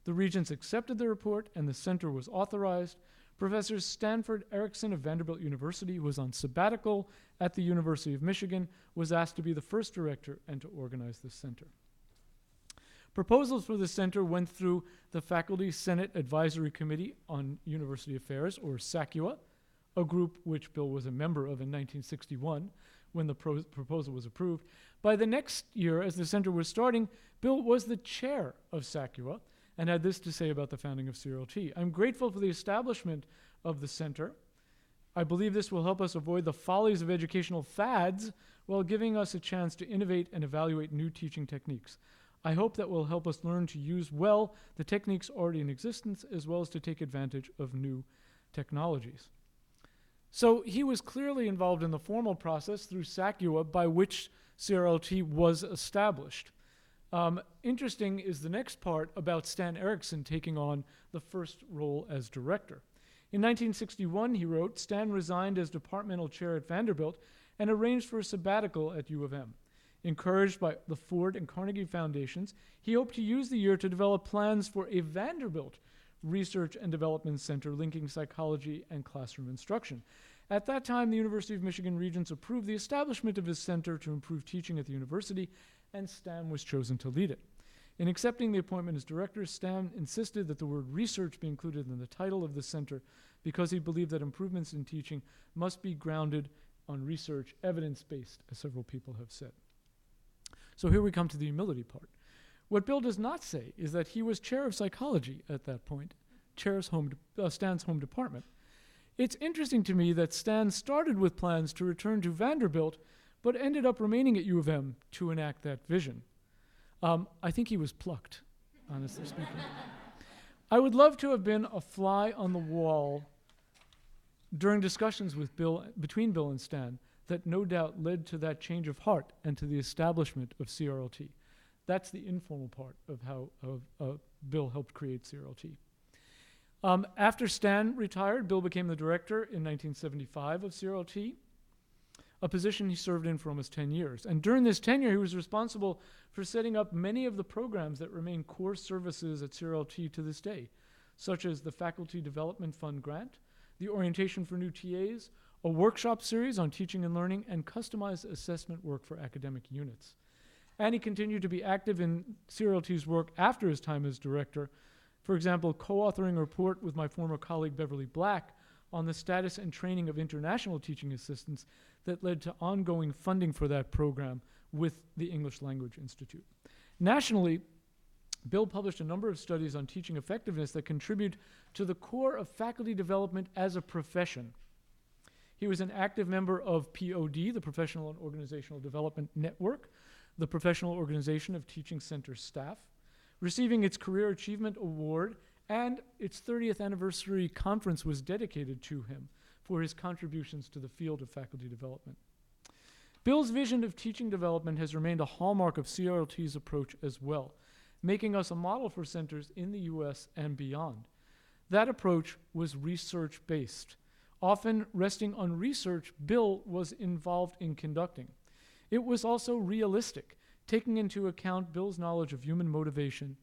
Speaker 18: The regents accepted the report and the center was authorized. Professor Stanford Erickson of Vanderbilt University, who was on sabbatical at the University of Michigan, was asked to be the first director and to organize the center. Proposals for the center went through the Faculty Senate Advisory Committee on University Affairs, or SACUA, a group which Bill was a member of in 1961 when the proposal was approved. By the next year, as the center was starting, Bill was the chair of SACUA and had this to say about the founding of CRLT. I'm grateful for the establishment of the center. I believe this will help us avoid the follies of educational fads while giving us a chance to innovate and evaluate new teaching techniques. I hope that will help us learn to use well the techniques already in existence as well as to take advantage of new technologies. So he was clearly involved in the formal process through SACUA by which CRLT was established. Interesting is the next part about Stan Erickson taking on the first role as director. In 1961, he wrote, Stan resigned as departmental chair at Vanderbilt and arranged for a sabbatical at U of M. Encouraged by the Ford and Carnegie Foundations, he hoped to use the year to develop plans for a Vanderbilt Research and Development Center linking psychology and classroom instruction. At that time, the University of Michigan Regents approved the establishment of his center to improve teaching at the university, and Stan was chosen to lead it. In accepting the appointment as director, Stan insisted that the word research be included in the title of the center because he believed that improvements in teaching must be grounded on research, evidence-based, as several people have said. So here we come to the humility part. What Bill does not say is that he was chair of psychology at that point, Stan's home department. It's interesting to me that Stan started with plans to return to Vanderbilt, but ended up remaining at U of M to enact that vision. I think he was plucked, honestly speaking. I would love to have been a fly on the wall during discussions with between Bill and Stan that no doubt led to that change of heart and to the establishment of CRLT. That's the informal part of how Bill helped create CRLT. After Stan retired, Bill became the director in 1975 of CRLT, a position he served in for almost 10 years. And during this tenure, he was responsible for setting up many of the programs that remain core services at CRLT to this day, such as the Faculty Development Fund grant, the Orientation for New TAs, a workshop series on teaching and learning, and customized assessment work for academic units. And he continued to be active in CRLT's work after his time as director, for example, co-authoring a report with my former colleague Beverly Black on the status and training of international teaching assistants that led to ongoing funding for that program with the English Language Institute. Nationally, Bill published a number of studies on teaching effectiveness that contribute to the core of faculty development as a profession. He was an active member of POD, the Professional and Organizational Development Network, the professional organization of teaching center staff, receiving its Career Achievement Award, and its 30th anniversary conference was dedicated to him for his contributions to the field of faculty development. Bill's vision of teaching development has remained a hallmark of CRLT's approach as well, making us a model for centers in the US and beyond. That approach was research-based. Often resting on research Bill was involved in conducting. It was also realistic, taking into account Bill's knowledge of human motivation,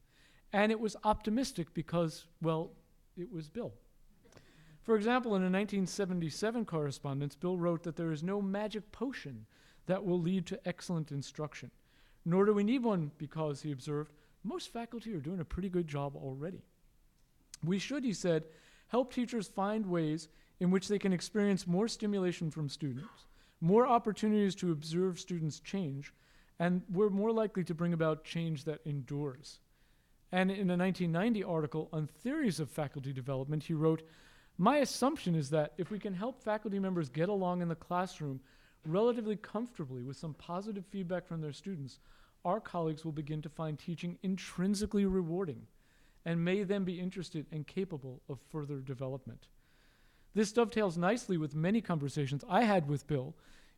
Speaker 18: and it was optimistic because, well, it was Bill. For example, in a 1977 correspondence, Bill wrote that there is no magic potion that will lead to excellent instruction, nor do we need one because, he observed, most faculty are doing a pretty good job already. We should, he said, help teachers find ways in which they can experience more stimulation from students, more opportunities to observe students change, and we're more likely to bring about change that endures. And in a 1990 article on theories of faculty development, he wrote, "My assumption is that if we can help faculty members get along in the classroom relatively comfortably with some positive feedback from their students, our colleagues will begin to find teaching intrinsically rewarding and may then be interested and capable of further development." This dovetails nicely with many conversations I had with Bill,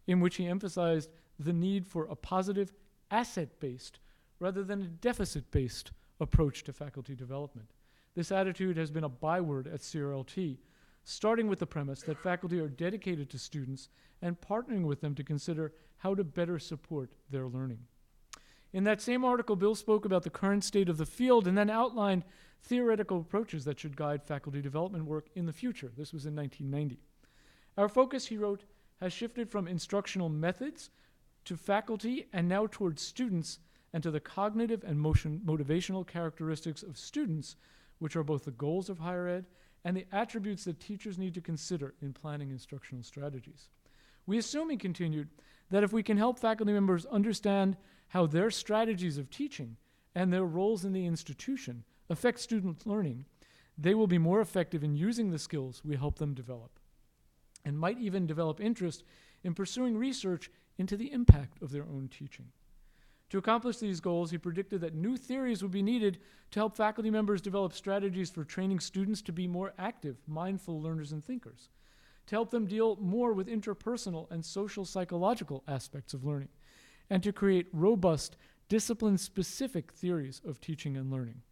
Speaker 18: in which he emphasized the need for a positive, asset-based, rather than a deficit-based approach to faculty development. This attitude has been a byword at CRLT, starting with the premise that faculty are dedicated to students and partnering with them to consider how to better support their learning. In that same article, Bill spoke about the current state of the field and then outlined theoretical approaches that should guide faculty development work in the future. This was in 1990. Our focus, he wrote, has shifted from instructional methods to faculty and now towards students and to the cognitive and motivational characteristics of students, which are both the goals of higher ed and the attributes that teachers need to consider in planning instructional strategies. We assume, he continued, that if we can help faculty members understand how their strategies of teaching and their roles in the institution affect student learning, they will be more effective in using the skills we help them develop, and might even develop interest in pursuing research into the impact of their own teaching. To accomplish these goals, he predicted that new theories would be needed to help faculty members develop strategies for training students to be more active, mindful learners and thinkers, to help them deal more with interpersonal and social psychological aspects of learning, and to create robust, discipline-specific theories of teaching and learning.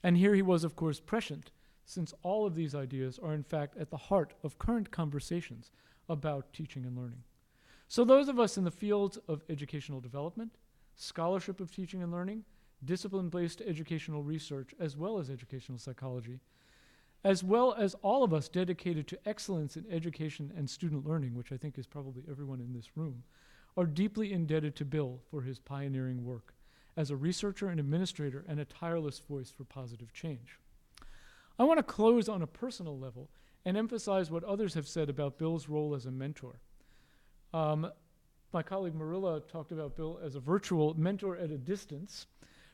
Speaker 18: And here he was, of course, prescient, since all of these ideas are in fact at the heart of current conversations about teaching and learning. So those of us in the fields of educational development, scholarship of teaching and learning, discipline-based educational research, as well as educational psychology, as well as all of us dedicated to excellence in education and student learning, which I think is probably everyone in this room, are deeply indebted to Bill for his pioneering work as a researcher and administrator and a tireless voice for positive change. I want to close on a personal level and emphasize what others have said about Bill's role as a mentor. My colleague Marilla talked about Bill as a virtual mentor at a distance.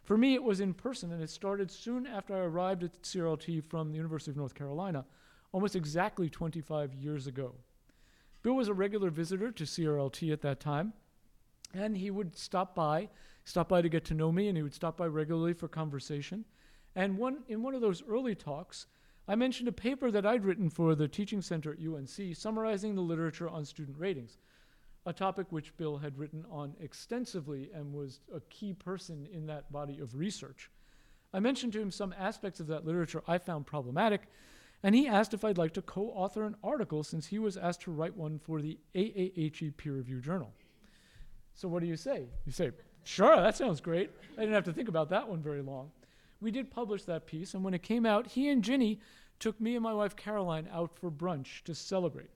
Speaker 18: For me, it was in person, and it started soon after I arrived at CRLT from the University of North Carolina, almost exactly 25 years ago. Bill was a regular visitor to CRLT at that time, and he would stop by to get to know me, and he would stop by regularly for conversation. And in one of those early talks, I mentioned a paper that I'd written for the Teaching Center at UNC summarizing the literature on student ratings, a topic which Bill had written on extensively and was a key person in that body of research. I mentioned to him some aspects of that literature I found problematic, and he asked if I'd like to co-author an article since he was asked to write one for the AAHE peer review journal. So what do you say? You say, sure, that sounds great. I didn't have to think about that one very long. We did publish that piece, and when it came out, he and Ginny took me and my wife Caroline out for brunch to celebrate.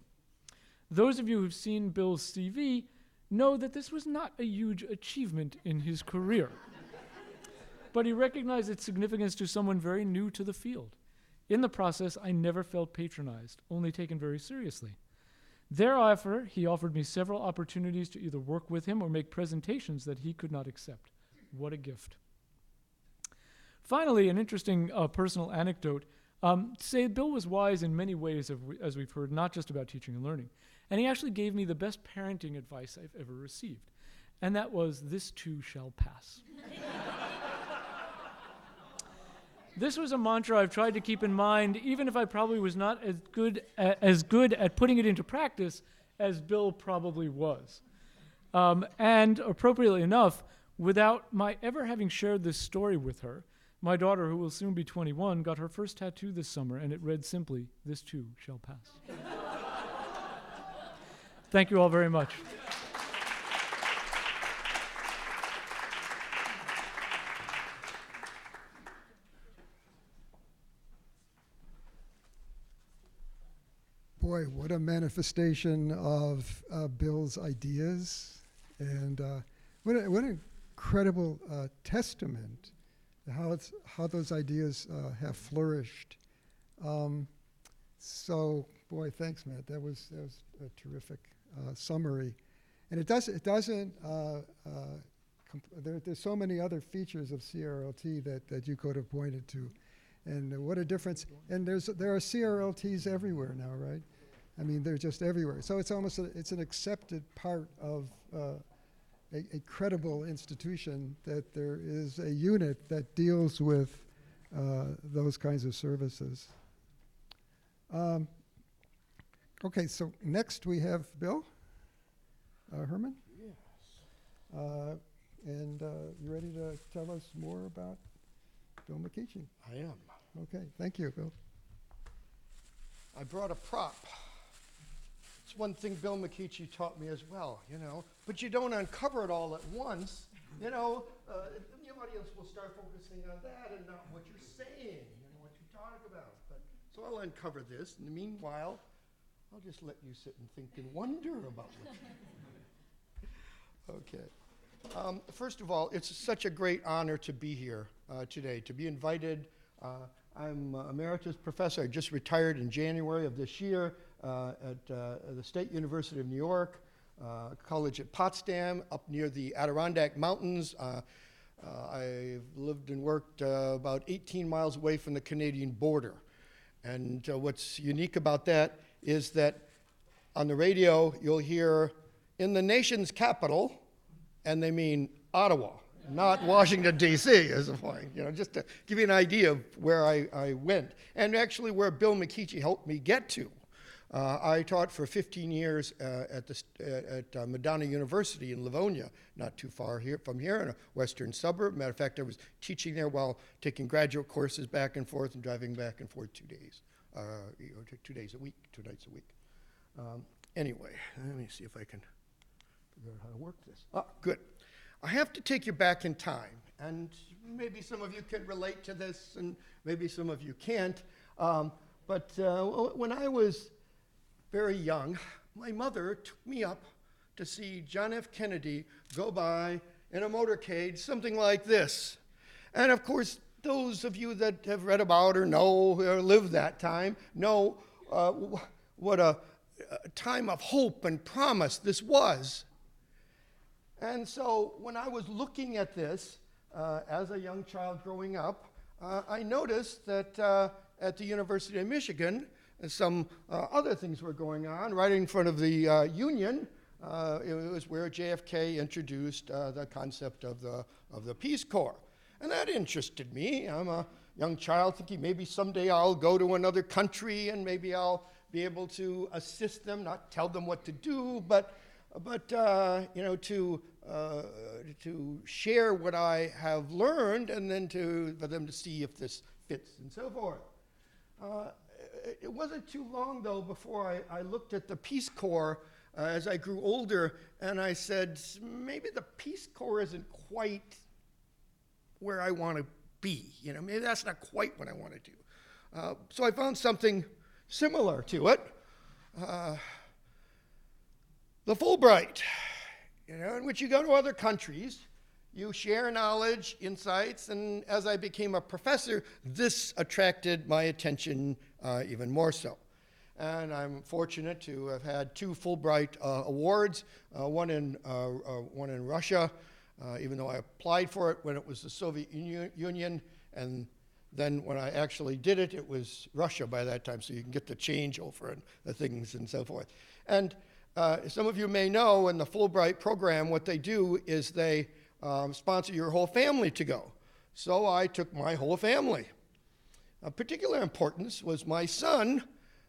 Speaker 18: Those of you who've seen Bill's CV know that this was not a huge achievement in his career. But he recognized its significance to someone very new to the field. In the process, I never felt patronized, only taken very seriously. Thereafter, he offered me several opportunities to either work with him or make presentations that he could not accept. What a gift. Finally, an interesting personal anecdote. Say Bill was wise in many ways, as we've heard, not just about teaching and learning. And he actually gave me the best parenting advice I've ever received. And that was, this too shall pass. This was a mantra I've tried to keep in mind, even if I probably was not as good at putting it into practice as Bill probably was. And appropriately enough, without my ever having shared this story with her, my daughter, who will soon be 21, got her first tattoo this summer, and it read simply, this too shall pass. Thank you all very much.
Speaker 16: Boy, what a manifestation of Bill's ideas, and what an incredible testament to how those ideas have flourished. So, boy, thanks, Matt. That was a terrific summary, and there's so many other features of CRLT that you could have pointed to, and what a difference. And there are CRLTs everywhere now, right? I mean, they're just everywhere. So it's almost it's an accepted part of a credible institution that there is a unit that deals with those kinds of services. Okay, so next we have Bill Herman. Yes. And you ready to tell us more about Bill McKeachie?
Speaker 19: I am.
Speaker 16: Okay, thank you, Bill.
Speaker 19: I brought a prop. It's one thing Bill McKeachie taught me as well, but you don't uncover it all at once. The audience will start focusing on that and not what you're saying, what you talk about. So I'll uncover this. In the meanwhile, I'll just let you sit and think and wonder about what Okay. First of all, it's such a great honor to be here today, to be invited. I'm emeritus professor. I just retired in January of this year at the State University of New York, college at Potsdam, up near the Adirondack Mountains. I've lived and worked about 18 miles away from the Canadian border. And what's unique about that is that on the radio, you'll hear in the nation's capital, and they mean Ottawa, not Washington, D.C., is the point, just to give you an idea of where I went, and actually where Bill McKeachie helped me get to. I taught for 15 years at Madonna University in Livonia, not too far from here in a western suburb. Matter of fact, I was teaching there while taking graduate courses back and forth and driving back and forth 2 days, 2 days a week, 2 nights a week. Anyway, let me see if I can figure out how to work this. Good. I have to take you back in time, and maybe some of you can relate to this, and maybe some of you can't. But when I was very young, my mother took me up to see John F. Kennedy go by in a motorcade, something like this. And of course, those of you that have read about or know or lived that time know what a time of hope and promise this was. And so when I was looking at this as a young child growing up, I noticed that at the University of Michigan, some other things were going on. Right in front of the Union, it was where JFK introduced the concept of the Peace Corps. And that interested me. I'm a young child thinking maybe someday I'll go to another country and maybe I'll be able to assist them, not tell them what to do, but you know, to share what I have learned, and then for them to see if this fits and so forth. It wasn't too long though before I looked at the Peace Corps as I grew older, and I said, maybe the Peace Corps isn't quite where I want to be. You know, maybe that's not quite what I want to do. So I found something similar to it. The Fulbright, you know, in which you go to other countries, you share knowledge, insights, and as I became a professor, this attracted my attention even more so. And I'm fortunate to have had 2 Fulbright awards, one in Russia, even though I applied for it when it was the Soviet Union, and then when I actually did it, it was Russia by that time, so you can get the changeover and the things and so forth. And some of you may know in the Fulbright program, what they do is they sponsor your whole family to go. So I took my whole family. Of particular importance was my son,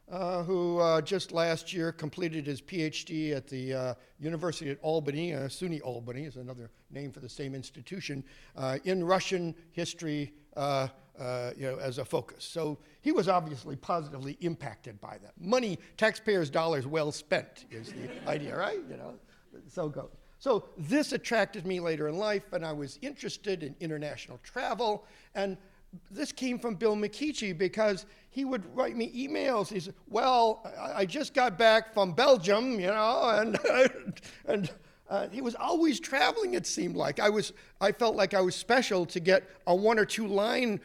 Speaker 19: who just last year completed his PhD at the University at Albany, SUNY Albany is another name for the same institution, in Russian history, you know, as a focus. So he was obviously positively impacted by that. Money, taxpayers' dollars well spent is the idea, right? You know, so go. So this attracted me later in life, and I was interested in international travel, and this came from Bill McKeachie because he would write me emails. He said, well, I just got back from Belgium, you know, and he was always traveling, it seemed like. I felt like I was special to get a 1 or 2 line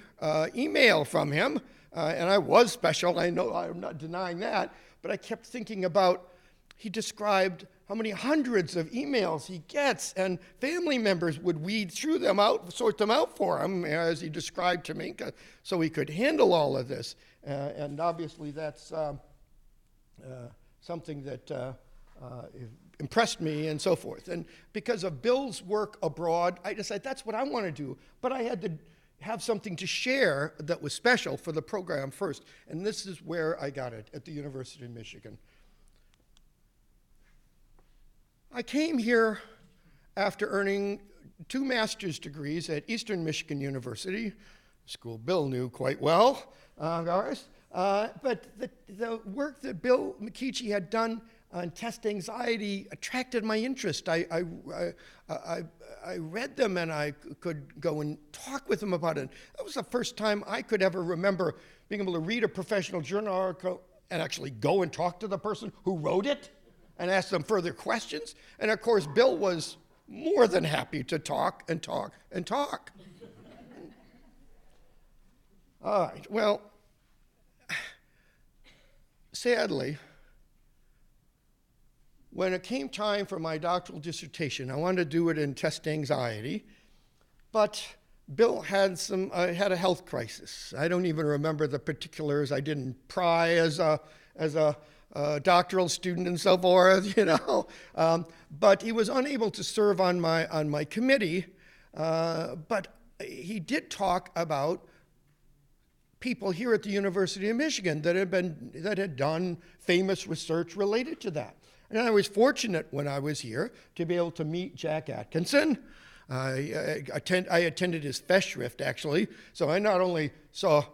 Speaker 19: email from him, and I was special. I know, I'm not denying that, but I kept thinking about, he described how many hundreds of emails he gets, and family members would weed through them out, sort them out for him, as he described to me, so he could handle all of this. And obviously that's something that impressed me and so forth. And because of Bill's work abroad, I decided that's what I want to do, but I had to have something to share that was special for the program first, and this is where I got it, at the University of Michigan. I came here after earning 2 master's degrees at Eastern Michigan University, a school Bill knew quite well, of course. But the work that Bill McKeachie had done on test anxiety attracted my interest. I read them, and I could go and talk with them about it. That was the first time I could ever remember being able to read a professional journal article and actually go and talk to the person who wrote it and ask them further questions. And of course, Bill was more than happy to talk and talk and talk. All right, well, sadly, when it came time for my doctoral dissertation, I wanted to do it in test anxiety, but Bill had a health crisis. I don't even remember the particulars. I didn't pry as a doctoral student and so forth, you know. But he was unable to serve on my committee. But he did talk about people here at the University of Michigan that had done famous research related to that. And I was fortunate when I was here to be able to meet Jack Atkinson. I attended his Festschrift, actually, so I not only saw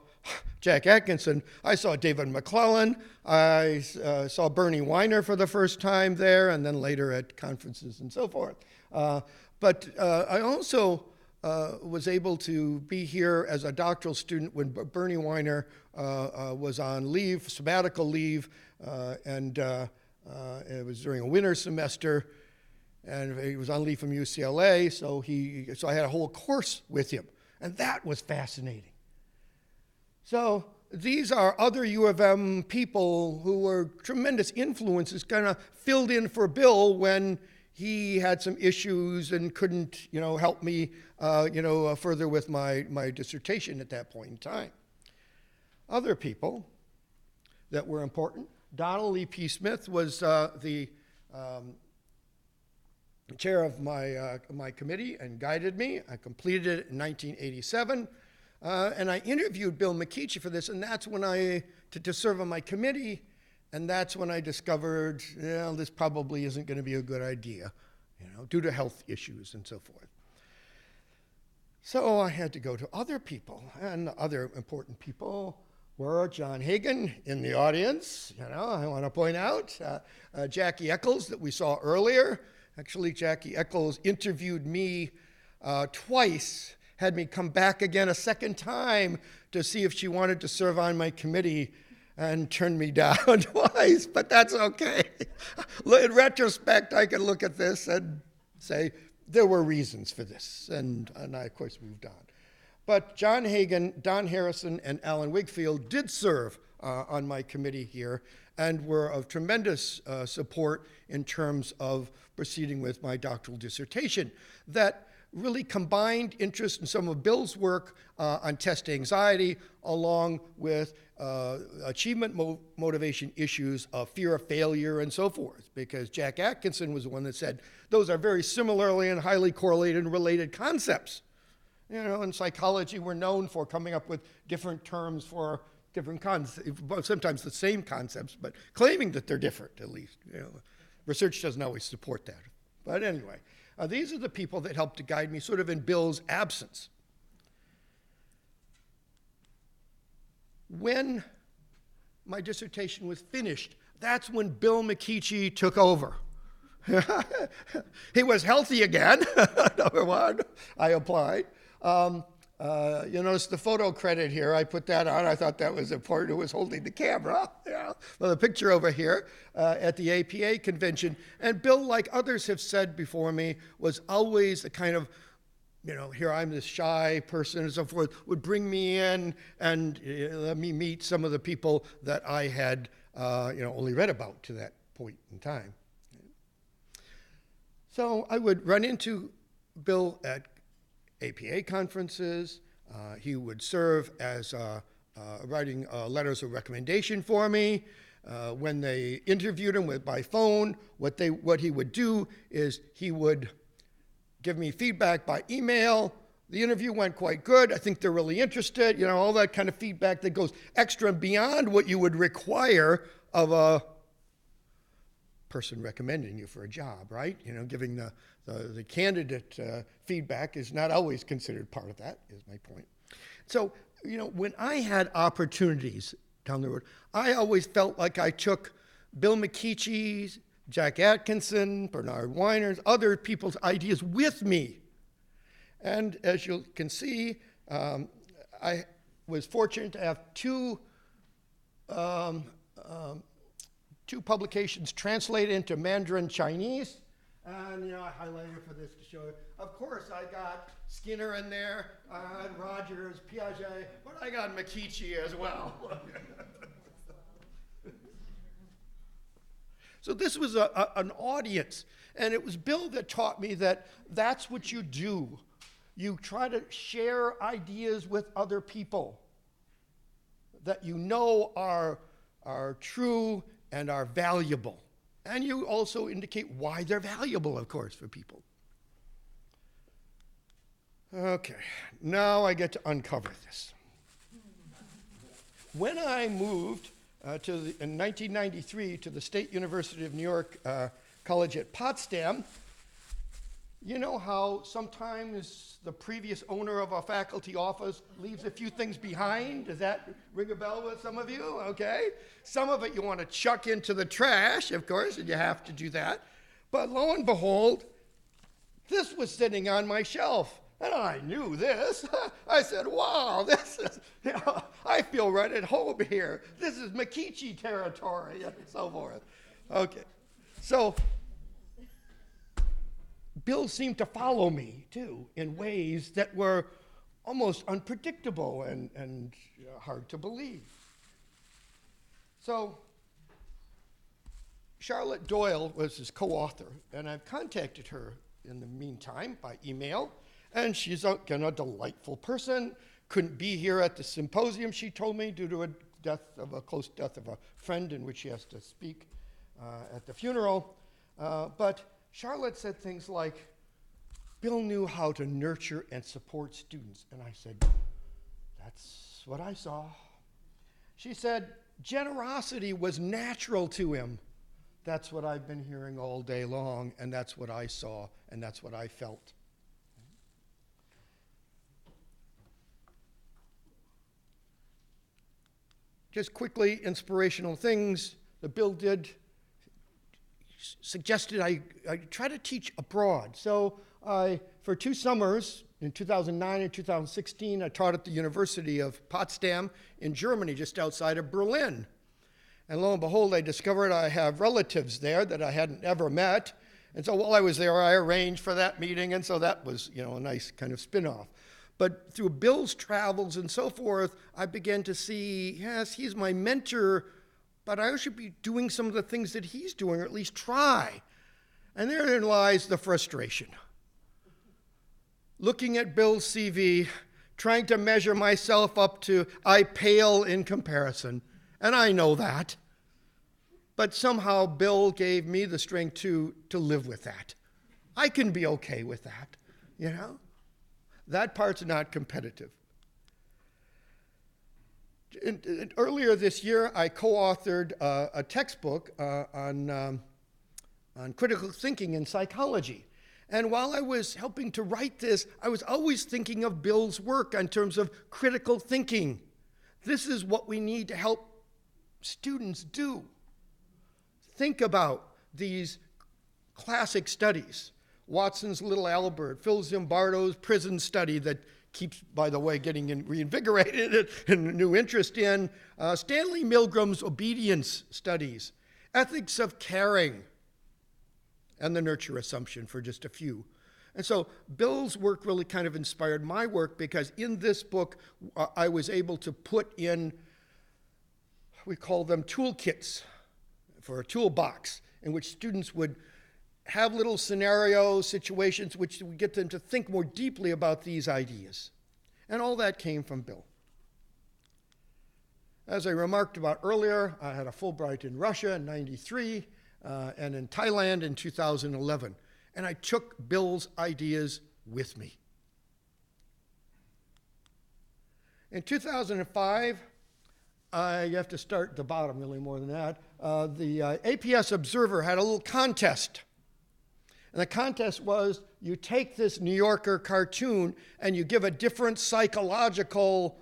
Speaker 19: Jack Atkinson, I saw David McClellan, I saw Bernie Weiner for the first time there, and then later at conferences and so forth. But I also was able to be here as a doctoral student when Bernie Weiner was on leave, sabbatical leave, and it was during a winter semester, and he was on leave from UCLA, so I had a whole course with him, and that was fascinating. So these are other U of M people who were tremendous influences, kind of filled in for Bill when he had some issues and couldn't, help me, further with my dissertation at that point in time. Other people that were important. Donald E. P. Smith was the chair of my committee and guided me. I completed it in 1987. And I interviewed Bill McKeachie for this, and that's when to serve on my committee, and that's when I discovered, this probably isn't going to be a good idea, due to health issues and so forth. So I had to go to other people, and other important people were John Hagan in the audience, I want to point out, Jackie Eccles that we saw earlier. Actually, Jackie Eccles interviewed me twice, had me come back again a second time to see if she wanted to serve on my committee, and turned me down twice, but that's okay. In retrospect, I can look at this and say there were reasons for this, and I, of course, moved on. But John Hagan, Don Harrison, and Alan Wigfield did serve on my committee here and were of tremendous support in terms of proceeding with my doctoral dissertation that really combined interest in some of Bill's work on test anxiety along with achievement motivation issues of fear of failure and so forth, because Jack Atkinson was the one that said those are very similarly and highly correlated and related concepts. In psychology, we're known for coming up with different terms for different concepts, sometimes the same concepts, but claiming that they're different, at least. Research doesn't always support that. But anyway, these are the people that helped to guide me sort of in Bill's absence. When my dissertation was finished, that's when Bill McKeachie took over. He was healthy again, number one. I applied. You notice the photo credit here. I put that on. I thought that was important. Who was holding the camera? Well, the picture over here at the APA convention. And Bill, like others have said before me, was always a kind of, here I'm this shy person and so forth, would bring me in and let me meet some of the people that I had, only read about to that point in time. So I would run into Bill at APA conferences. He would serve as writing letters of recommendation for me. When they interviewed him by phone, what he would do is he would give me feedback by email. The interview went quite good. I think they're really interested. All that kind of feedback that goes extra and beyond what you would require of a person recommending you for a job, right? Giving the candidate feedback is not always considered part of that, is my point. So, when I had opportunities down the road, I always felt like I took Bill McKeachie's, Jack Atkinson, Bernard Weiner's, other people's ideas with me. And as you can see, I was fortunate to have two publications translated into Mandarin Chinese. And, I highlighted for this to show you. Of course, I got Skinner in there, Rogers, Piaget, but I got McKeachie as well. So this was an audience, and it was Bill that taught me that that's what you do. You try to share ideas with other people that are true and are valuable. And you also indicate why they're valuable, of course, for people. Okay, now I get to uncover this. When I moved in 1993 to the State University of New York College at Potsdam, you know how sometimes the previous owner of a faculty office leaves a few things behind? Does that ring a bell with some of you? Okay. Some of it you want to chuck into the trash, of course, and you have to do that. But lo and behold, this was sitting on my shelf. And I knew this. I said, wow, this is, I feel right at home here. This is McKeachie territory, and so forth. Okay. So Bill seemed to follow me, too, in ways that were almost unpredictable and hard to believe. So Charlotte Doyle was his co-author, and I've contacted her in the meantime by email, and she's a delightful person. Couldn't be here at the symposium, she told me, due to a close death of a friend in which she has to speak at the funeral. But Charlotte said things like, Bill knew how to nurture and support students. And I said, that's what I saw. She said, generosity was natural to him. That's what I've been hearing all day long, and that's what I saw, and that's what I felt. Just quickly, inspirational things that Bill did. Suggested I try to teach abroad. So for 2 summers, in 2009 and 2016, I taught at the University of Potsdam in Germany, just outside of Berlin. And lo and behold, I discovered I have relatives there that I hadn't ever met. And so while I was there, I arranged for that meeting, and so that was, a nice kind of spin-off. But through Bill's travels and so forth, I began to see, yes, he's my mentor, but I should be doing some of the things that he's doing, or at least try. And therein lies the frustration. Looking at Bill's CV, trying to measure myself up to, I pale in comparison. And I know that. But somehow Bill gave me the strength to live with that. I can be okay with that, That part's not competitive. Earlier this year, I co-authored a textbook on critical thinking in psychology. And while I was helping to write this, I was always thinking of Bill's work in terms of critical thinking. This is what we need to help students do. Think about these classic studies. Watson's Little Albert, Phil Zimbardo's prison study that keeps, by the way, getting reinvigorated and a new interest in, Stanley Milgram's obedience studies, ethics of caring, and the nurture assumption, for just a few. And so Bill's work really kind of inspired my work, because in this book, I was able to put in, we call them toolkits, for a toolbox, in which students would have little scenarios, situations, which would get them to think more deeply about these ideas. And all that came from Bill. As I remarked about earlier, I had a Fulbright in Russia in '93 and in Thailand in 2011. And I took Bill's ideas with me. In 2005, you have to start at the bottom really more than that. The APS Observer had a little contest. And the contest was, you take this New Yorker cartoon and you give a different psychological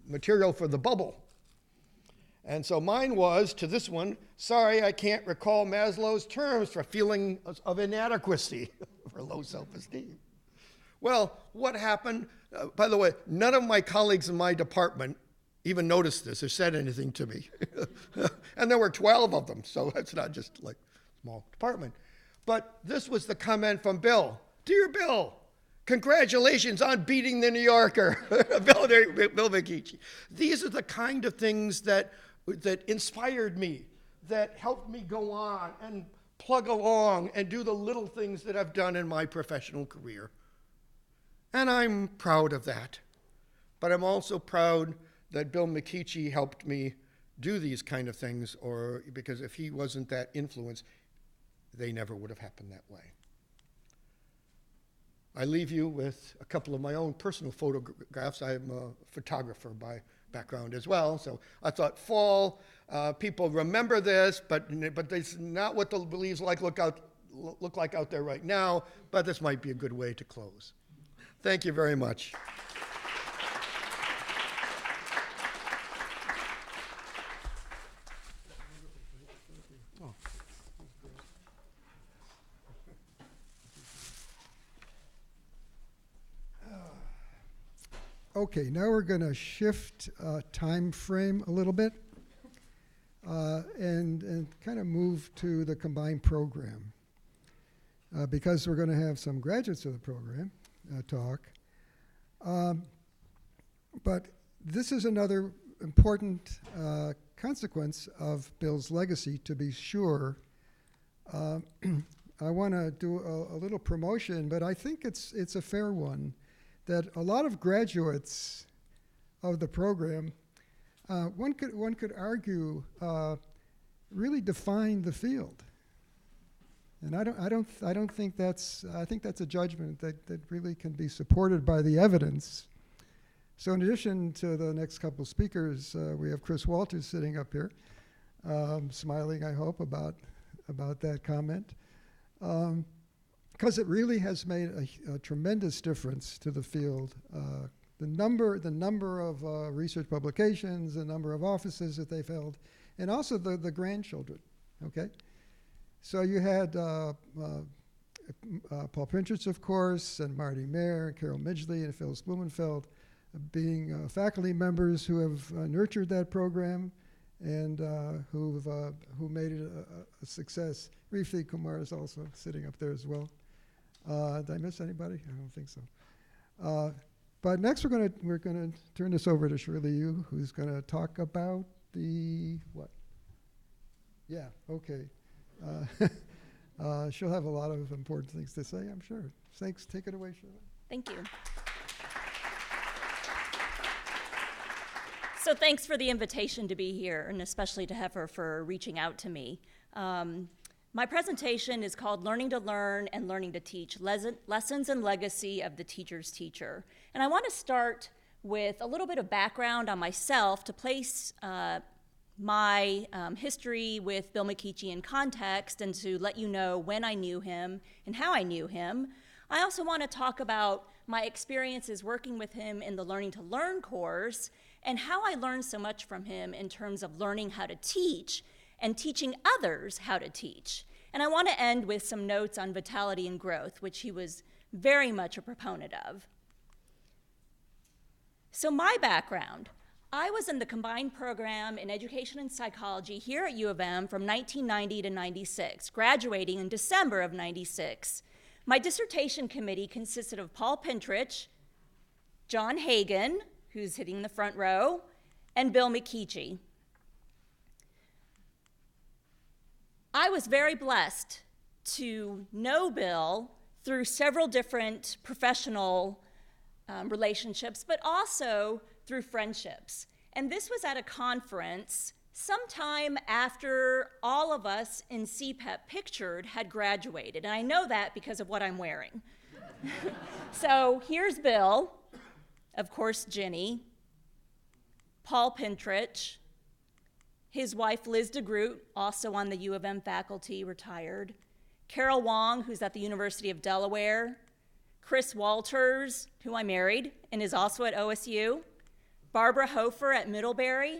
Speaker 19: material for the bubble. And so mine was, to this one, sorry, I can't recall Maslow's terms for feeling of inadequacy, for low self-esteem. Well, what happened? By the way, none of my colleagues in my department even noticed this or said anything to me. And there were 12 of them, so it's not just like a small department. But this was the comment from Bill. Dear Bill, congratulations on beating the New Yorker, Bill McKeachie. These are the kind of things that inspired me, that helped me go on and plug along and do the little things that I've done in my professional career. And I'm proud of that. But I'm also proud that Bill McKeachie helped me do these kind of things, because if he wasn't that influence, they never would have happened that way. I leave you with a couple of my own personal photographs. I'm a photographer by background as well, so I thought fall, people remember this, but it's not what the leaves look like out there right now, but this might be a good way to close. Thank you very much.
Speaker 16: Okay, now we're going to shift time frame a little bit and kind of move to the combined program because we're going to have some graduates of the program talk. But this is another important consequence of Bill's legacy, to be sure. I want to do a little promotion, but I think it's a fair one, that a lot of graduates of the program, one could argue, really define the field. And I don't think that's, I think that's a judgment that really can be supported by the evidence. So in addition to the next couple speakers, we have Chris Walters sitting up here, smiling, I hope, about that comment. Because it really has made a tremendous difference to the field. The number of research publications, the number of offices that they've held, and also the grandchildren, okay? So you had Paul Pinterich, of course, and Marty Mayer, and Carol Midgley, and Phyllis Blumenfeld, being faculty members who have nurtured that program and who made it a success. Rifi Kumar is also sitting up there as well. Did I miss anybody? I don't think so. But next we're gonna turn this over to Shirley Yu, who's gonna talk about the what? Yeah, okay. She'll have a lot of important things to say, I'm sure. Thanks. Take it away, Shirley.
Speaker 20: Thank you. So thanks for the invitation to be here, and especially to Heifer for reaching out to me. My presentation is called Learning to Learn and Learning to Teach, Lessons and Legacy of the Teacher's Teacher. And I want to start with a little bit of background on myself to place my history with Bill McKeachie in context and to let you know when I knew him and how I knew him. I also want to talk about my experiences working with him in the Learning to Learn course and how I learned so much from him in terms of learning how to teach and teaching others how to teach. And I want to end with some notes on vitality and growth, which he was very much a proponent of. So my background, I was in the combined program in education and psychology here at U of M from 1990 to 96, graduating in December of 96. My dissertation committee consisted of Paul Pinterich, John Hagan, who's sitting in the front row, and Bill McKeachie. I was very blessed to know Bill through several different professional relationships, but also through friendships. And this was at a conference sometime after all of us in CPEP pictured had graduated. And I know that because of what I'm wearing. So here's Bill, of course, Ginny, Paul Pinterich, his wife Liz DeGroot, also on the U of M faculty, retired, Carol Wong, who's at the University of Delaware, Chris Walters, who I married and is also at OSU, Barbara Hofer at Middlebury,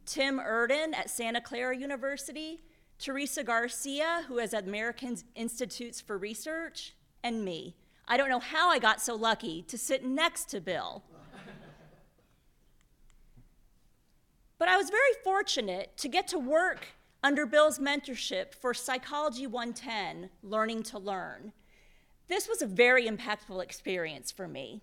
Speaker 20: Tim Erden at Santa Clara University, Teresa Garcia, who is at American Institutes for Research, and me. I don't know how I got so lucky to sit next to Bill. But I was very fortunate to get to work under Bill's mentorship for Psychology 110, Learning to Learn. This was a very impactful experience for me.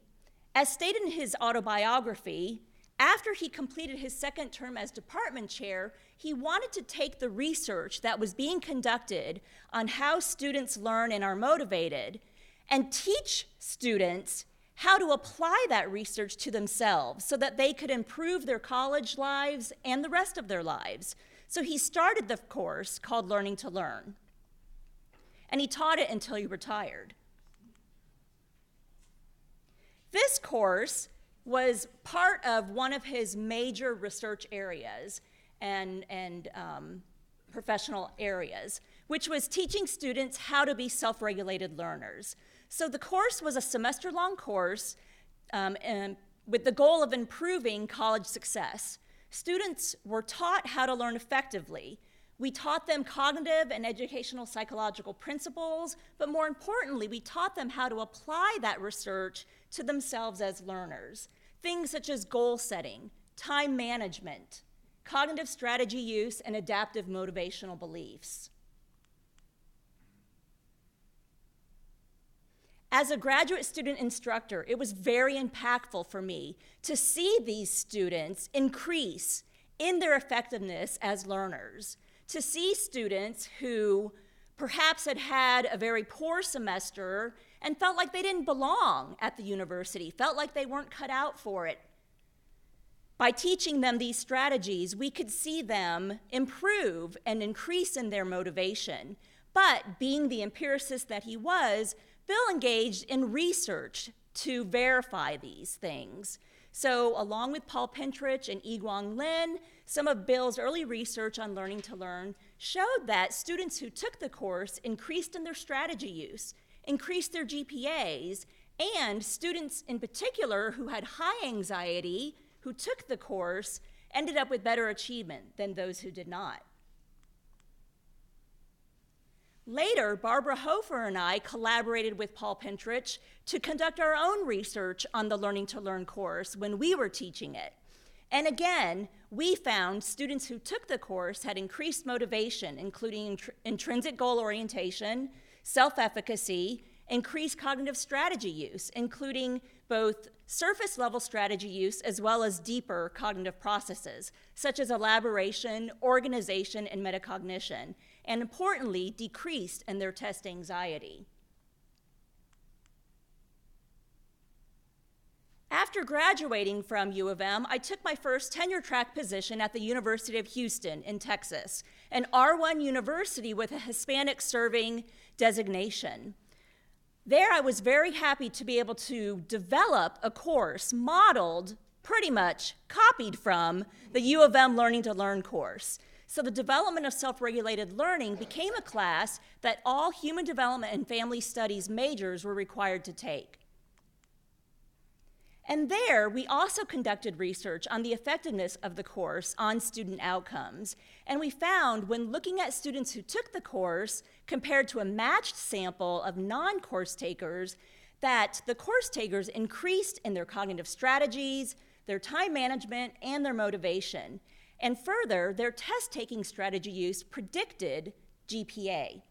Speaker 20: As stated in his autobiography, after he completed his second term as department chair, he wanted to take the research that was being conducted on how students learn and are motivated and teach students how to apply that research to themselves so that they could improve their college lives and the rest of their lives. So he started the course called Learning to Learn, and he taught it until he retired. This course was part of one of his major research areas and professional areas, which was teaching students how to be self-regulated learners. So the course was a semester-long course and with the goal of improving college success. Students were taught how to learn effectively. We taught them cognitive and educational psychological principles, but more importantly, we taught them how to apply that research to themselves as learners. things such as goal setting, time management, cognitive strategy use, and adaptive motivational beliefs. As a graduate student instructor, it was very impactful for me to see these students increase in their effectiveness as learners, to see students who perhaps had had a very poor semester and felt like they didn't belong at the university, felt like they weren't cut out for it. By teaching them these strategies, we could see them improve and increase in their motivation. But being the empiricist that he was, Bill engaged in research to verify these things. So along with Paul Pentrich and Yi-Guang Lin, some of Bill's early research on learning to learn showed that students who took the course increased in their strategy use, increased their GPAs, and students in particular who had high anxiety, who took the course, ended up with better achievement than those who did not. Later, Barbara Hofer and I collaborated with Paul Pentrich to conduct our own research on the Learning to Learn course when we were teaching it. And again, we found students who took the course had increased motivation, including intrinsic goal orientation, self-efficacy, increased cognitive strategy use, including both surface level strategy use as well as deeper cognitive processes, such as elaboration, organization, and metacognition, and importantly, decreased in their test anxiety. After graduating from U of M, I took my first tenure track position at the University of Houston in Texas, an R1 university with a Hispanic serving designation. There, I was very happy to be able to develop a course modeled, pretty much copied from, the U of M Learning to Learn course. So the development of self-regulated learning became a class that all human development and family studies majors were required to take. And there, we also conducted research on the effectiveness of the course on student outcomes. And we found when looking at students who took the course compared to a matched sample of non-course takers, that the course takers increased in their cognitive strategies, their time management, and their motivation. And further, their test-taking strategy use predicted GPA.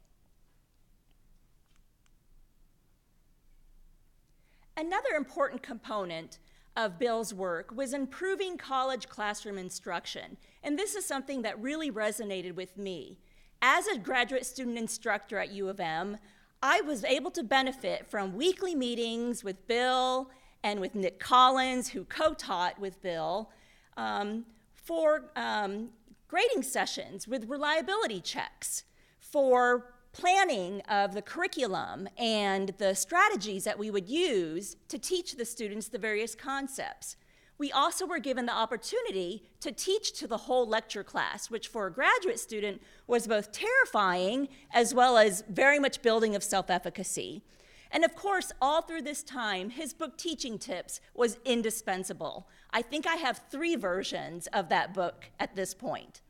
Speaker 20: Another important component of Bill's work was improving college classroom instruction, and this is something that really resonated with me. As a graduate student instructor at U of M, I was able to benefit from weekly meetings with Bill and with Nick Collins, who co-taught with Bill, for grading sessions with reliability checks, for planning of the curriculum and the strategies that we would use to teach the students the various concepts. We also were given the opportunity to teach to the whole lecture class, which for a graduate student was both terrifying as well as very much building of self-efficacy. And of course, all through this time, his book, Teaching Tips, was indispensable. I think I have 3 versions of that book at this point.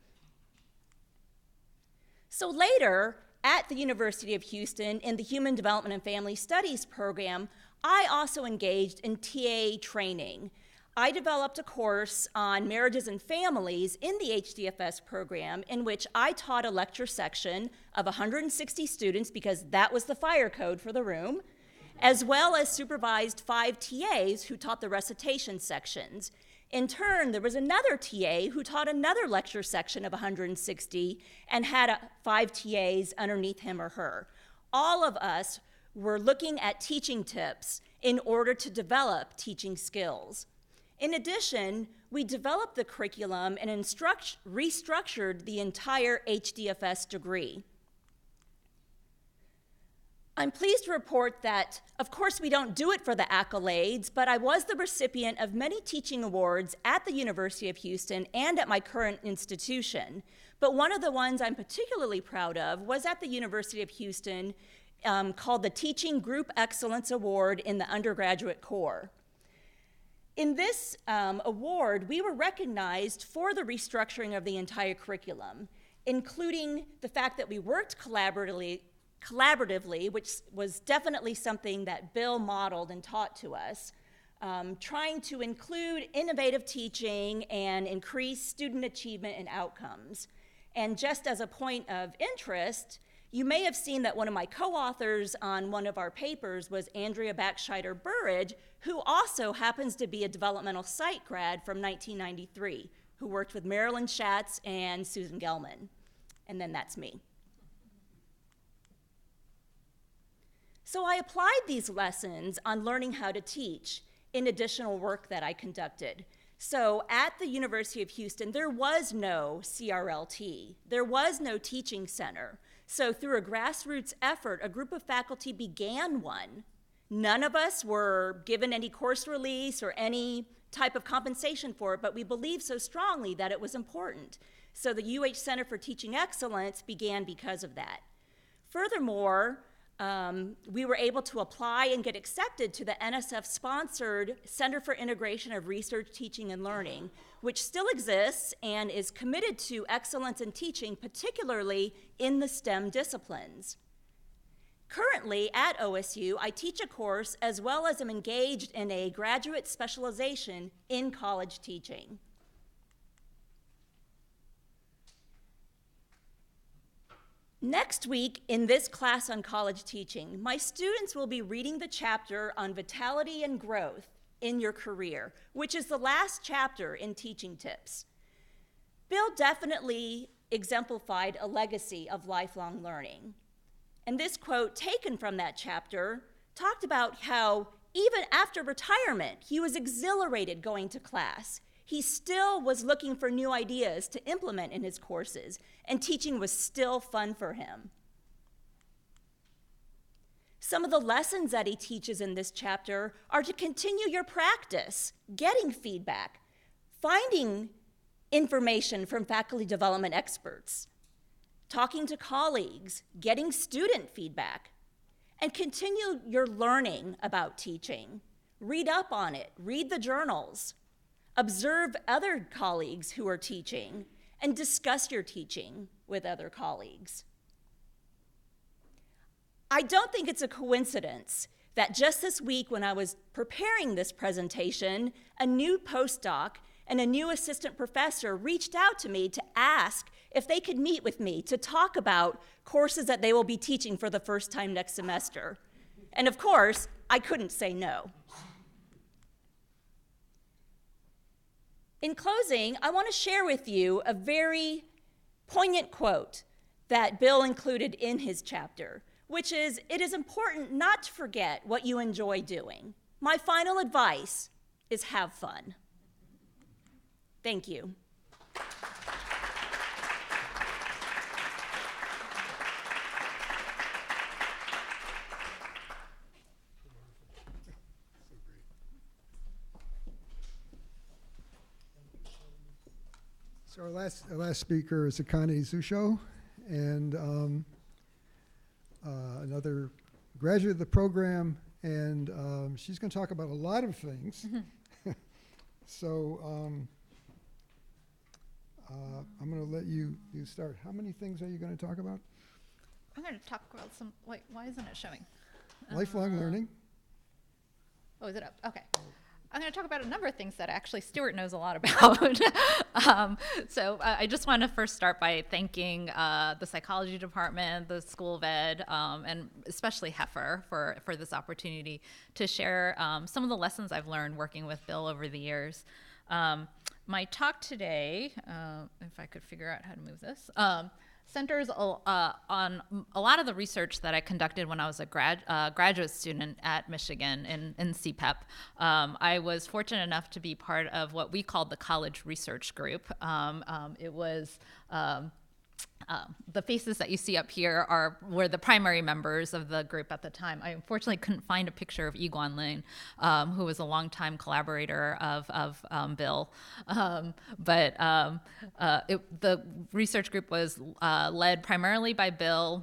Speaker 20: So later, at the University of Houston, in the Human Development and Family Studies program, I also engaged in TA training. I developed a course on marriages and families in the HDFS program in which I taught a lecture section of 160 students, because that was the fire code for the room, as well as supervised 5 TAs who taught the recitation sections. In turn, there was another TA who taught another lecture section of 160 and had 5 TAs underneath him or her. All of us were looking at teaching tips in order to develop teaching skills. In addition, we developed the curriculum and restructured the entire HDFS degree. I'm pleased to report that, of course, we don't do it for the accolades, but I was the recipient of many teaching awards at the University of Houston and at my current institution. But one of the ones I'm particularly proud of was at the University of Houston, called the Teaching Group Excellence Award in the Undergraduate Core. In this award, we were recognized for the restructuring of the entire curriculum, including the fact that we worked collaboratively, which was definitely something that Bill modeled and taught to us. trying to include innovative teaching and increase student achievement and outcomes. And just as a point of interest, you may have seen that one of my co-authors on one of our papers was Andrea Backscheider-Burridge, who also happens to be a developmental psych grad from 1993, who worked with Marilyn Schatz and Susan Gelman. And then that's me. So I applied these lessons on learning how to teach in additional work that I conducted. So at the University of Houston, there was no CRLT. There was no teaching center. So through a grassroots effort, a group of faculty began one. None of us were given any course release or any type of compensation for it, but we believed so strongly that it was important. So the UH Center for Teaching Excellence began because of that. Furthermore, we were able to apply and get accepted to the NSF-sponsored Center for Integration of Research, Teaching, and Learning, which still exists and is committed to excellence in teaching, particularly in the STEM disciplines. Currently, at OSU, I teach a course as well as am engaged in a graduate specialization in college teaching. Next week, in this class on college teaching, my students will be reading the chapter on vitality and growth in your career, which is the last chapter in Teaching Tips. Bill definitely exemplified a legacy of lifelong learning. And this quote taken from that chapter talked about how even after retirement, he was exhilarated going to class. He still was looking for new ideas to implement in his courses, and teaching was still fun for him. Some of the lessons that he teaches in this chapter are to continue your practice, getting feedback, finding information from faculty development experts, talking to colleagues, getting student feedback, and continue your learning about teaching. Read up on it, read the journals, observe other colleagues who are teaching, and discuss your teaching with other colleagues. I don't think it's a coincidence that just this week when I was preparing this presentation, a new postdoc and a new assistant professor reached out to me to ask if they could meet with me to talk about courses that they will be teaching for the first time next semester. And of course, I couldn't say no. In closing, I want to share with you a very poignant quote that Bill included in his chapter, which is, "It is important not to forget what you enjoy doing. My final advice is have fun." Thank you.
Speaker 16: So our last speaker is Akane Zusho, and another graduate of the program, and she's going to talk about a lot of things. So I'm going to let you start. How many things are you going to talk about?
Speaker 21: I'm going to talk about some, wait, why isn't it showing?
Speaker 16: Lifelong learning.
Speaker 21: Oh, is it up? Okay. I'm going to talk about a number of things that actually Stuart knows a lot about. So I just want to first start by thanking the psychology department, the School of Ed, and especially Heifer for this opportunity to share some of the lessons I've learned working with Bill over the years. My talk today, if I could figure out how to move this, centers on a lot of the research that I conducted when I was a graduate student at Michigan in CPEP. I was fortunate enough to be part of what we called the College Research Group. It was the faces that you see up here were the primary members of the group at the time. I unfortunately couldn't find a picture of Igwan Lin, who was a longtime collaborator of Bill. The research group was led primarily by Bill,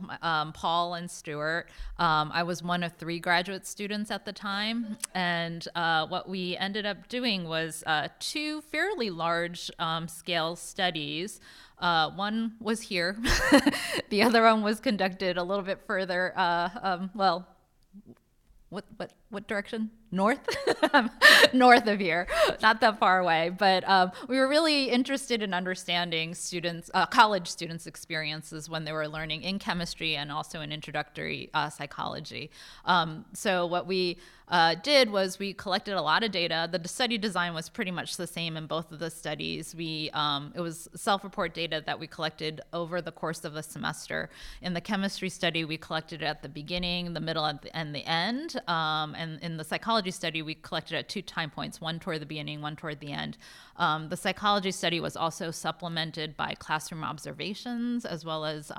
Speaker 21: Paul, and Stuart. I was one of 3 graduate students at the time, and what we ended up doing was 2 fairly large scale studies. One was here. The other one was conducted a little bit further. what direction? North? North of here, not that far away. But we were really interested in understanding students, college students' experiences when they were learning in chemistry and also in introductory psychology. So what we did was we collected a lot of data. The study design was pretty much the same in both of the studies. It was self-report data that we collected over the course of the semester. In the chemistry study, we collected it at the beginning, the middle, and the end. And in the psychology study, we collected at 2 time points, one toward the beginning, one toward the end. The psychology study was also supplemented by classroom observations as well as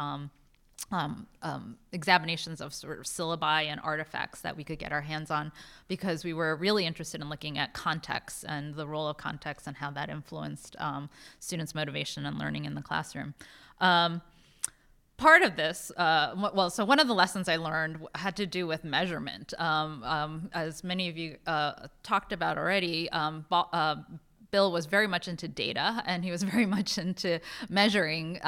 Speaker 21: examinations of sort of syllabi and artifacts that we could get our hands on, because we were really interested in looking at context and the role of context and how that influenced students' motivation and learning in the classroom. Part of this, so one of the lessons I learned had to do with measurement. As many of you talked about already, Bill was very much into data, and he was very much into measuring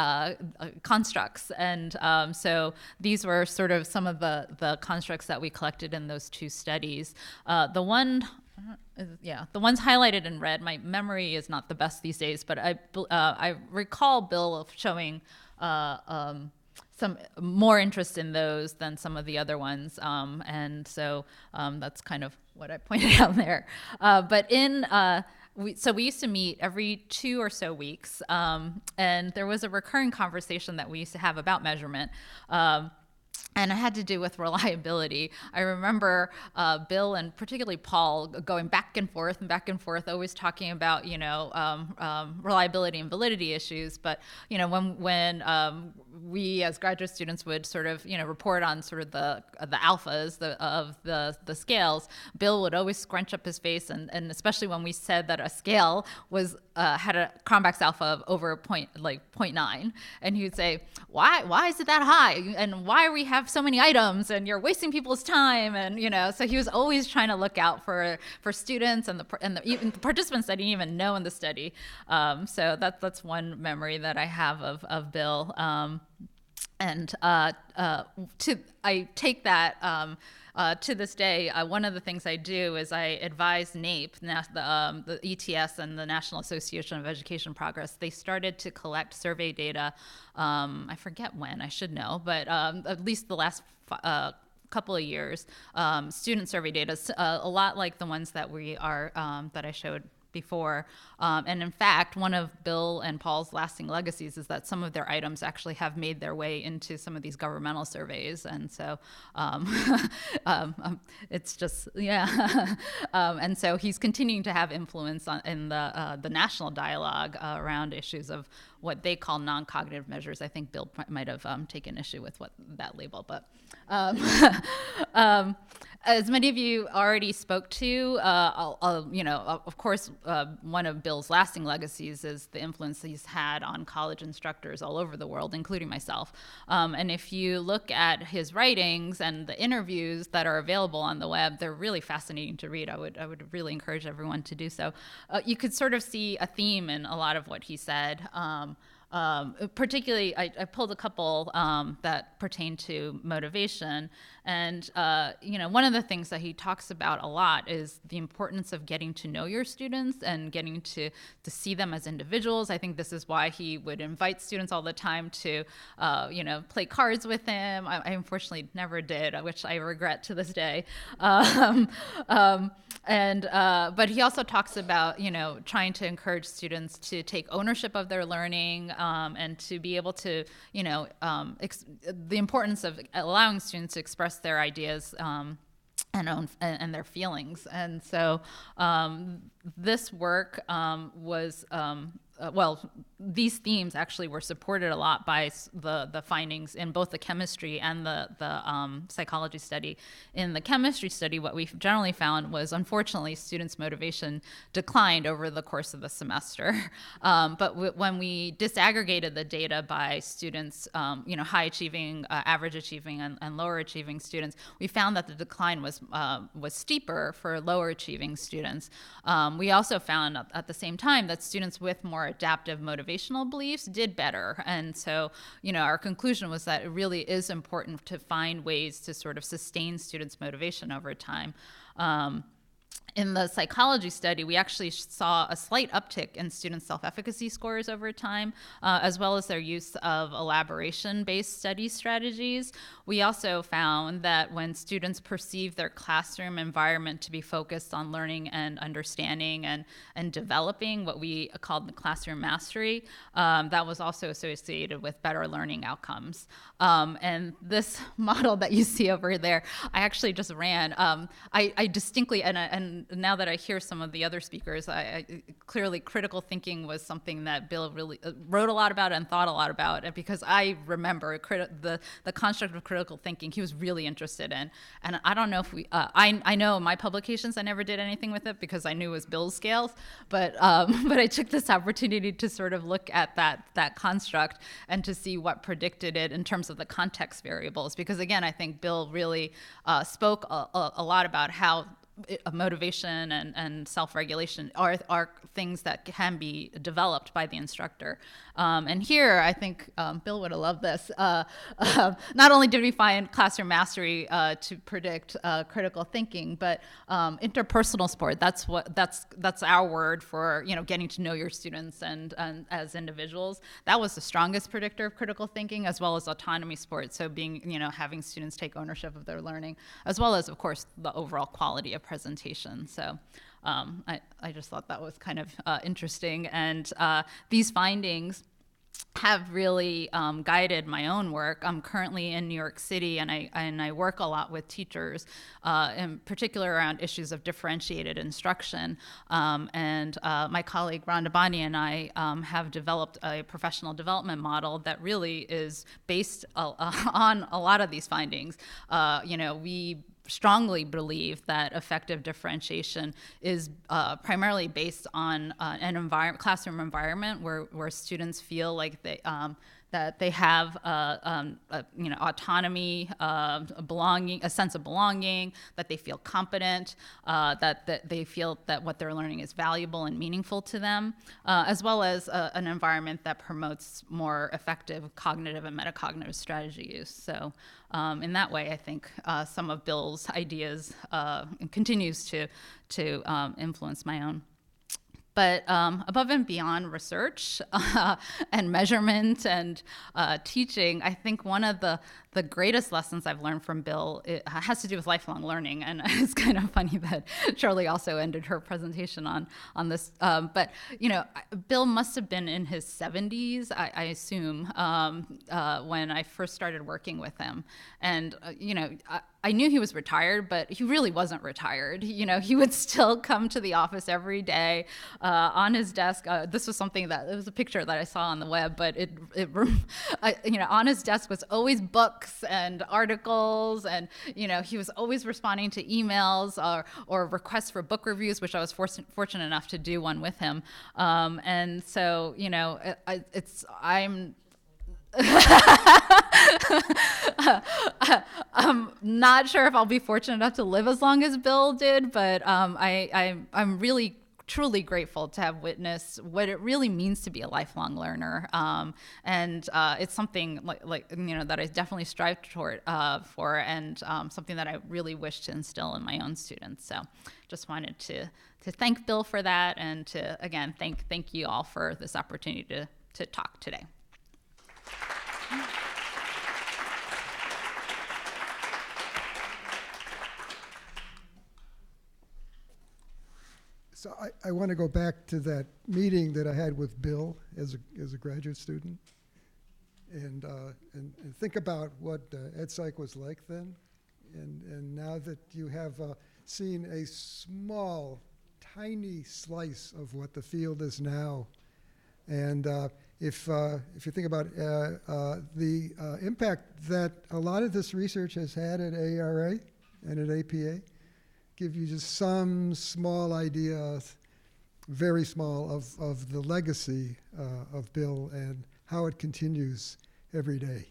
Speaker 21: constructs. And so these were sort of some of the constructs that we collected in those 2 studies. The ones highlighted in red, my memory is not the best these days, but I recall Bill showing some more interest in those than some of the other ones. And so that's kind of what I pointed out there. But we used to meet every 2 or so weeks, and there was a recurring conversation that we used to have about measurement. And it had to do with reliability. I remember Bill and particularly Paul going back and forth, always talking about, reliability and validity issues. But, when we as graduate students would sort of, report on sort of the alphas of the scales, Bill would always scrunch up his face, and especially when we said that a scale was had a Cronbach's alpha of over 0.9, and he would say, why is it that high, and why are we have so many items, and you're wasting people's time, and so he was always trying to look out for students and even the participants that he didn't even know in the study. So that's one memory that I have of Bill. I take that to this day. One of the things I do is I advise NAEP, the ETS and the National Association of Education Progress. They started to collect survey data. I forget when, I should know, but at least the last couple of years, student survey data, a lot like the ones that that I showed before. And in fact, one of Bill and Paul's lasting legacies is that some of their items actually have made their way into some of these governmental surveys. And so it's just, yeah. And so he's continuing to have influence in the national dialogue around issues of what they call non-cognitive measures. I think Bill might have taken issue with that label, but as many of you already spoke to, of course, one of Bill's lasting legacies is the influence he's had on college instructors all over the world, including myself. And if you look at his writings and the interviews that are available on the web, they're really fascinating to read. I would really encourage everyone to do so. You could sort of see a theme in a lot of what he said. Particularly, I pulled a couple that pertain to motivation. And, one of the things that he talks about a lot is the importance of getting to know your students and getting to see them as individuals. I think this is why he would invite students all the time to, play cards with him. I unfortunately never did, which I regret to this day. But he also talks about, trying to encourage students to take ownership of their learning, and to be able to, the importance of allowing students to express their ideas and their feelings. And so this work was these themes actually were supported a lot by the findings in both the chemistry and the psychology study. In the chemistry study, what we generally found was, unfortunately, students' motivation declined over the course of the semester. But when we disaggregated the data by students, high achieving, average achieving, and lower achieving students, we found that the decline was steeper for lower achieving students. We also found at the same time that students with more adaptive motivational beliefs did better. And so, our conclusion was that it really is important to find ways to sort of sustain students' motivation over time. In the psychology study, we actually saw a slight uptick in student self-efficacy scores over time, as well as their use of elaboration-based study strategies. We also found that when students perceive their classroom environment to be focused on learning and understanding and developing what we called the classroom mastery, that was also associated with better learning outcomes. And this model that you see over there, I actually just ran. I distinctly, and now that I hear some of the other speakers, clearly critical thinking was something that Bill really wrote a lot about and thought a lot about, and because I remember the construct of critical thinking he was really interested in. And I don't know if I know in my publications I never did anything with it because I knew it was Bill's scales, but I took this opportunity to sort of look at that construct and to see what predicted it in terms of the context variables, because again, I think Bill really spoke a lot about how motivation and self-regulation are things that can be developed by the instructor. And here, I think Bill would have loved this. Not only did we find classroom mastery to predict critical thinking, but interpersonal support. That's our word for getting to know your students and as individuals. That was the strongest predictor of critical thinking, as well as autonomy support. So having students take ownership of their learning, as well as, of course, the overall quality of presentation. So I just thought that was kind of interesting. And these findings have really guided my own work. I'm currently in New York City, and I work a lot with teachers, in particular around issues of differentiated instruction. And my colleague Rhonda Bonney and I have developed a professional development model that really is based on a lot of these findings. We strongly believe that effective differentiation is primarily based on an classroom environment where students feel like that they have autonomy, belonging, a sense of belonging, that they feel competent, that they feel that what they're learning is valuable and meaningful to them, as well as an environment that promotes more effective cognitive and metacognitive strategy use. So in that way, I think some of Bill's ideas continues to influence my own. But above and beyond research and measurement and teaching, I think one of the greatest lessons I've learned from Bill has to do with lifelong learning. And it's kind of funny that Shirley also ended her presentation on this. But Bill must have been in his 70s, I assume, when I first started working with him. And I knew he was retired, but he really wasn't retired. He would still come to the office every day. On his desk, this was it was a picture that I saw on the web, but on his desk was always books and articles, and he was always responding to emails or requests for book reviews, which I was fortunate enough to do one with him. And so I'm not sure if I'll be fortunate enough to live as long as Bill did, but I'm really truly grateful to have witnessed what it really means to be a lifelong learner, and it's something that I definitely strive toward for, and something that I really wish to instill in my own students. So, just wanted to thank Bill for that, and to again thank you all for this opportunity to talk today.
Speaker 16: So I want to go back to that meeting that I had with Bill as a graduate student, and think about what EdPsych was like then, and now that you have seen a small, tiny slice of what the field is now, and if you think about the impact that a lot of this research has had at ARA and at APA, give you just some small idea, very small, of the legacy of Bill and how it continues every day.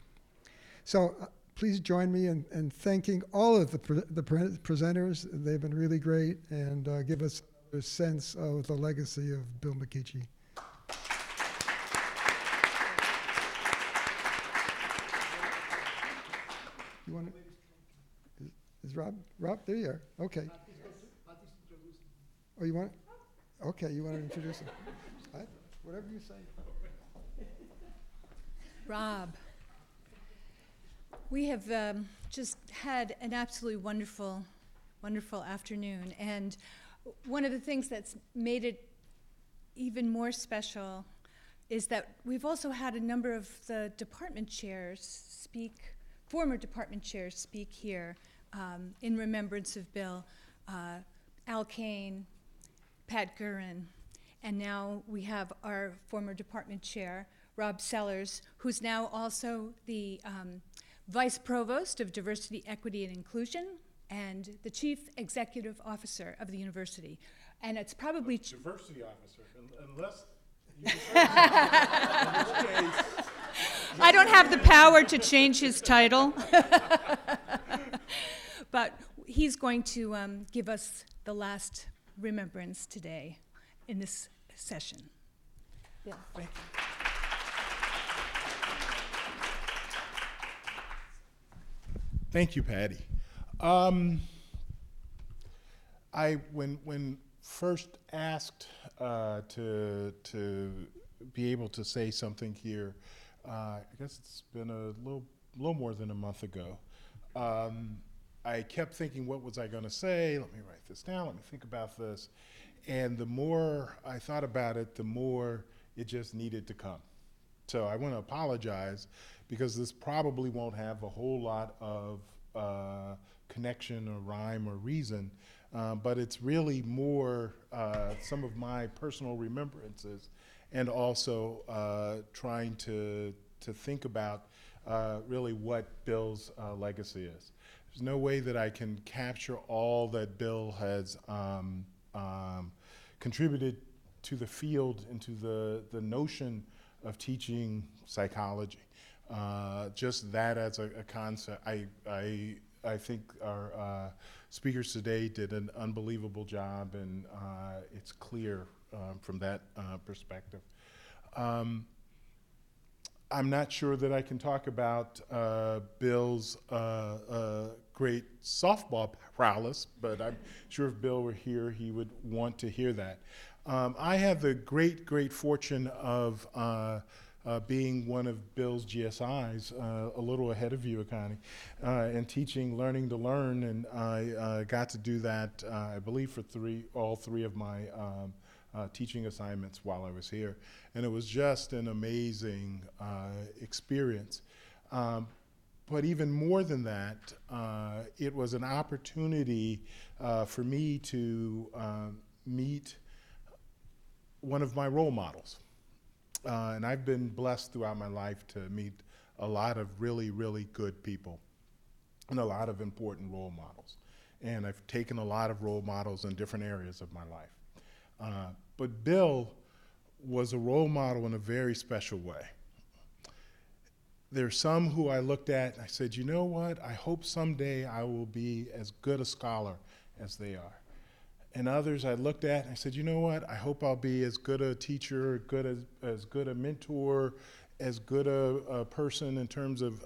Speaker 16: So please join me in thanking all of the presenters. They've been really great, and give us a sense of the legacy of Bill McKeachie. You want to? Is Rob? Rob, there you are. Okay. Oh, you want? Okay, you want to introduce him? Whatever you say.
Speaker 1: Rob, we have just had an absolutely wonderful, wonderful afternoon. And one of the things that's made it even more special is that we've also had a number of the department chairs speak, former department chairs speak here in remembrance of Bill. Al Kane, Pat Gurin, and now we have our former department chair, Rob Sellers, who's now also the Vice Provost of Diversity, Equity, and Inclusion, and the Chief Executive Officer of the university. And it's probably...
Speaker 2: Diversity Officer, unless...
Speaker 1: I don't have the power to change his title. But he's going to give us the last remembrance today in this session. Bill.
Speaker 2: Thank you. Thank you, Patty. When first asked to be able to say something here, I guess it's been a little more than a month ago. I kept thinking, what was I going to say? Let me write this down. Let me think about this. And the more I thought about it, the more it just needed to come. So I want to apologize because this probably won't have a whole lot of connection or rhyme or reason, but it's really more some of my personal remembrances and also trying to think about really what Bill's legacy is. There's no way that I can capture all that Bill has contributed to the field and to the notion of teaching psychology. Just that as a concept, I think our speakers today did an unbelievable job, and it's clear from that perspective. I'm not sure that I can talk about Bill's great softball prowess, but I'm sure if Bill were here, he would want to hear that. I have the great fortune of being one of Bill's GSIs, a little ahead of you, Akani, and teaching Learning to Learn, and I got to do that, I believe, for all three of my teaching assignments while I was here. And it was just an amazing experience. But even more than that, it was an opportunity for me to meet one of my role models. And I've been blessed throughout my life to meet a lot of really good people and a lot of important role models. And I've taken a lot of role models in different areas of my life. But Bill was a role model in a very special way. There's some who I looked at and I said, you know what, I hope someday I will be as good a scholar as they are. And others I looked at and I said, you know what, I hope I'll be as good a teacher, as good a mentor, as good a person in terms of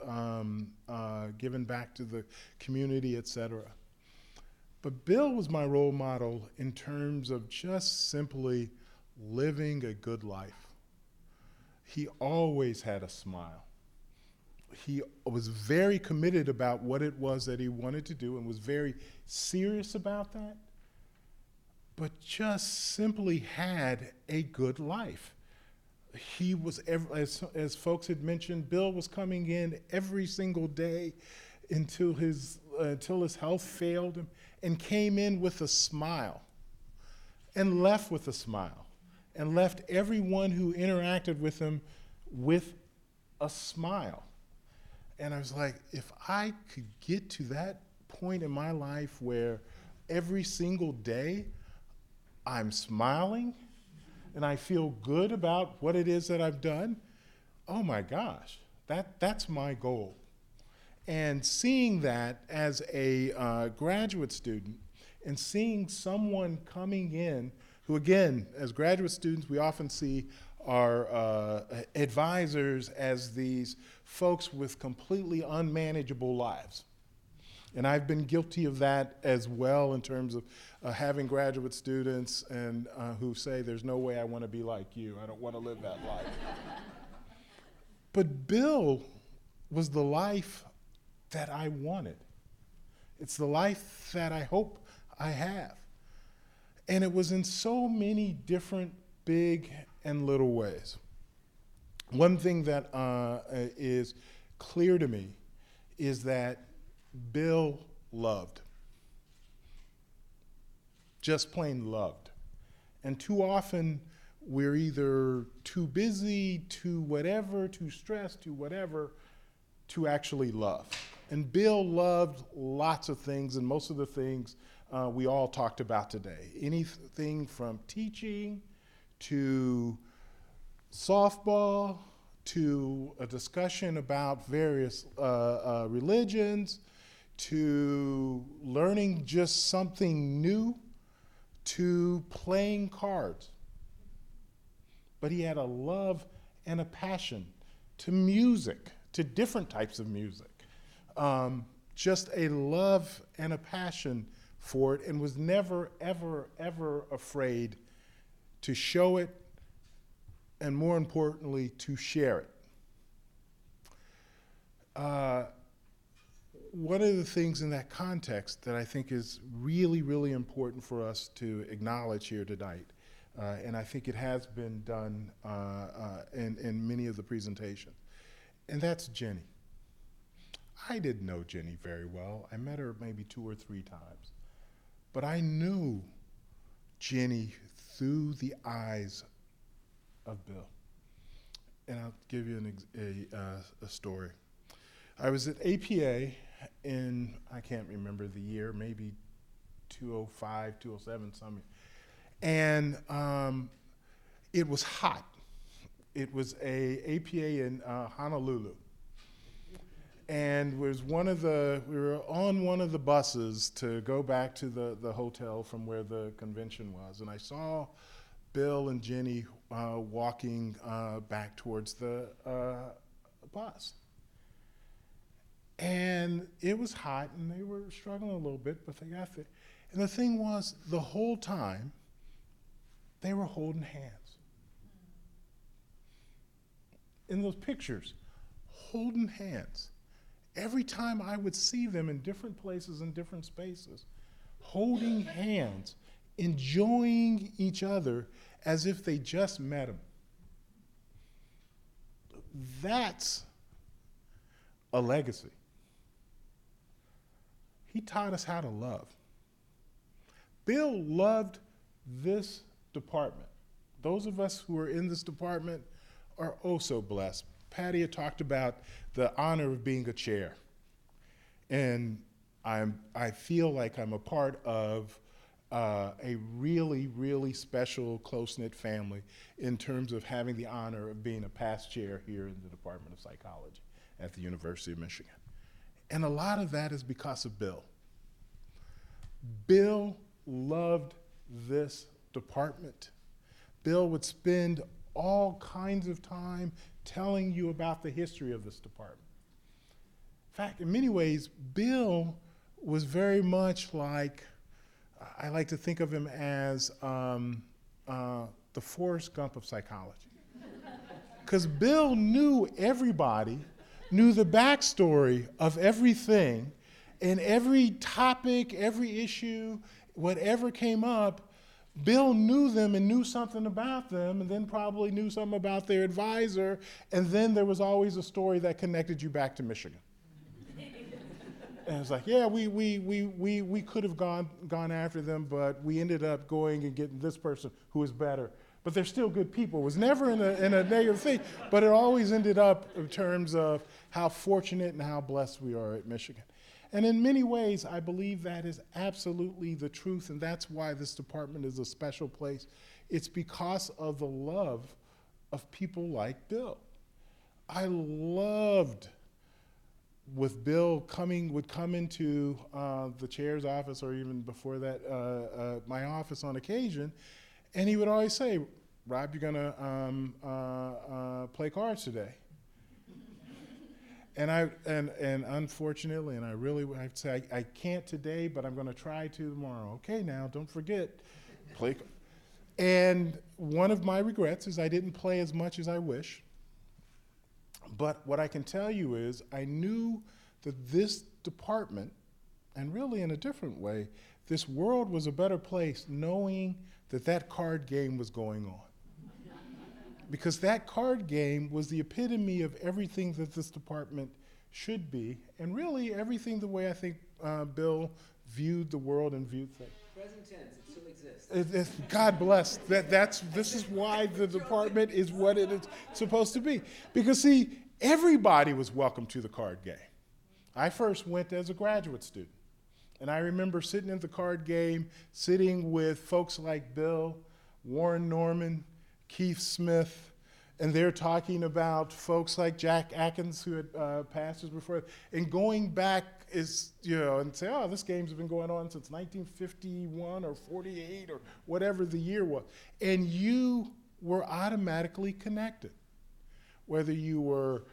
Speaker 2: giving back to the community, etc. But Bill was my role model in terms of just simply living a good life. He always had a smile. He was very committed about what it was that he wanted to do and was very serious about that, but just simply had a good life. He was, as folks had mentioned, Bill was coming in every single day until his health failed him, and came in with a smile and left with a smile and left everyone who interacted with him with a smile. And I was like, if I could get to that point in my life where every single day I'm smiling and I feel good about what it is that I've done, oh my gosh, that's my goal. And seeing that as a graduate student and seeing someone coming in who, again, as graduate students, we often see our advisors as these folks with completely unmanageable lives. And I've been guilty of that as well in terms of having graduate students and who say, there's no way I want to be like you. I don't want to live that life. But Bill was the life that I wanted. It's the life that I hope I have. And it was in so many different big and little ways. One thing that is clear to me is that Bill loved. Just plain loved. And too often we're either too busy, too whatever, too stressed, too whatever, to actually love. And Bill loved lots of things, and most of the things we all talked about today. Anything from teaching to softball to a discussion about various religions to learning just something new to playing cards. But he had a love and a passion to music, to different types of music. Just a love and a passion for it, and was never, ever, ever afraid to show it, and more importantly, to share it. One of the things in that context that I think is really, really important for us to acknowledge here tonight, and I think it has been done in many of the presentations, and that's Jenny. I didn't know Jenny very well. I met her maybe 2 or 3 times. But I knew Jenny through the eyes of Bill. And I'll give you a story. I was at APA in, I can't remember the year, maybe 205, 207, something. And it was hot. It was a APA in Honolulu. And we were on one of the buses to go back to the hotel from where the convention was. And I saw Bill and Jenny walking back towards the bus. And it was hot, and they were struggling a little bit, but they got there. And the thing was, the whole time, they were holding hands. In those pictures, holding hands. Every time I would see them in different places and different spaces, holding hands, enjoying each other as if they just met them. That's a legacy. He taught us how to love. Bill loved this department. Those of us who are in this department are oh so blessed. Patty had talked about the honor of being a chair. And I feel like I'm a part of a really, really special, close-knit family in terms of having the honor of being a past chair here in the Department of Psychology at the University of Michigan. And a lot of that is because of Bill. Bill loved this department. Bill would spend all kinds of time telling you about the history of this department. In fact, in many ways, Bill was very much like, I like to think of him as the Forrest Gump of psychology. Because Bill knew everybody, knew the backstory of everything, and every topic, every issue, whatever came up, Bill knew them and knew something about them, and then probably knew something about their advisor, and then there was always a story that connected you back to Michigan. And it's like, yeah, we could have gone after them, but we ended up going and getting this person who is better. But they're still good people. It was never in a negative thing, but it always ended up in terms of how fortunate and how blessed we are at Michigan. And in many ways, I believe that is absolutely the truth, and that's why this department is a special place. It's because of the love of people like Bill. I loved with Bill would come into the chair's office, or even before that, my office on occasion, and he would always say, "Rob, you're gonna play cards today." And unfortunately, and I really have to say, I can't today, but I'm going to try to tomorrow. Okay, now, don't forget, play. And one of my regrets is I didn't play as much as I wish. But what I can tell you is I knew that this department, and really in a different way, this world was a better place knowing that that card game was going on. Because that card game was the epitome of everything that this department should be, and really everything the way I think Bill viewed the world and viewed things.
Speaker 3: Present tense, it still exists.
Speaker 2: God bless. This is why the department is what it is supposed to be. Because see, everybody was welcome to the card game. I first went as a graduate student. And I remember sitting in the card game, sitting with folks like Bill, Warren Norman, Keith Smith, and they're talking about folks like Jack Atkins, who had passed us before, and going back and say, oh, this game's been going on since 1951 or 48 or whatever the year was. And you were automatically connected. Whether you were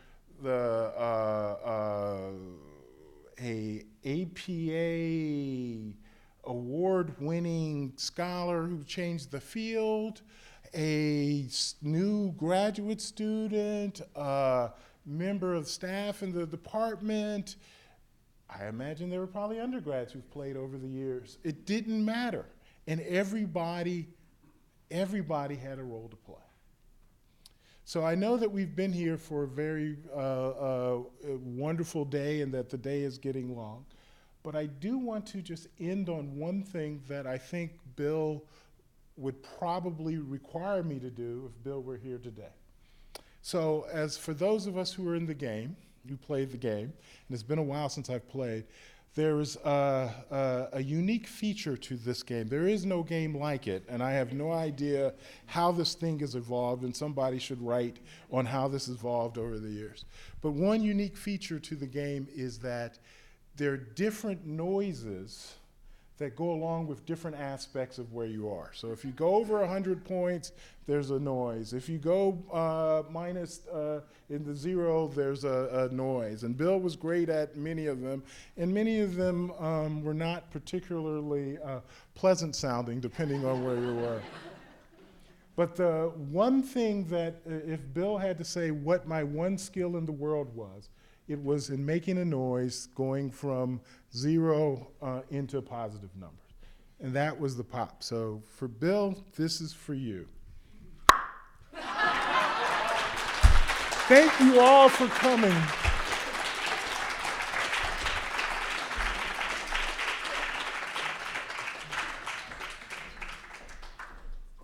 Speaker 2: a APA award-winning scholar who changed the field, a new graduate student, a member of staff in the department. I imagine there were probably undergrads who've played over the years. It didn't matter. And everybody had a role to play. So I know that we've been here for a very wonderful day and that the day is getting long. But I do want to just end on one thing that I think Bill would probably require me to do if Bill were here today. So as for those of us who are in the game, who played the game, and it's been a while since I've played, there is a unique feature to this game. There is no game like it, and I have no idea how this thing has evolved, and somebody should write on how this evolved over the years. But one unique feature to the game is that there are different noises that go along with different aspects of where you are. So if you go over 100 points, there's a noise. If you go minus in the zero, there's a noise. And Bill was great at many of them, and many of them were not particularly pleasant sounding, depending on where you were. But the one thing that, if Bill had to say what my one skill in the world was, it was in making a noise going from zero into positive numbers. And that was the pop. So for Bill, this is for you. Thank you all for coming.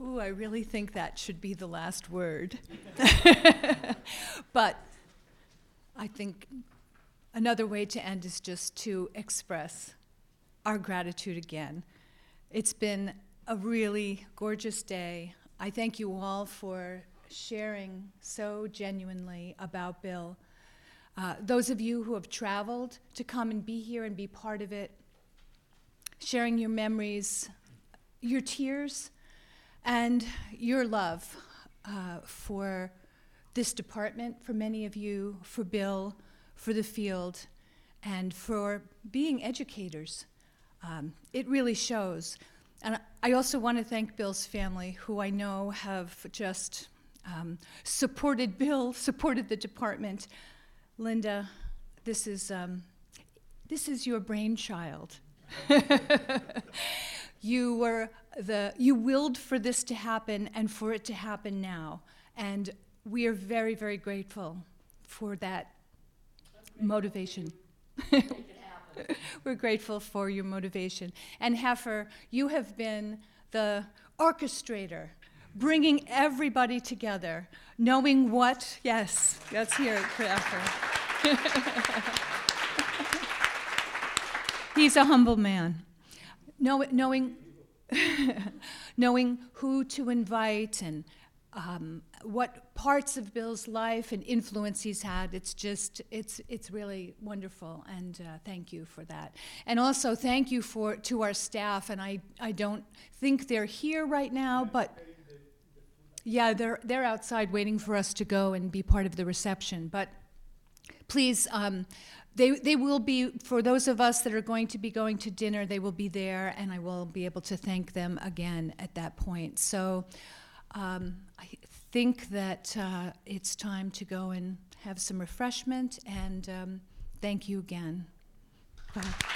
Speaker 1: Ooh, I really think that should be the last word. But I think another way to end is just to express our gratitude again. It's been a really gorgeous day. I thank you all for sharing so genuinely about Bill. Those of you who have traveled to come and be here and be part of it, sharing your memories, your tears, and your love for this department, for many of you, for Bill, for the field, and for being educators. It really shows. And I also want to thank Bill's family, who I know have just supported Bill, supported the department. Linda, this is your brainchild. You willed for this to happen and for it to happen now. And we are very, very grateful for that motivation. We're grateful for your motivation. And Heifer, you have been the orchestrator, bringing everybody together, knowing what, yes, let's hear it for Heifer. He's a humble man. Knowing who to invite and what parts of Bill's life and influence he's had, it's really wonderful, and thank you for that. And also thank you to our staff, and I don't think they're here right now, but yeah, they're outside waiting for us to go and be part of the reception. But please, they will be, for those of us that are going to be going to dinner, they will be there, and I will be able to thank them again at that point. So I think that it's time to go and have some refreshment, and thank you again. Bye.